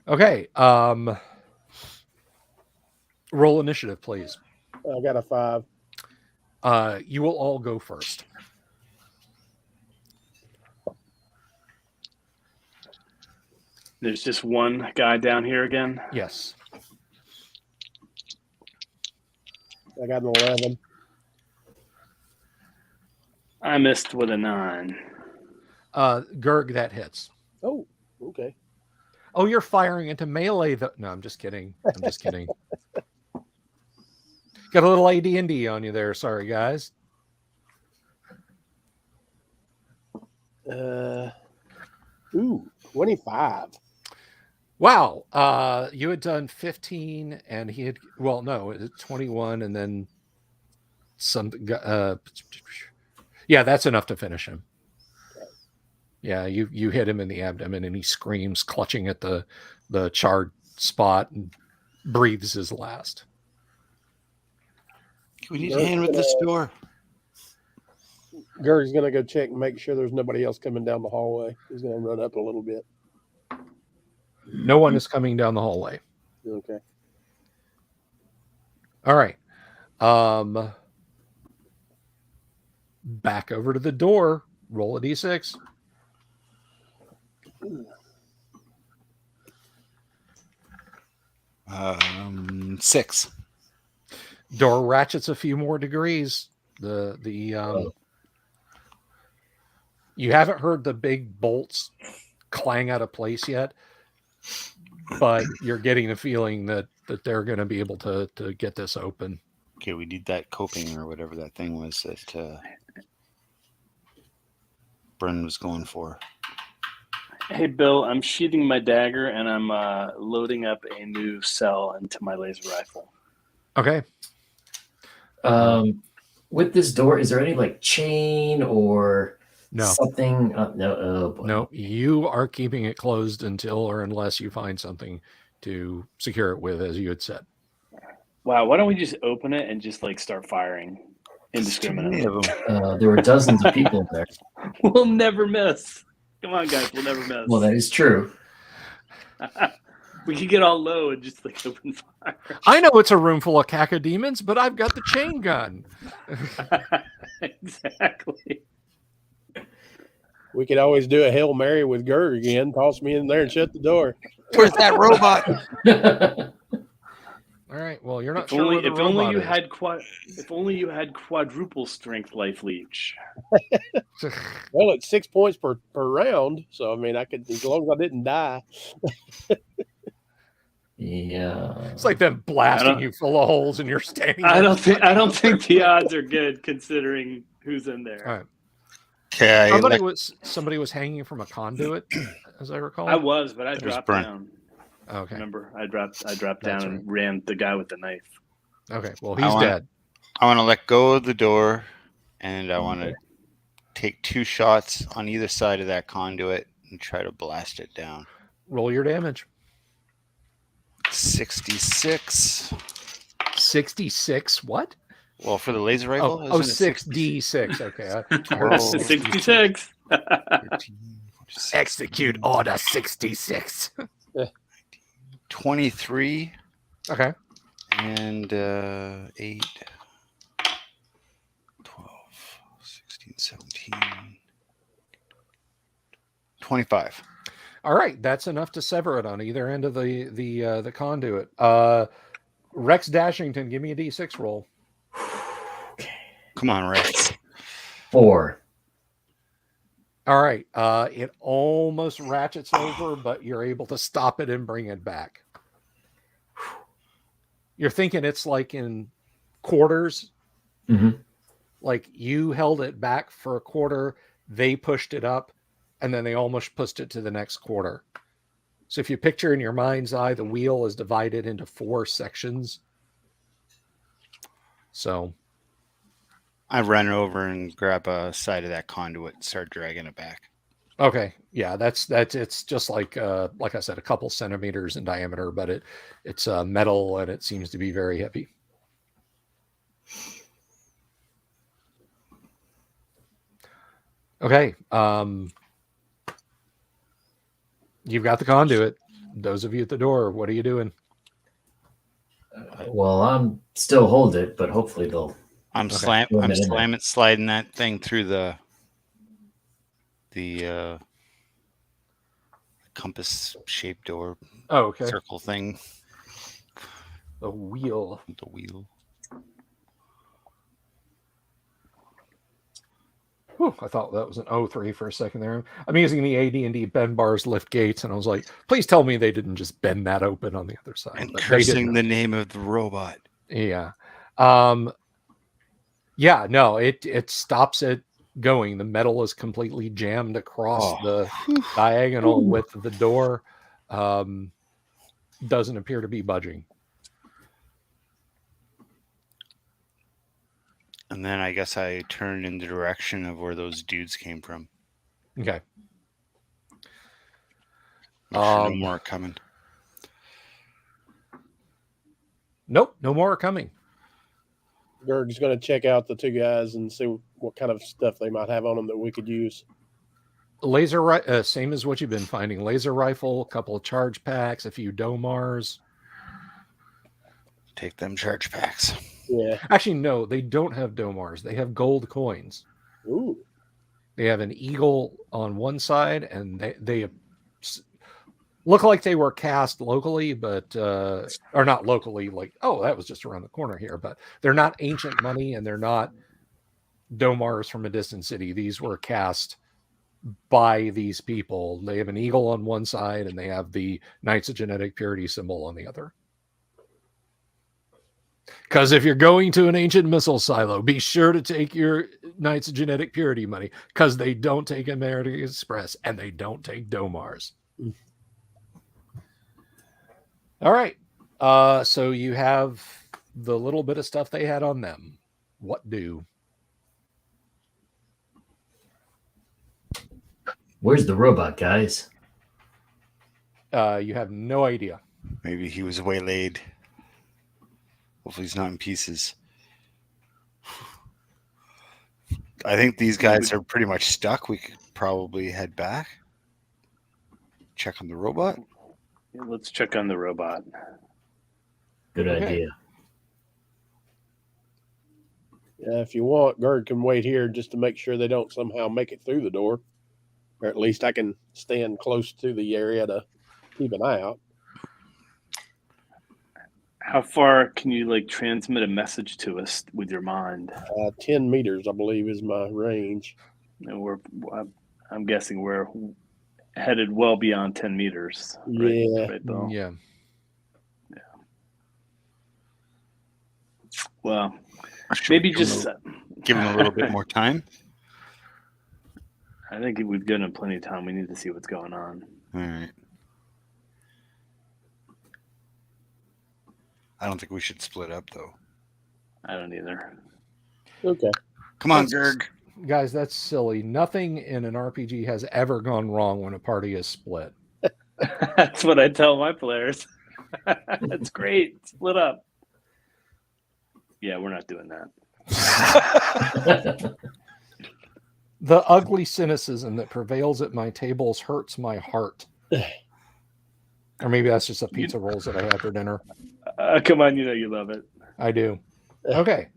Okay. Roll initiative, please. I got a 5. You will all go first. There's just one guy down here again. Yes. I got an 11. I missed with a 9. Gerg, that hits. Oh, okay. Oh, you're firing into melee. No, I'm just kidding. I'm just kidding. Got a little AD&D on you there. Sorry, guys. Ooh, 25. Wow. You had done 15 and he had, well, no, it was 21 and then something. Yeah, that's enough to finish him. Yeah, you hit him in the abdomen and he screams, clutching at the charred spot, and breathes his last. We need a hand with this door. Gary's going to go check and make sure there's nobody else coming down the hallway. He's going to run up a little bit. No one is coming down the hallway. Okay. All right. Back over to the door. Roll a d6. Um, 6. Door ratchets a few more degrees. You haven't heard the big bolts clang out of place yet, but you're getting the feeling that they're going to be able to get this open. Okay, we need that coping or whatever that thing was that Bren was going for. Hey, Bill, I'm sheathing my dagger and I'm loading up a new cell into my laser rifle. Okay. With this door, is there any like chain or No. something? No. Oh, boy. No, you are keeping it closed until or unless you find something to secure it with, as you had said. Wow, why don't we just open it and just like start firing indiscriminately? Of them. There were dozens of people there. We'll never miss. Come on, guys, we'll never miss. Well, that is true. We could get all low and just like open fire. I know it's a room full of cacodemons, but I've got the chain gun. Exactly. We could always do a Hail Mary with Gert again. Toss me in there and shut the door. Where's that robot? All right. Well, you're not If sure only, where the if only robot you is. had if only you had quadruple strength life leech. Well, it's 6 points per round. So, I mean, I could, as long as I didn't die. Yeah. It's like them blasting you full of holes and you're standing I there. don't think the odds are good considering who's in there. All right. Okay, Somebody was hanging from a conduit, as I recall. I was, but I was dropped Brent. down. Okay. Remember, I dropped down That's and ran the guy with the knife. Okay. Well, I he's want- dead. I want to let go of the door, and I want to take 2 shots on either side of that conduit and try to blast it down. Roll your damage. 66. 66. What? Well, for the laser rifle, Oh, isn't it 6d6. Okay. I Roll. heard 66. 13, 46, Execute order 66. 23 Okay. and 8, 12, 16, 17, 25. All right, that's enough to sever it on either end of the conduit. Rex Dashington, give me a D6 roll. Come on, Rex. 4. All right, it almost ratchets over, but you're able to stop it and bring it back. You're thinking it's like in quarters. Mm-hmm. Like you held it back for a quarter, they pushed it up, and then they almost pushed it to the next quarter. So if you picture in your mind's eye, the wheel is divided into 4 sections. So I run over and grab a side of that conduit and start dragging it back. okay, yeah, that's it's just like I said, a couple centimeters in diameter, but it's metal and it seems to be very heavy. Okay, you've got the conduit. Those of you at the door, what are you doing? Well, I'm still hold it, but hopefully they'll. I'm Okay. sliding that thing through the compass shaped door Oh, okay. circle thing. The wheel. The wheel. Whew, I thought that was an O3 for a second there. I'm using the AD&D bend bars lift gates, and I was like, please tell me they didn't just bend that open on the other side. And But they cursing didn't. the name of the robot. Yeah. Yeah, no, it stops it going. The metal is completely jammed across the diagonal width of the door. Doesn't appear to be budging. And then I guess I turn in the direction of where those dudes came from. Okay. Make sure no more are coming. Nope, no more are coming. Gerg's going to check out the 2 guys and see what kind of stuff they might have on them that we could use. Laser, same as what you've been finding. Laser rifle, a couple of charge packs, a few Domars. Take them charge packs. Yeah. Actually, no, they don't have Domars. They have gold coins. Ooh. They have an eagle on one side, and they look like they were cast locally, but or not locally. Like, oh, that was just around the corner here. But they're not ancient money, and they're not Domars from a distant city. These were cast by these people. They have an eagle on one side, and they have the Knights of Genetic Purity symbol on the other. Because if you're going to an ancient missile silo, be sure to take your Knights of Genetic Purity money, because they don't take American Express and they don't take Domars. All right. So you have the little bit of stuff they had on them. What do? Where's the robot, guys? You have no idea. Maybe he was waylaid. Hopefully he's not in pieces. I think these guys are pretty much stuck. We could probably head back. Check on the robot. Yeah, let's check on the robot. Good Okay. idea. Yeah, if you want, Gerg can wait here just to make sure they don't somehow make it through the door. Or at least I can stand close to the area to keep an eye out. How far can you like transmit a message to us with your mind? 10 meters, I believe, is my range. And I'm guessing we're headed well beyond 10 meters. Right? Yeah. Right, Bill? Yeah. Well, Should maybe we give just. give him a little bit more time. I think we've given him plenty of time. We need to see what's going on. All right. I don't think we should split up, though. I don't either. Okay. Come on, That's- Gerg. Guys, that's silly. Nothing in an RPG has ever gone wrong when a party is split. That's what I tell my players. That's great. Split up. Yeah, we're not doing that. The ugly cynicism that prevails at my tables hurts my heart. Or maybe that's just the pizza rolls that I had for dinner. Come on, you know you love it. I do. Okay.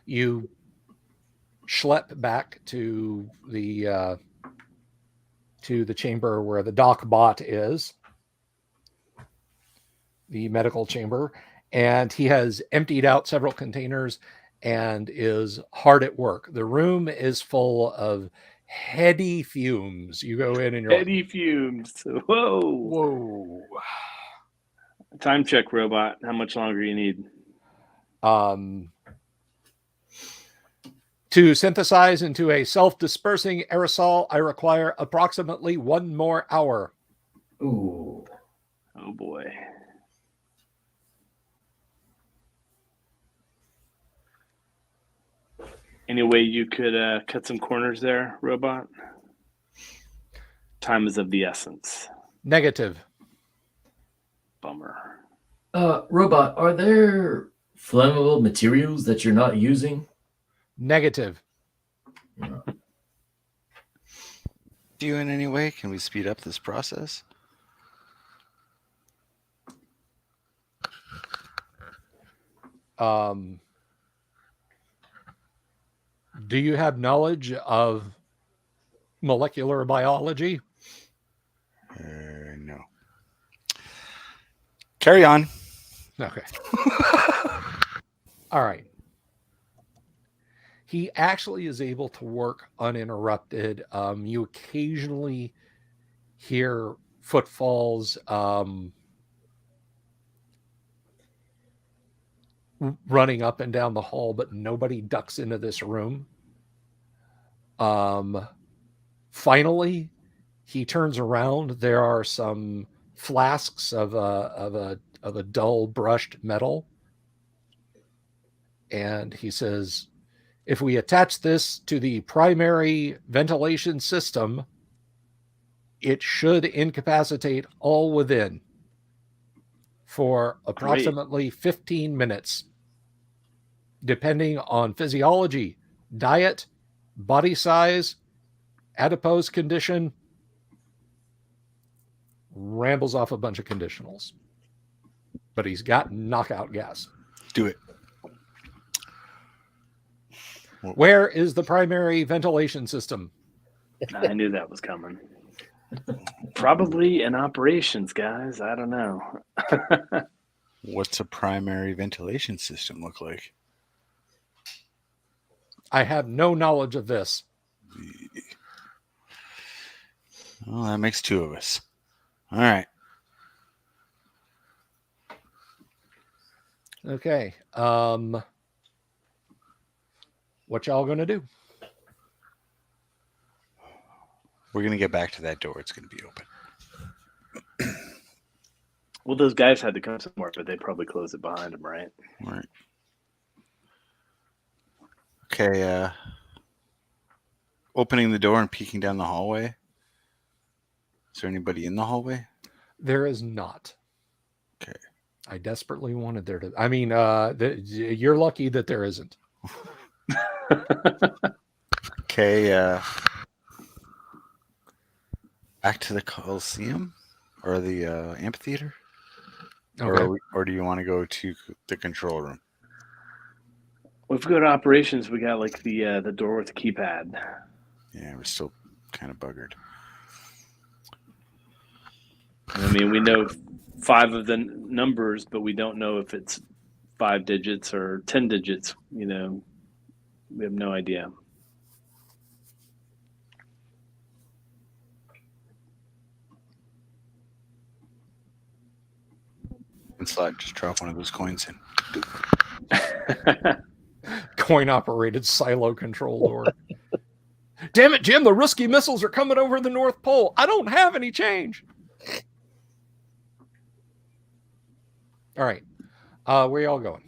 You schlep back to the chamber where the doc bot is, the medical chamber, and he has emptied out several containers and is hard at work. The room is full of heady fumes. You go in and you're Heady fumes. Whoa. whoa. Time check, robot. How much longer you need? To synthesize into a self-dispersing aerosol, I require approximately 1 more hour. Ooh. Oh boy. Any way you could cut some corners there, robot? Time is of the essence. Negative. Bummer. Robot, are there flammable materials that you're not using? Negative. Do you in any way? Can we speed up this process? Do you have knowledge of molecular biology? No. Carry on. Okay. All right. He actually is able to work uninterrupted. You occasionally hear footfalls running up and down the hall, but nobody ducks into this room. Finally, he turns around. There are some flasks of a dull brushed metal, and he says, if we attach this to the primary ventilation system, it should incapacitate all within for approximately 15 minutes, depending on physiology, diet, body size, adipose condition. Rambles off a bunch of conditionals. But he's got knockout gas. Do it. Where is the primary ventilation system? I knew that was coming. Probably in operations, guys. I don't know. What's a primary ventilation system look like? I have no knowledge of this. Well, that makes 2 of us. All right. Okay. What y'all gonna do? We're going to get back to that door. It's going to be open. Well, those guys had to come somewhere, but they probably closed it behind them, right? All right. Okay. Opening the door and peeking down the hallway. Is there anybody in the hallway? There is not. Okay. I desperately wanted there to. I mean, you're lucky that there isn't. Okay. Back to the Coliseum or the amphitheater? Okay. Or do you want to go to the control room? Well, if we go to operations, we got like the door with the keypad. Yeah, we're still kind of buggered. I mean, we know 5 of the numbers, but we don't know if it's 5 digits or 10 digits. You know, we have no idea. Slide, just drop one of those coins in. Coin operated silo control door. Damn it, Jim, the Ruski missiles are coming over the North Pole. I don't have any change. All right. Where y'all going?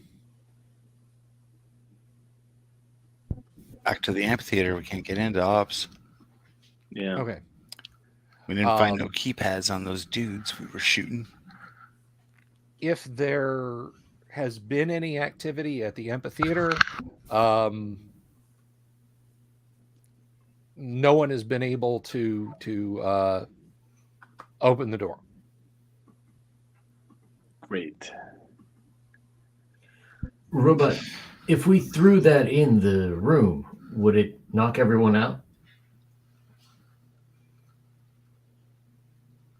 Back to the amphitheater. We can't get into ops. Yeah. Okay. We didn't find no keypads on those dudes we were shooting. If there has been any activity at the amphitheater, no one has been able to open the door. Great. Robot, if we threw that in the room, would it knock everyone out?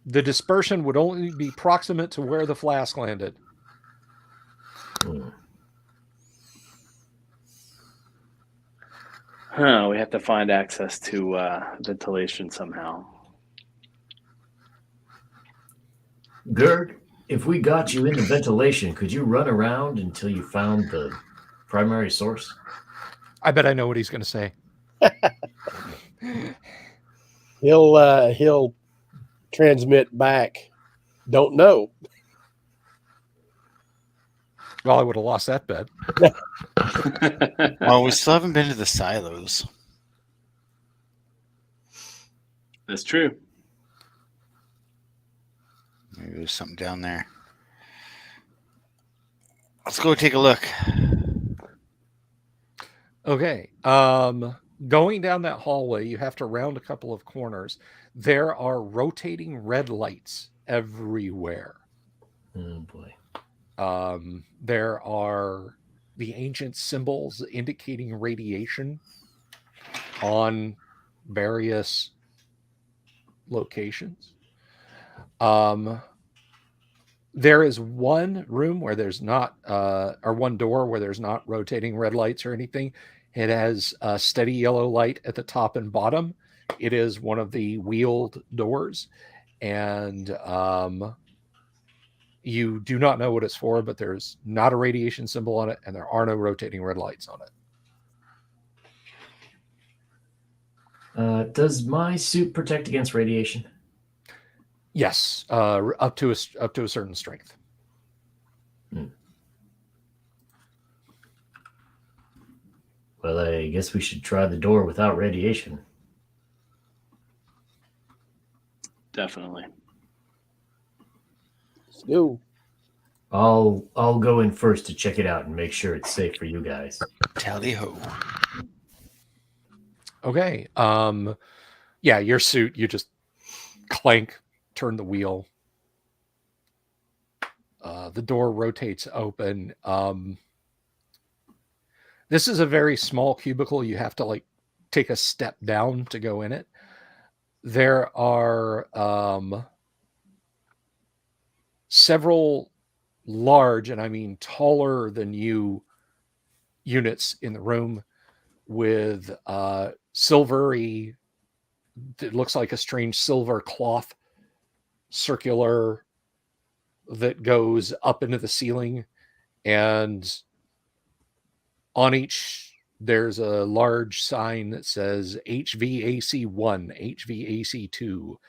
The dispersion would only be proximate to where the flask landed. Hmm. Huh, we have to find access to ventilation somehow. Gerd, if we got you in the ventilation, could you run around until you found the primary source? I bet I know what he's going to say. He'll transmit back. Don't know. Well, I would have lost that bet. Well, we still haven't been to the silos. That's true. Maybe there's something down there. Let's go take a look. Okay. Going down that hallway, you have to round a couple of corners. There are rotating red lights everywhere. Oh boy. There are the ancient symbols indicating radiation on various locations. There is one room where there's not, or one door where there's not rotating red lights or anything. It has a steady yellow light at the top and bottom. It is one of the wheeled doors, and you do not know what it's for, but there's not a radiation symbol on it, and there are no rotating red lights on it. Does my suit protect against radiation? Yes, up to a certain strength. Well, I guess we should try the door without radiation. Definitely. Let's go. I'll go in first to check it out and make sure it's safe for you guys. Tally ho. Okay. Yeah, your suit, you just clank, turn the wheel. The door rotates open. This is a very small cubicle. You have to like take a step down to go in it. There are several large, and I mean taller than you, units in the room with silvery, it looks like a strange silver cloth circular that goes up into the ceiling, and on each there's a large sign that says HVAC 1, HVAC 2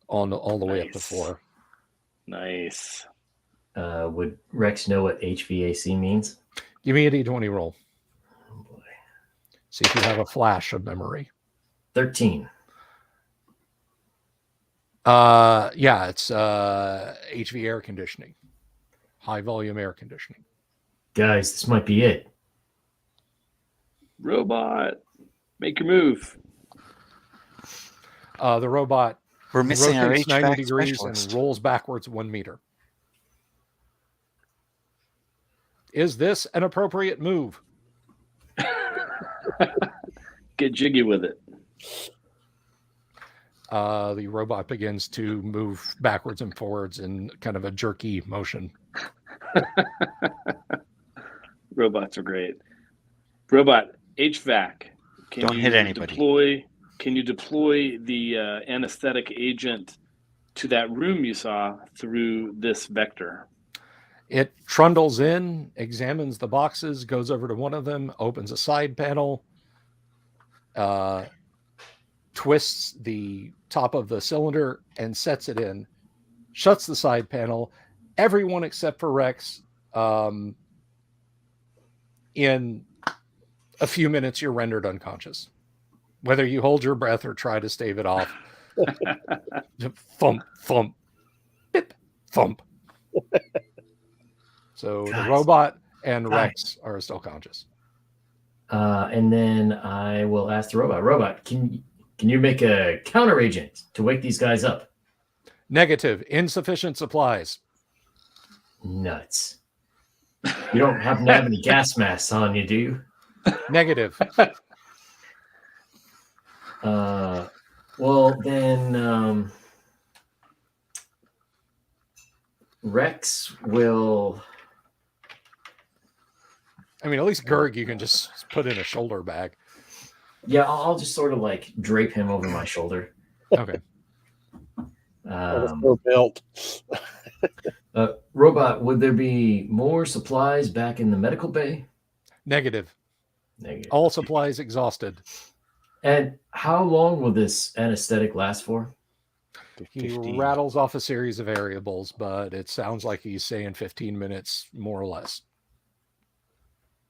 on all the way up to Nice. 4. Nice. Would Rex know what HVAC means? Give me a D20 roll. Oh boy. See if you have a flash of memory. 13. Yeah, it's HV air conditioning. High volume air conditioning. Guys, this might be it. Robot, make your move. The robot We're missing our rotates 90 HVAC degrees specialist. and rolls backwards 1 meter. Is this an appropriate move? Get jiggy with it. The robot begins to move backwards and forwards in kind of a jerky motion. Robots are great. Robot, HVAC. Don't hit anybody. Can you deploy the anesthetic agent to that room you saw through this vector? It trundles in, examines the boxes, goes over to one of them, opens a side panel, twists the top of the cylinder and sets it in, shuts the side panel. Everyone except for Rex, in a few minutes, you're rendered unconscious. Whether you hold your breath or try to stave it off. Thump, thump, bip, thump. So Guys. the robot and Guys. Rex are still conscious. And then I will ask the robot. Robot, can you make a counter agent to wake these guys up? Negative. Insufficient supplies. Nuts. You don't happen to have any gas masks on you, do you? Negative. Well, then Rex will. I mean, at least Gerg, you can just put in a shoulder bag. Yeah, I'll just sort of like drape him over my shoulder. Okay. Or belt. Robot, would there be more supplies back in the medical bay? Negative. Negative. All supplies exhausted. And how long will this anesthetic last for? He 15. rattles off a series of variables, but it sounds like he's saying 15 minutes, more or less.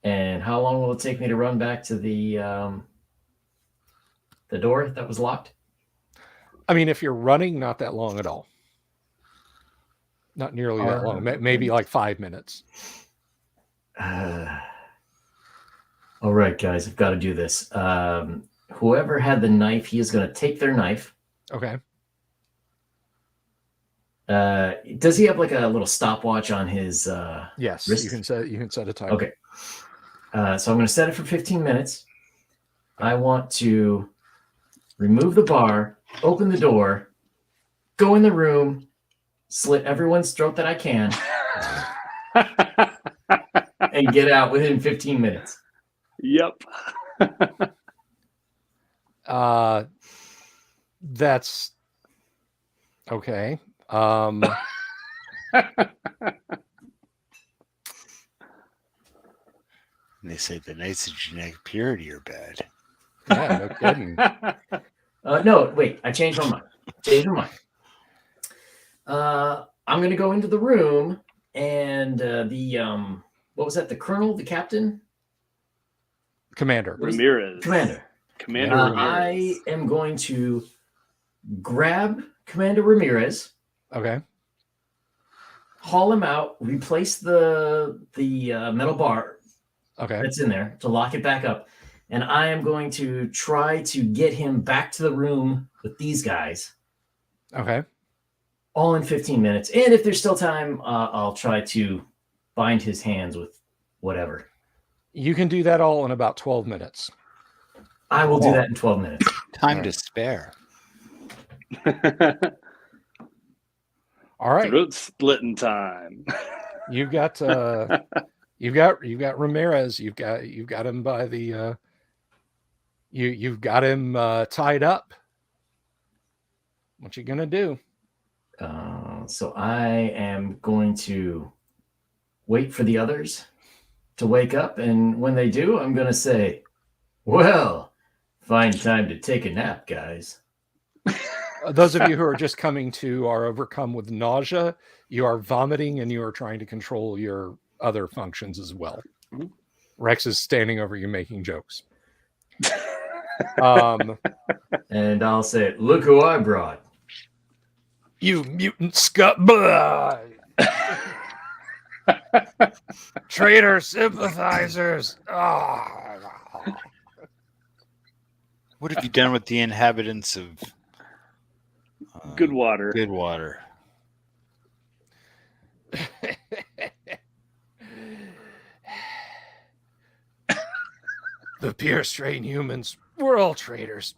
And how long will it take me to run back to the door that was locked? I mean, if you're running, not that long at all. Not nearly that long. Maybe like 5 minutes. All right, guys, I've got to do this. Whoever had the knife, he is going to take their knife. Okay. Does he have like a little stopwatch on his Yes, wrist? you can set a timer. Okay. So I'm going to set it for 15 minutes. I want to remove the bar, open the door, go in the room, slit everyone's throat that I can, and get out within 15 minutes. Yep. That's okay. And they say the nights of genetic purity are bad. Yeah, no kidding. No, wait, I changed my mind. I'm going to go into the room, and what was that? The colonel, the captain? Commander. Ramirez. Commander. Commander I Ramirez. am going to grab Commander Ramirez, Okay. haul him out, replace the metal bar Okay. that's in there to lock it back up, and I am going to try to get him back to the room with these guys, Okay. all in 15 minutes. And if there's still time, I'll try to bind his hands with whatever. You can do that all in about 12 minutes. I will do that in 12 minutes. Time All to right. spare. All right. Throat splitting time. You've got you've got Ramirez. You've got him by the you've got him tied up. What you gonna do? So I am going to wait for the others to wake up, and when they do, I'm going to say, well, fine time to take a nap, guys. Those of you who are just coming to are overcome with nausea. You are vomiting, and you are trying to control your other functions as well. Mhm. Rex is standing over you making jokes. And I'll say, look who I brought. You mutant scut. Traitor sympathizers. What have you done with the inhabitants of Good water. Goodwater? The pure strain humans, we're all traitors.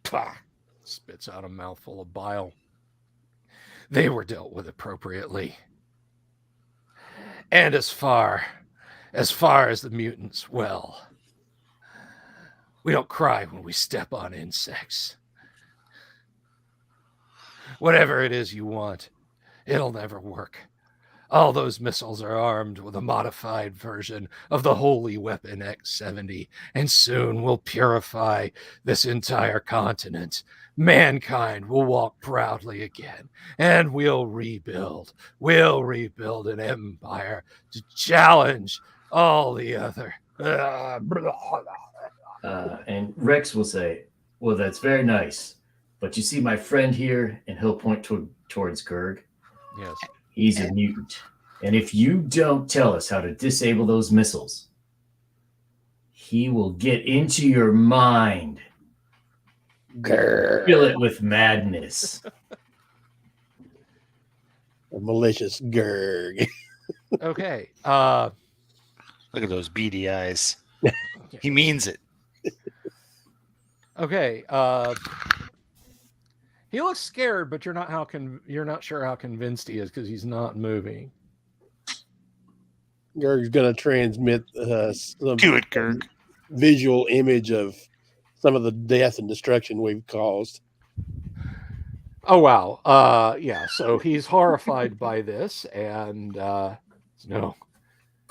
Pah! Spits out a mouthful of bile. They were dealt with appropriately. And as far as the mutants, well, we don't cry when we step on insects. Whatever it is you want, it'll never work. All those missiles are armed with a modified version of the holy weapon X-70, and soon we'll purify this entire continent. Mankind will walk proudly again, and we'll rebuild. We'll rebuild an empire to challenge all the other. And Rex will say, well, that's very nice. But you see my friend here, and he'll point towards Gerg. Yes. He's a mutant. And if you don't tell us how to disable those missiles, he will get into your mind. Fill it with madness. A malicious Gerg. Okay. Look at those beady eyes. He means it. Okay. He looks scared, but you're not sure how convinced he is because he's not moving. Gerg's going to transmit some Do it, Gerg. visual image of some of the death and destruction we've caused. Oh wow. Yeah, so he's horrified by this and no,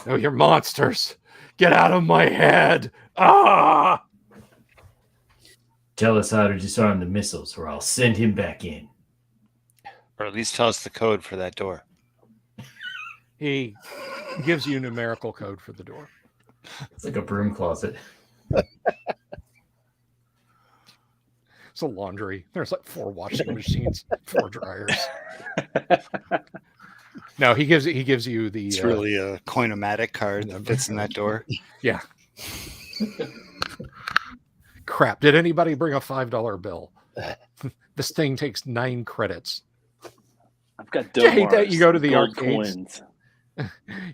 you're monsters. Get out of my head. Ah! Tell us how to disarm the missiles, or I'll send him back in. Or at least tell us the code for that door. He gives you numerical code for the door. It's like a broom closet. It's a laundry. There's like 4 washing machines, 4 dryers. No, he gives you the It's really a Coinomatic card that fits in that door. Yeah. Crap. Did anybody bring a $5 bill? This thing takes 9 credits. I've got Do you hate that? You go to the gold arcades. coins.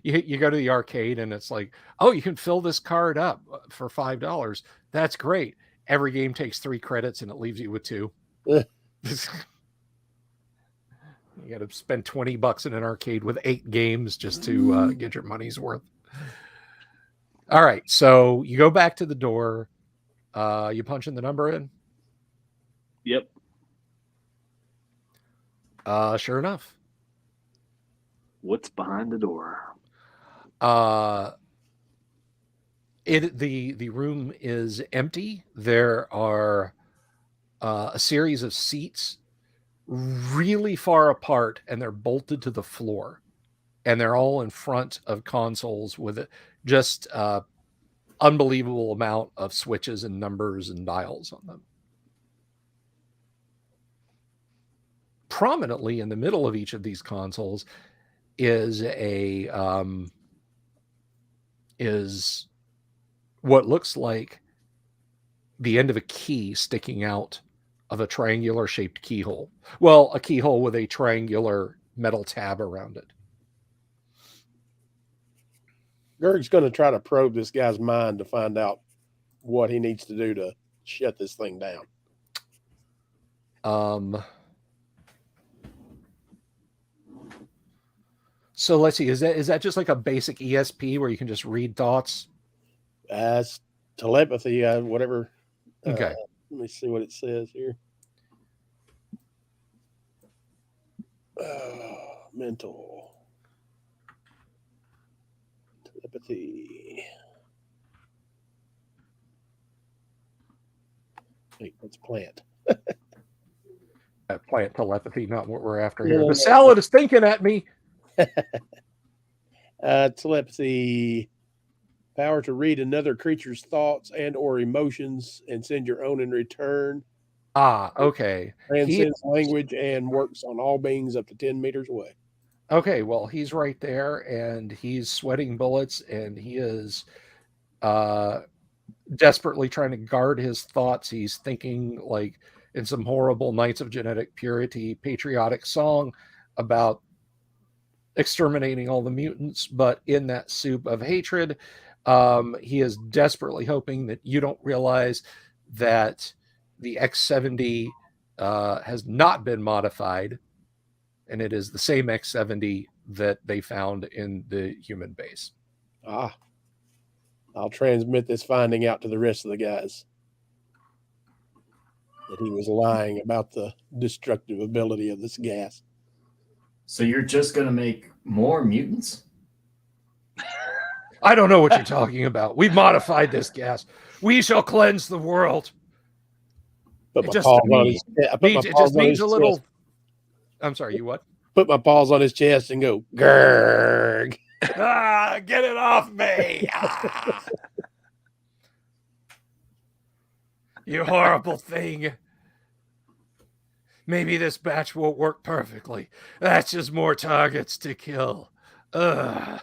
You go to the arcade and it's like, oh, you can fill this card up for $5. That's great. Every game takes 3 credits and it leaves you with 2. You got to spend $20 in an arcade with 8 games just to get your money's worth. All right, so you go back to the door. You punch in the number in. Yep. Sure enough. What's behind the door? The room is empty. There are a series of seats really far apart, and they're bolted to the floor, and they're all in front of consoles with just unbelievable amount of switches and numbers and dials on them. Prominently in the middle of each of these consoles is is what looks like the end of a key sticking out of a triangular shaped keyhole. Well, a keyhole with a triangular metal tab around it. Gerg's going to try to probe this guy's mind to find out what he needs to do to shut this thing down. So let's see. Is that just like a basic ESP where you can just read thoughts? As telepathy, whatever. Okay. Let me see what it says here. Mental telepathy. Wait, let's plant. Plant telepathy, not what we're after here. The salad is thinking at me. Telepathy. Power to read another creature's thoughts and or emotions and send your own in return. Okay. Transcends language and works on all beings up to 10 meters away. Okay, well, he's right there, and he's sweating bullets, and he is desperately trying to guard his thoughts. He's thinking, like, in some horrible Knights of Genetic Purity patriotic song about exterminating all the mutants, but in that soup of hatred, he is desperately hoping that you don't realize that the X-70 has not been modified, and it is the same X-70 that they found in the human base. I'll transmit this finding out to the rest of the guys. That he was lying about the destructive ability of this gas. So you're just going to make more mutants? I don't know what you're talking about. We've modified this gas. We shall cleanse the world. Put It my just paws on his, It just needs a little. I'm sorry, you what? Put my paws on his chest and go, Gerg. Get it off me. You horrible thing. Maybe this batch won't work perfectly. That's just more targets to kill. I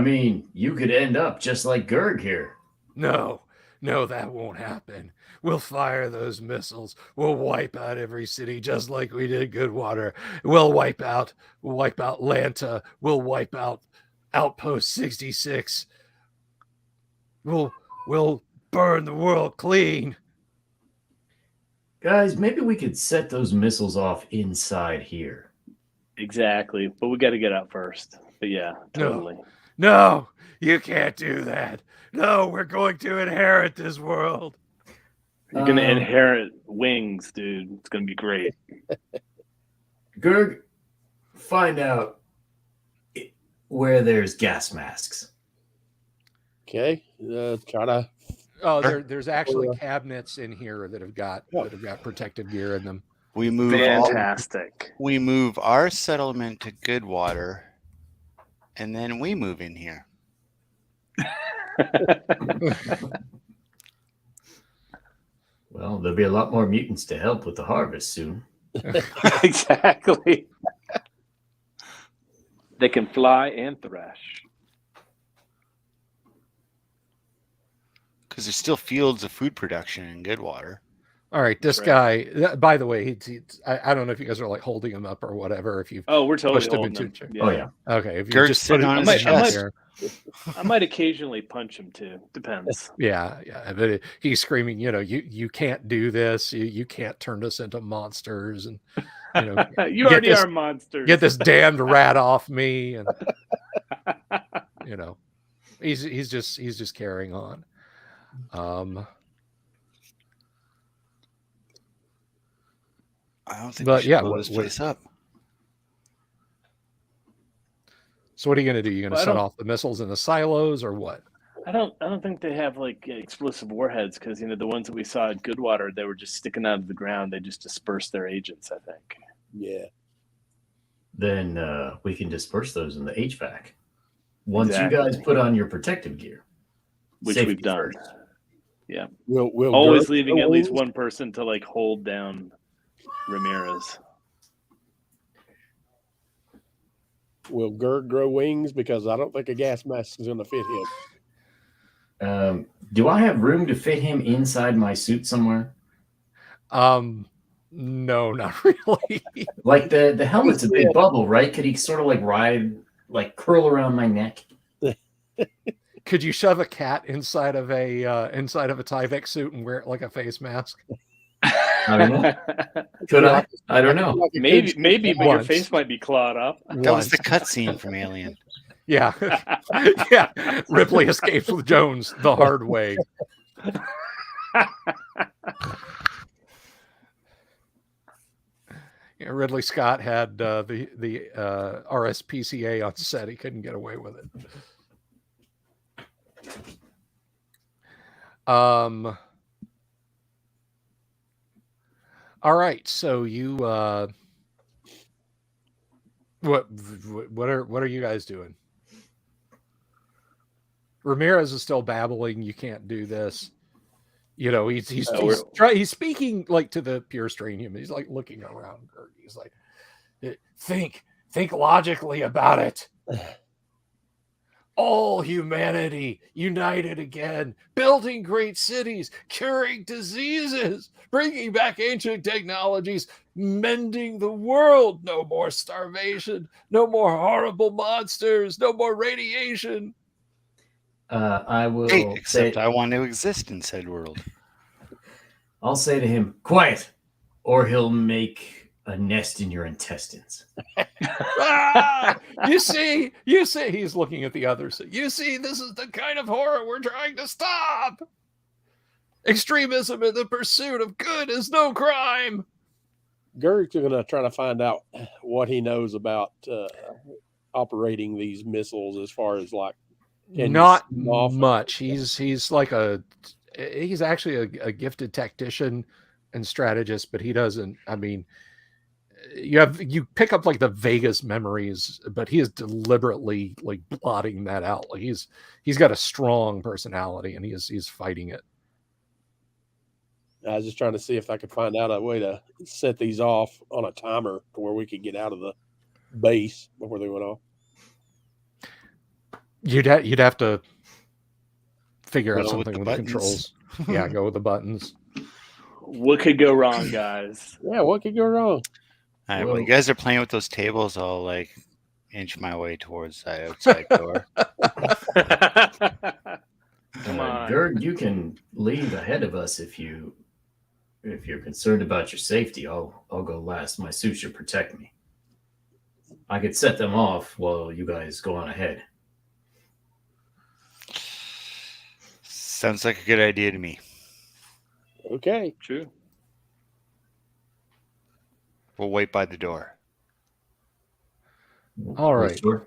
mean, you could end up just like Gerg here. No, that won't happen. We'll fire those missiles. We'll wipe out every city just like we did Goodwater. We'll wipe out Lanta. We'll wipe out Outpost 66. We'll burn the world clean. Guys, maybe we could set those missiles off inside here. Exactly. But we got to get out first. But yeah, No. totally. No, you can't do that. No, we're going to inherit this world. You're going to inherit wings, dude. It's going to be great. Gerg, find out where there's gas masks. Okay. Try to. Oh, Sure. there's actually cabinets in here that have got protective gear in them. We move Fantastic. we move our settlement to Goodwater, and then we move in here. Well, there'll be a lot more mutants to help with the harvest soon. Exactly. They can fly and thrash. Because there's still fields of food production in Goodwater. All right, this Right. guy. By the way, I don't know if you guys are like holding him up or whatever. If you've Oh, we're totally pushed him holding into him. a chair. Oh, yeah. Okay, if you Gert's just sitting put on him his in a chest. chair. I might occasionally punch him too. Depends. Yeah, but he's screaming, you can't do this. You can't turn us into monsters, and You get already this- are monsters. get this damned rat off me, and he's just carrying on. I don't think But we should yeah, blow what- this what- place up. So what are you going to do? You going to Well, I set don't- off the missiles in the silos, or what? I don't think they have like explosive warheads because the ones that we saw at Goodwater, they were just sticking out of the ground. They just dispersed their agents, I think. Yeah. Then we can disperse those in the HVAC. Once Exactly. you guys put on your protective gear. Which Safety we've done. first. Yeah. We'll Always Gerg leaving grow at least wings? one person to like hold down Ramirez. Will Gerg grow wings? Because I don't think a gas mask is going to fit him. Do I have room to fit him inside my suit somewhere? No, not really. Like the helmet's a big bubble, right? Could he sort of like curl around my neck? Could you shove a cat inside of a Tyvek suit and wear it like a face mask? I don't know. Could I? I don't know. Like a maybe, kid's but your Once. face might be clawed up. That was the cutscene from Alien. Yeah. Yeah. Ripley escapes with Jones the hard way. Yeah, Ridley Scott had the RSPCA on set. He couldn't get away with it. All right. So you what are you guys doing? Ramirez is still babbling. You can't do this. He's speaking like to the pure strain human. He's like looking around. He's like, think logically about it. All humanity united again, building great cities, curing diseases, bringing back ancient technologies, mending the world. No more starvation, no more horrible monsters, no more radiation. I will Hey, say, except I want to exist in said world. I'll say to him, quiet, or he'll make a nest in your intestines. Ah! You see, he's looking at the others. You see, this is the kind of horror we're trying to stop. Extremism in the pursuit of good is no crime. Gerg's going to try to find out what he knows about operating these missiles as far as like. Can you Not send them off? much. He's actually a gifted tactician and strategist, but he doesn't. I mean, you pick up like the vaguest memories, but he is deliberately like blotting that out. Like he's got a strong personality and he's fighting it. I was just trying to see if I could find out a way to set these off on a timer to where we could get out of the base before they went off. You'd have to figure out Go with something the with the controls. Yeah, go with the buttons. What could go wrong, guys? Yeah, what could go wrong? All right, well, you guys are playing with those tables. I'll like inch my way towards the outside door. Come on. Gerg, you can leave ahead of us if you if you're concerned about your safety, I'll go last. My suit should protect me. I could set them off while you guys go on ahead. Sounds like a good idea to me. Okay. True. We'll wait by the door. All Which right. door?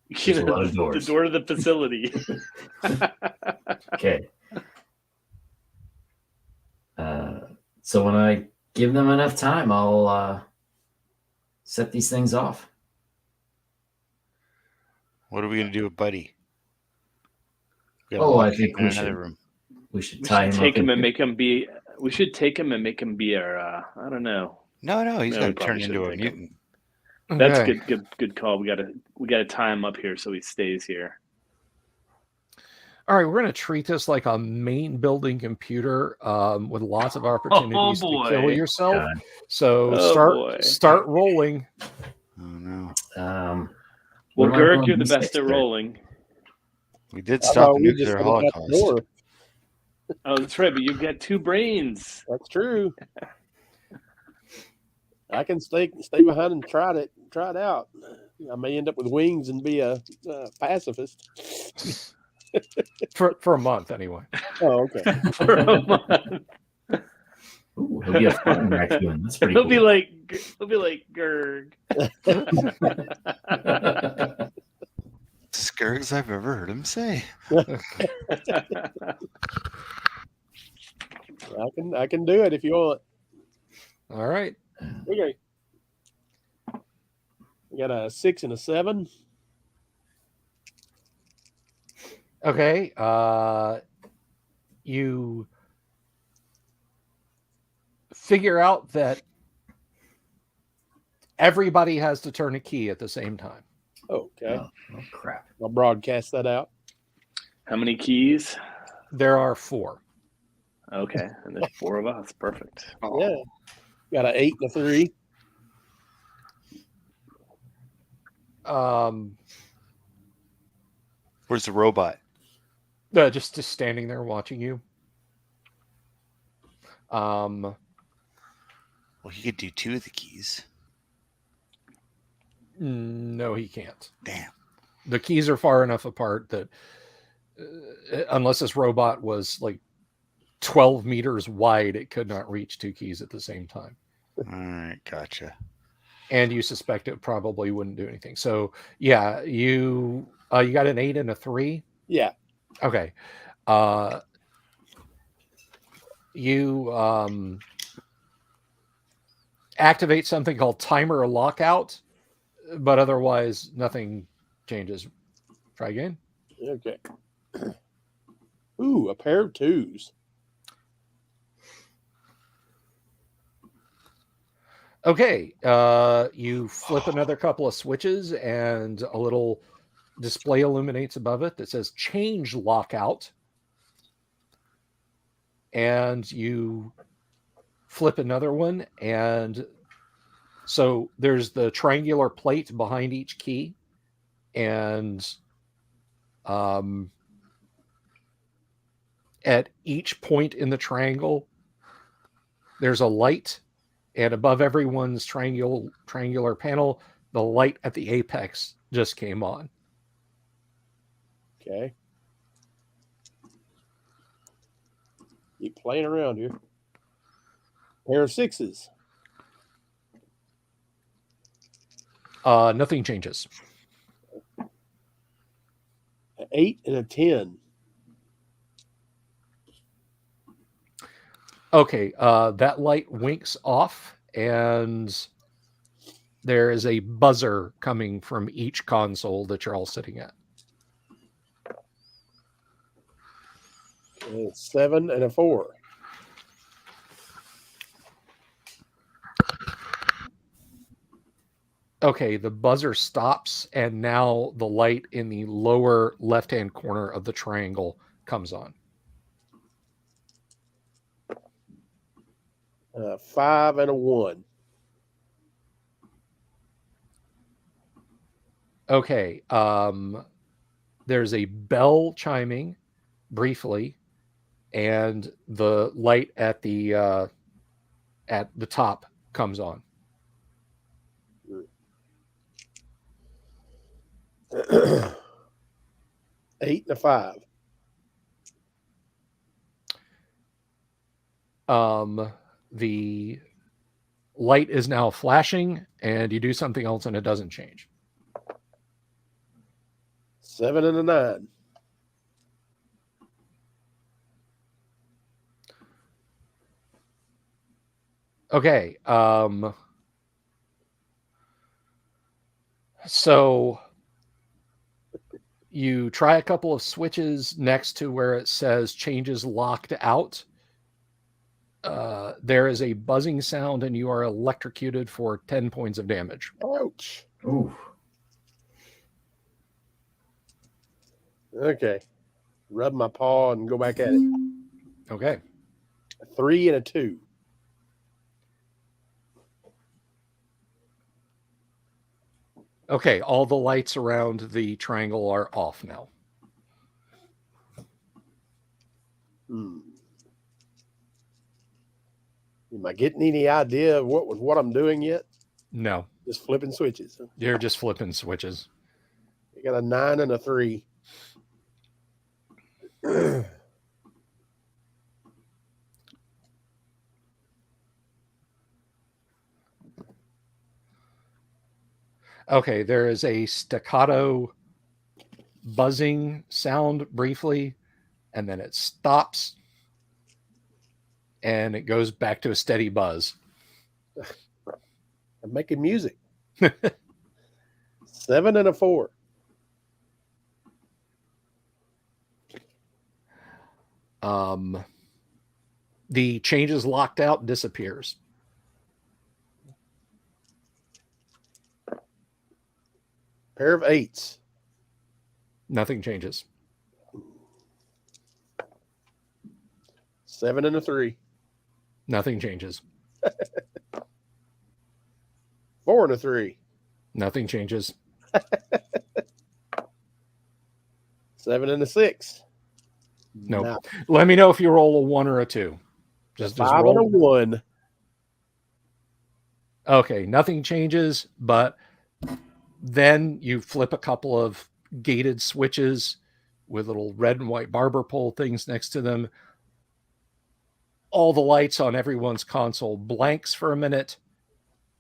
There's a lot of The doors. door to the facility. Okay. So when I give them enough time, I'll set these things off. What are we gonna do with Buddy? We gotta Oh, lock I him think in we another should. room. We should We tie should him take up. him in and here. make him be. We should take him and make him be our. I don't know. No, he's No, gonna we turn probably into a shouldn't take him. mutant. That's Okay. good call. We gotta tie him up here so he stays here. All right, we're going to treat this like a main building computer with lots of opportunities to kill boy. yourself. God. So Oh, boy. start rolling. Oh no. What Well, am I Gurk, rolling you're the these best six at for? rolling. We did I stop thought the we just nuclear went out the holocaust. door. Oh, that's right. But you've got 2 brains. That's true. I can stay behind and try it out. I may end up with wings and be a pacifist. For a month anyway. Oh, okay. For a month. Ooh, he'll be a flying raccoon. That's pretty He'll cool. be like Gurg. Skirgs I've ever heard him say. I can do it if you want. All right. Okay. We got a 6 and a 7. Okay. You figure out that everybody has to turn a key at the same time. Okay. Oh crap. I'll broadcast that out. How many keys? There are 4. Okay, and there's 4 of us. Perfect. Oh, Yeah. Got an 8 and a 3. Where's the robot? Just standing there watching you. Well, he could do 2 of the keys. No, he can't. Damn. The keys are far enough apart that unless this robot was like 12 meters wide, it could not reach 2 keys at the same time. All right, gotcha. And you suspect it probably wouldn't do anything. So yeah, you got an 8 and a 3. Yeah. Okay. You activate something called timer lockout, but otherwise nothing changes. Try again. Okay. Ooh, a pair of 2s. Okay. You flip another couple of switches and a little display illuminates above it that says change lockout. And you flip another one. And so there's the triangular plate behind each key. And at each point in the triangle, there's a light. And above everyone's triangular panel, the light at the apex just came on. Okay. Keep playing around here. Pair of 6s. Nothing changes. An 8 and a 10. Okay, that light winks off, and there is a buzzer coming from each console that you're all sitting at. And a 7 and a 4. Okay, the buzzer stops, and now the light in the lower left-hand corner of the triangle comes on. 5 and a 1. Okay, there's a bell chiming briefly, and the light at the top comes on. 8 and a 5. The light is now flashing, and you do something else, and it doesn't change. 7 and a 9. Okay. So you try a couple of switches next to where it says changes locked out. There is a buzzing sound, and you are electrocuted for 10 points of damage. Ouch. Ooh. Okay. Rub my paw and go back at it. Okay. 3 and a 2. Okay. All the lights around the triangle are off now. Am I getting any idea of what I'm doing yet? No, Just flipping switches. you're just flipping switches. I got a 9 and a 3. Okay, there is a staccato buzzing sound briefly, and then it stops, and it goes back to a steady buzz. I'm making music. 7 and a 4. The changes locked out disappears. Pair of 8s. Nothing changes. 7 and a 3. Nothing changes. 4 and a 3. Nothing changes. 7 and a 6. Nope. Now, Let me know if you roll a 1 or a 2. Just 5 and a roll. 1. Okay, nothing changes, but then you flip a couple of gated switches with little red and white barber pole things next to them. All the lights on everyone's console blanks for a minute,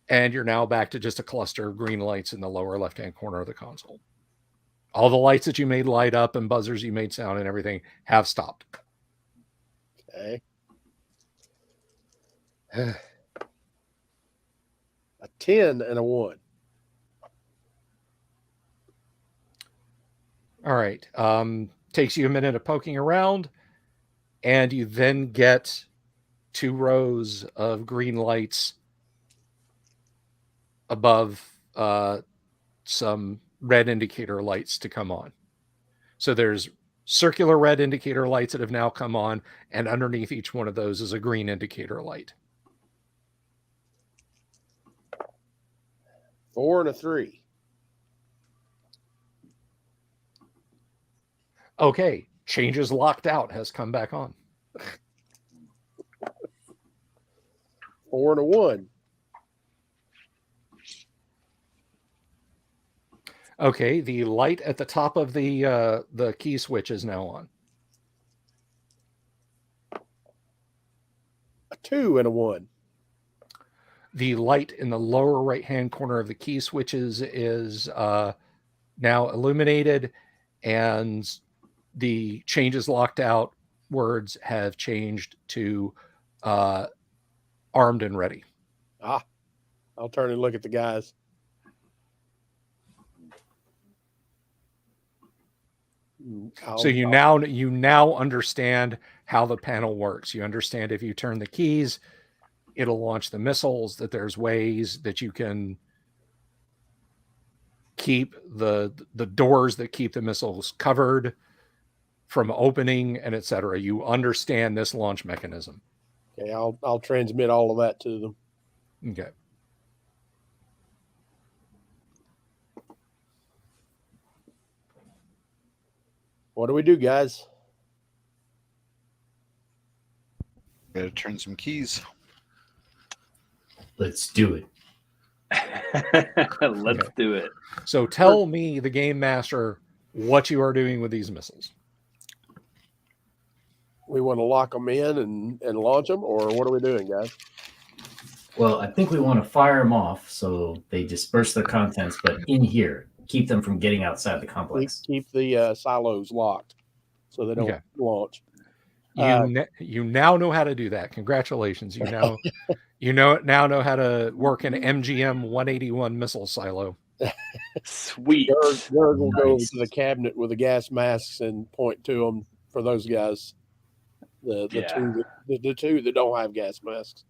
and you're now back to just a cluster of green lights in the lower left-hand corner of the console. All the lights that you made light up and buzzers you made sound and everything have stopped. Okay. A 10 and a 1. All right. Takes you a minute of poking around, and you then get 2 rows of green lights above some red indicator lights to come on. So there's circular red indicator lights that have now come on, and underneath each one of those is a green indicator light. 4 and a 3. Okay, changes locked out has come back on. 4 and a 1. Okay, the light at the top of the key switch is now on. A 2 and a 1. The light in the lower right-hand corner of the key switches is now illuminated, and the changes locked out words have changed to armed and ready. I'll turn and look at the guys. So you now understand how the panel works. You understand if you turn the keys, it'll launch the missiles, that there's ways that you can keep the doors that keep the missiles covered from opening, and etc. You understand this launch mechanism. Okay, I'll transmit all of that to them. Okay. What do we do, guys? Gotta turn some keys. Let's do it. Let's Okay. do it. So tell me, the game master, what you are doing with these missiles. We want to lock them in and launch them, or what are we doing, guys? Well, I think we want to fire them off so they disperse their contents, but in here, keep them from getting outside the complex. Keep the silos locked so they don't Okay. launch. You now know how to do that. Congratulations. You now know how to work an MGM 181 missile silo. Sweet. Gerg will go over Nice. to the cabinet with the gas masks and point to them for those guys. The Yeah. two that don't have gas masks.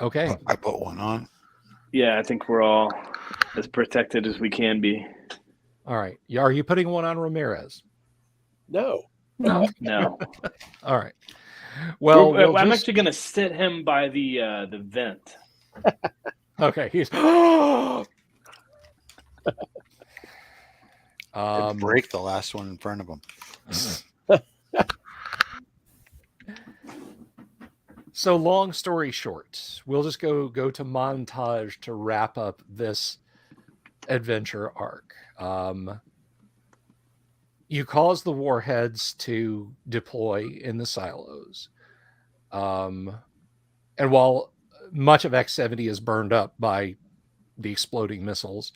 Okay. I put one on. Yeah, I think we're all as protected as we can be. All right. Are you putting one on Ramirez? No. No. No. All right. Well, I'm actually going to sit him by the vent. Okay. He's. Break the last one in front of him. So long story short, we'll just go to montage to wrap up this adventure arc. You cause the warheads to deploy in the silos. And while much of X-70 is burned up by the exploding missiles,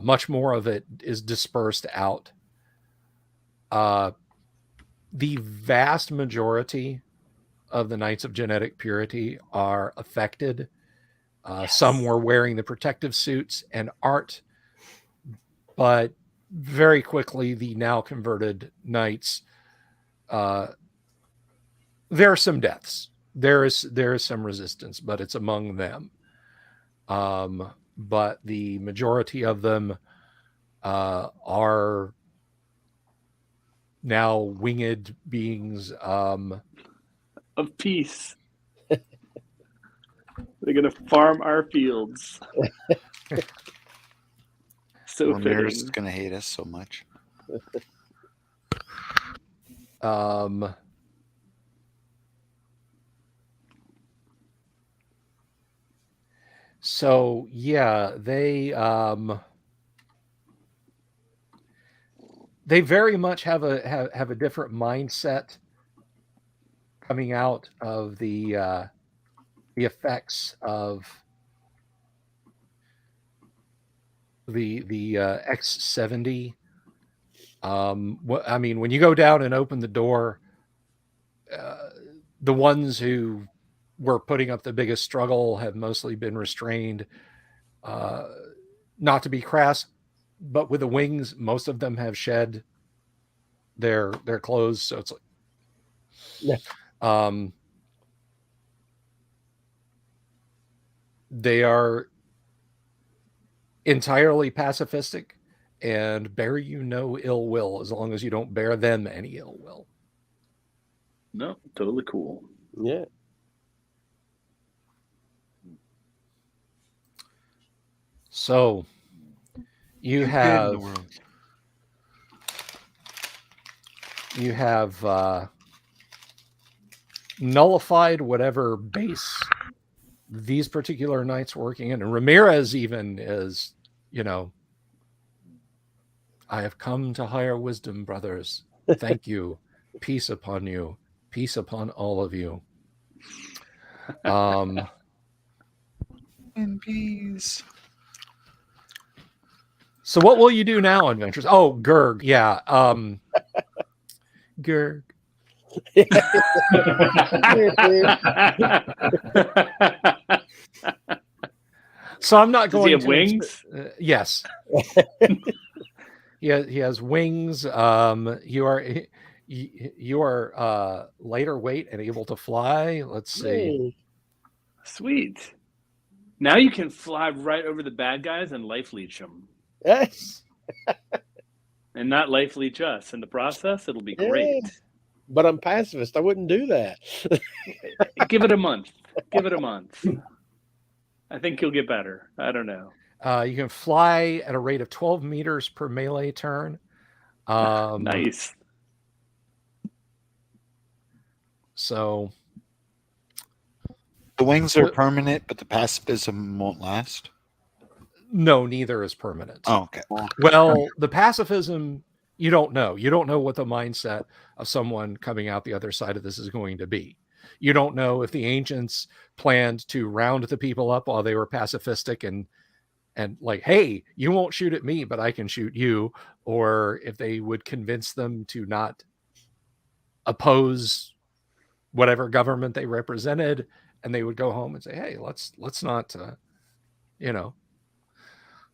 much more of it is dispersed out. The vast majority of the Knights of Genetic Purity are affected. Some were wearing the protective suits and aren't, but very quickly the now converted Knights, there are some deaths. There is some resistance, but it's among them. But the majority of them are now winged beings. Of peace. They're going to farm our fields. So Ramirez is fitting. gonna hate us so much. So yeah, they very much have a different mindset coming out of the effects of the X-70. I mean, when you go down and open the door, the ones who were putting up the biggest struggle have mostly been restrained. Not to be crass, but with the wings, most of them have shed their clothes, so it's like, they are entirely pacifistic and bear you no ill will as long as you don't bear them any ill will. No, totally cool. Yeah. So you have nullified whatever base these particular knights working in, and Ramirez even is, I have come to higher wisdom, brothers. Thank you. Peace upon you. Peace upon all of you. And peace. So what will you do now, adventurers? Oh, Gerg. Yeah. Gerg. So I'm not Does going he have to wings? Yes. He has wings. You are lighter weight and able to fly. Let's see. Sweet. Now you can fly right over the bad guys and life leech them. Yes. And not life leech us. In the process, it'll be great. Yeah. But I'm pacifist. I wouldn't do that. Give it a month. Give it a month. I think you'll get better. I don't know. You can fly at a rate of 12 meters per melee turn. Nice. So The wings are permanent, but the pacifism won't last. no, neither is permanent. Oh, okay. Well, the pacifism, you don't know. You don't know what the mindset of someone coming out the other side of this is going to be. You don't know if the ancients planned to round the people up while they were pacifistic and like, hey, you won't shoot at me, but I can shoot you, or if they would convince them to not oppose whatever government they represented, and they would go home and say, hey, let's not,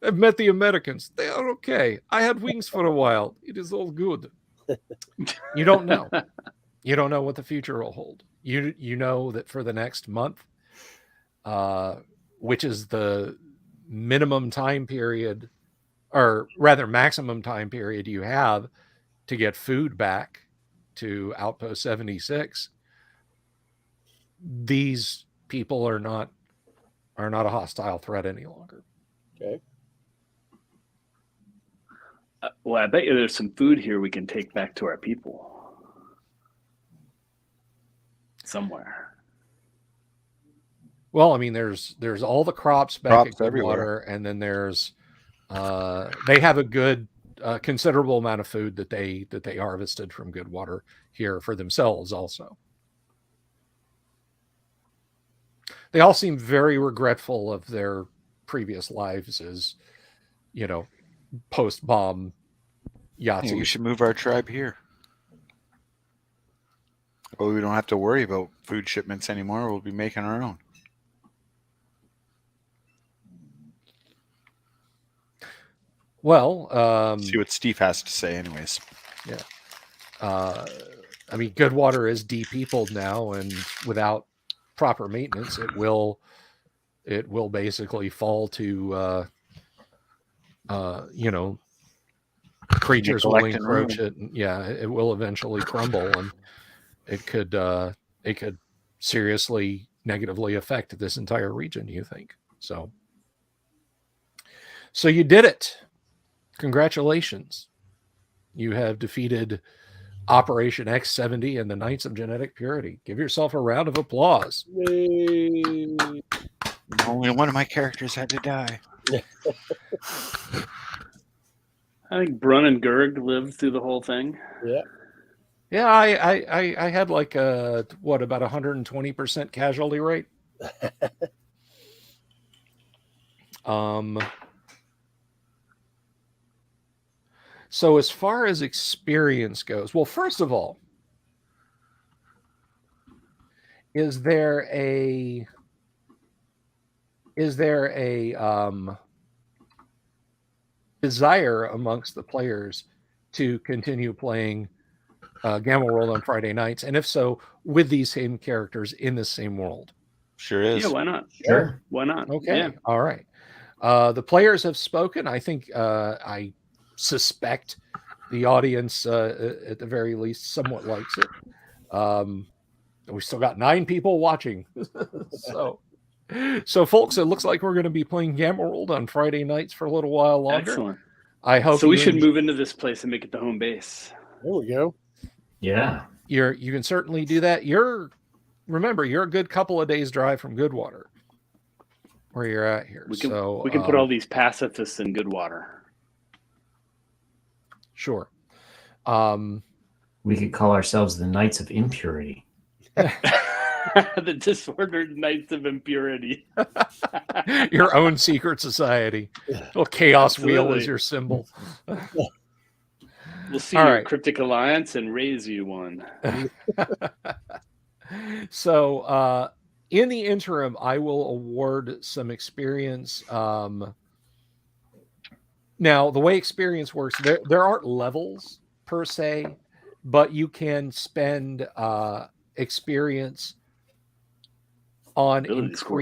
I've met the Americans. They are okay. I had wings for a while. It is all good. You don't know. You don't know what the future will hold. You know that for the next month, which is the minimum time period, or rather maximum time period you have to get food back to Outpost 76, these people are not a hostile threat any longer. Okay. Well, I bet you there's some food here we can take back to our people somewhere. Well, I mean, there's all the crops back at everywhere. Goodwater, and then there's they have a good considerable amount of food that they harvested from Goodwater here for themselves also. They all seem very regretful of their previous lives as, post-bomb Yahtzees. Hey, we should move our tribe here. Well, we don't have to worry about food shipments anymore. We'll be making our own. Well, see what Steve has to say, anyways. Yeah. I mean, Goodwater is de-peopled now, and without proper maintenance, it will basically fall to creatures will encroach it. And, yeah, it will eventually crumble, and it could seriously negatively affect this entire region, you think. So you did it. Congratulations. You have defeated Operation X-70 and the Knights of Genetic Purity. Give yourself a round of applause. Yay. Only one of my characters had to die. I think Brun and Gerg lived through the whole thing. Yeah. Yeah, I had like about 120% casualty rate. So as far as experience goes, well, first of all, is there a desire amongst the players to continue playing Gamma World on Friday nights? And if so, with these same characters in the same world? Sure is. Yeah, why not? Sure. Why not? Okay. Yeah. All right. The players have spoken. I think I suspect the audience, at the very least, somewhat likes it. We still got 9 people watching. So folks, it looks like we're going to be playing Gamma World on Friday nights for a little while longer. Excellent. I hope so. We should move into this place and make it the home base. There we go. Yeah. You can certainly do that. Remember, you're a good couple of days drive from Goodwater, where you're at here. We can put all these pacifists in Goodwater. Sure. We could call ourselves the Knights of Impurity. The Disordered Knights of Impurity. Your own secret society. Little chaos wheel Absolutely. is your symbol. We'll see All your right. cryptic alliance and raise you one. So in the interim, I will award some experience. Now, the way experience works, there aren't levels per se, but you can spend experience on Ability score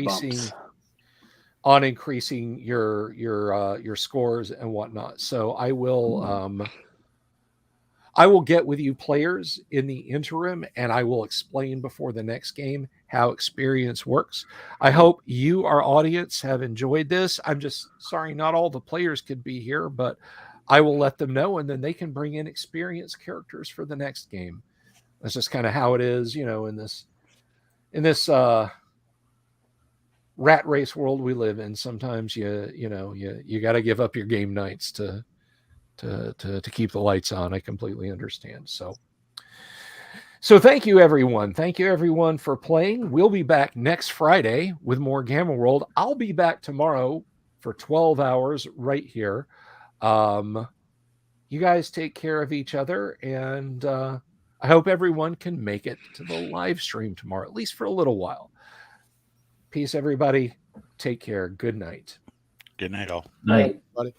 increasing your scores and whatnot. So I will get with you players in the interim, and I will explain before the next game how experience works. I hope you, our audience, have enjoyed this. I'm just sorry not all the players could be here, but I will let them know, and then they can bring in experienced characters for the next game. That's just kind of how it is, you know, in this rat race world we live in. Sometimes you got to give up your game nights to keep the lights on. I completely understand. So thank you, everyone. Thank you, everyone, for playing. We'll be back next Friday with more Gamma World. I'll be back tomorrow for 12 hours right here. You guys take care of each other, and I hope everyone can make it to the live stream tomorrow, at least for a little while. Peace, everybody. Take care. Good night. Good night, all. Night. Buddy.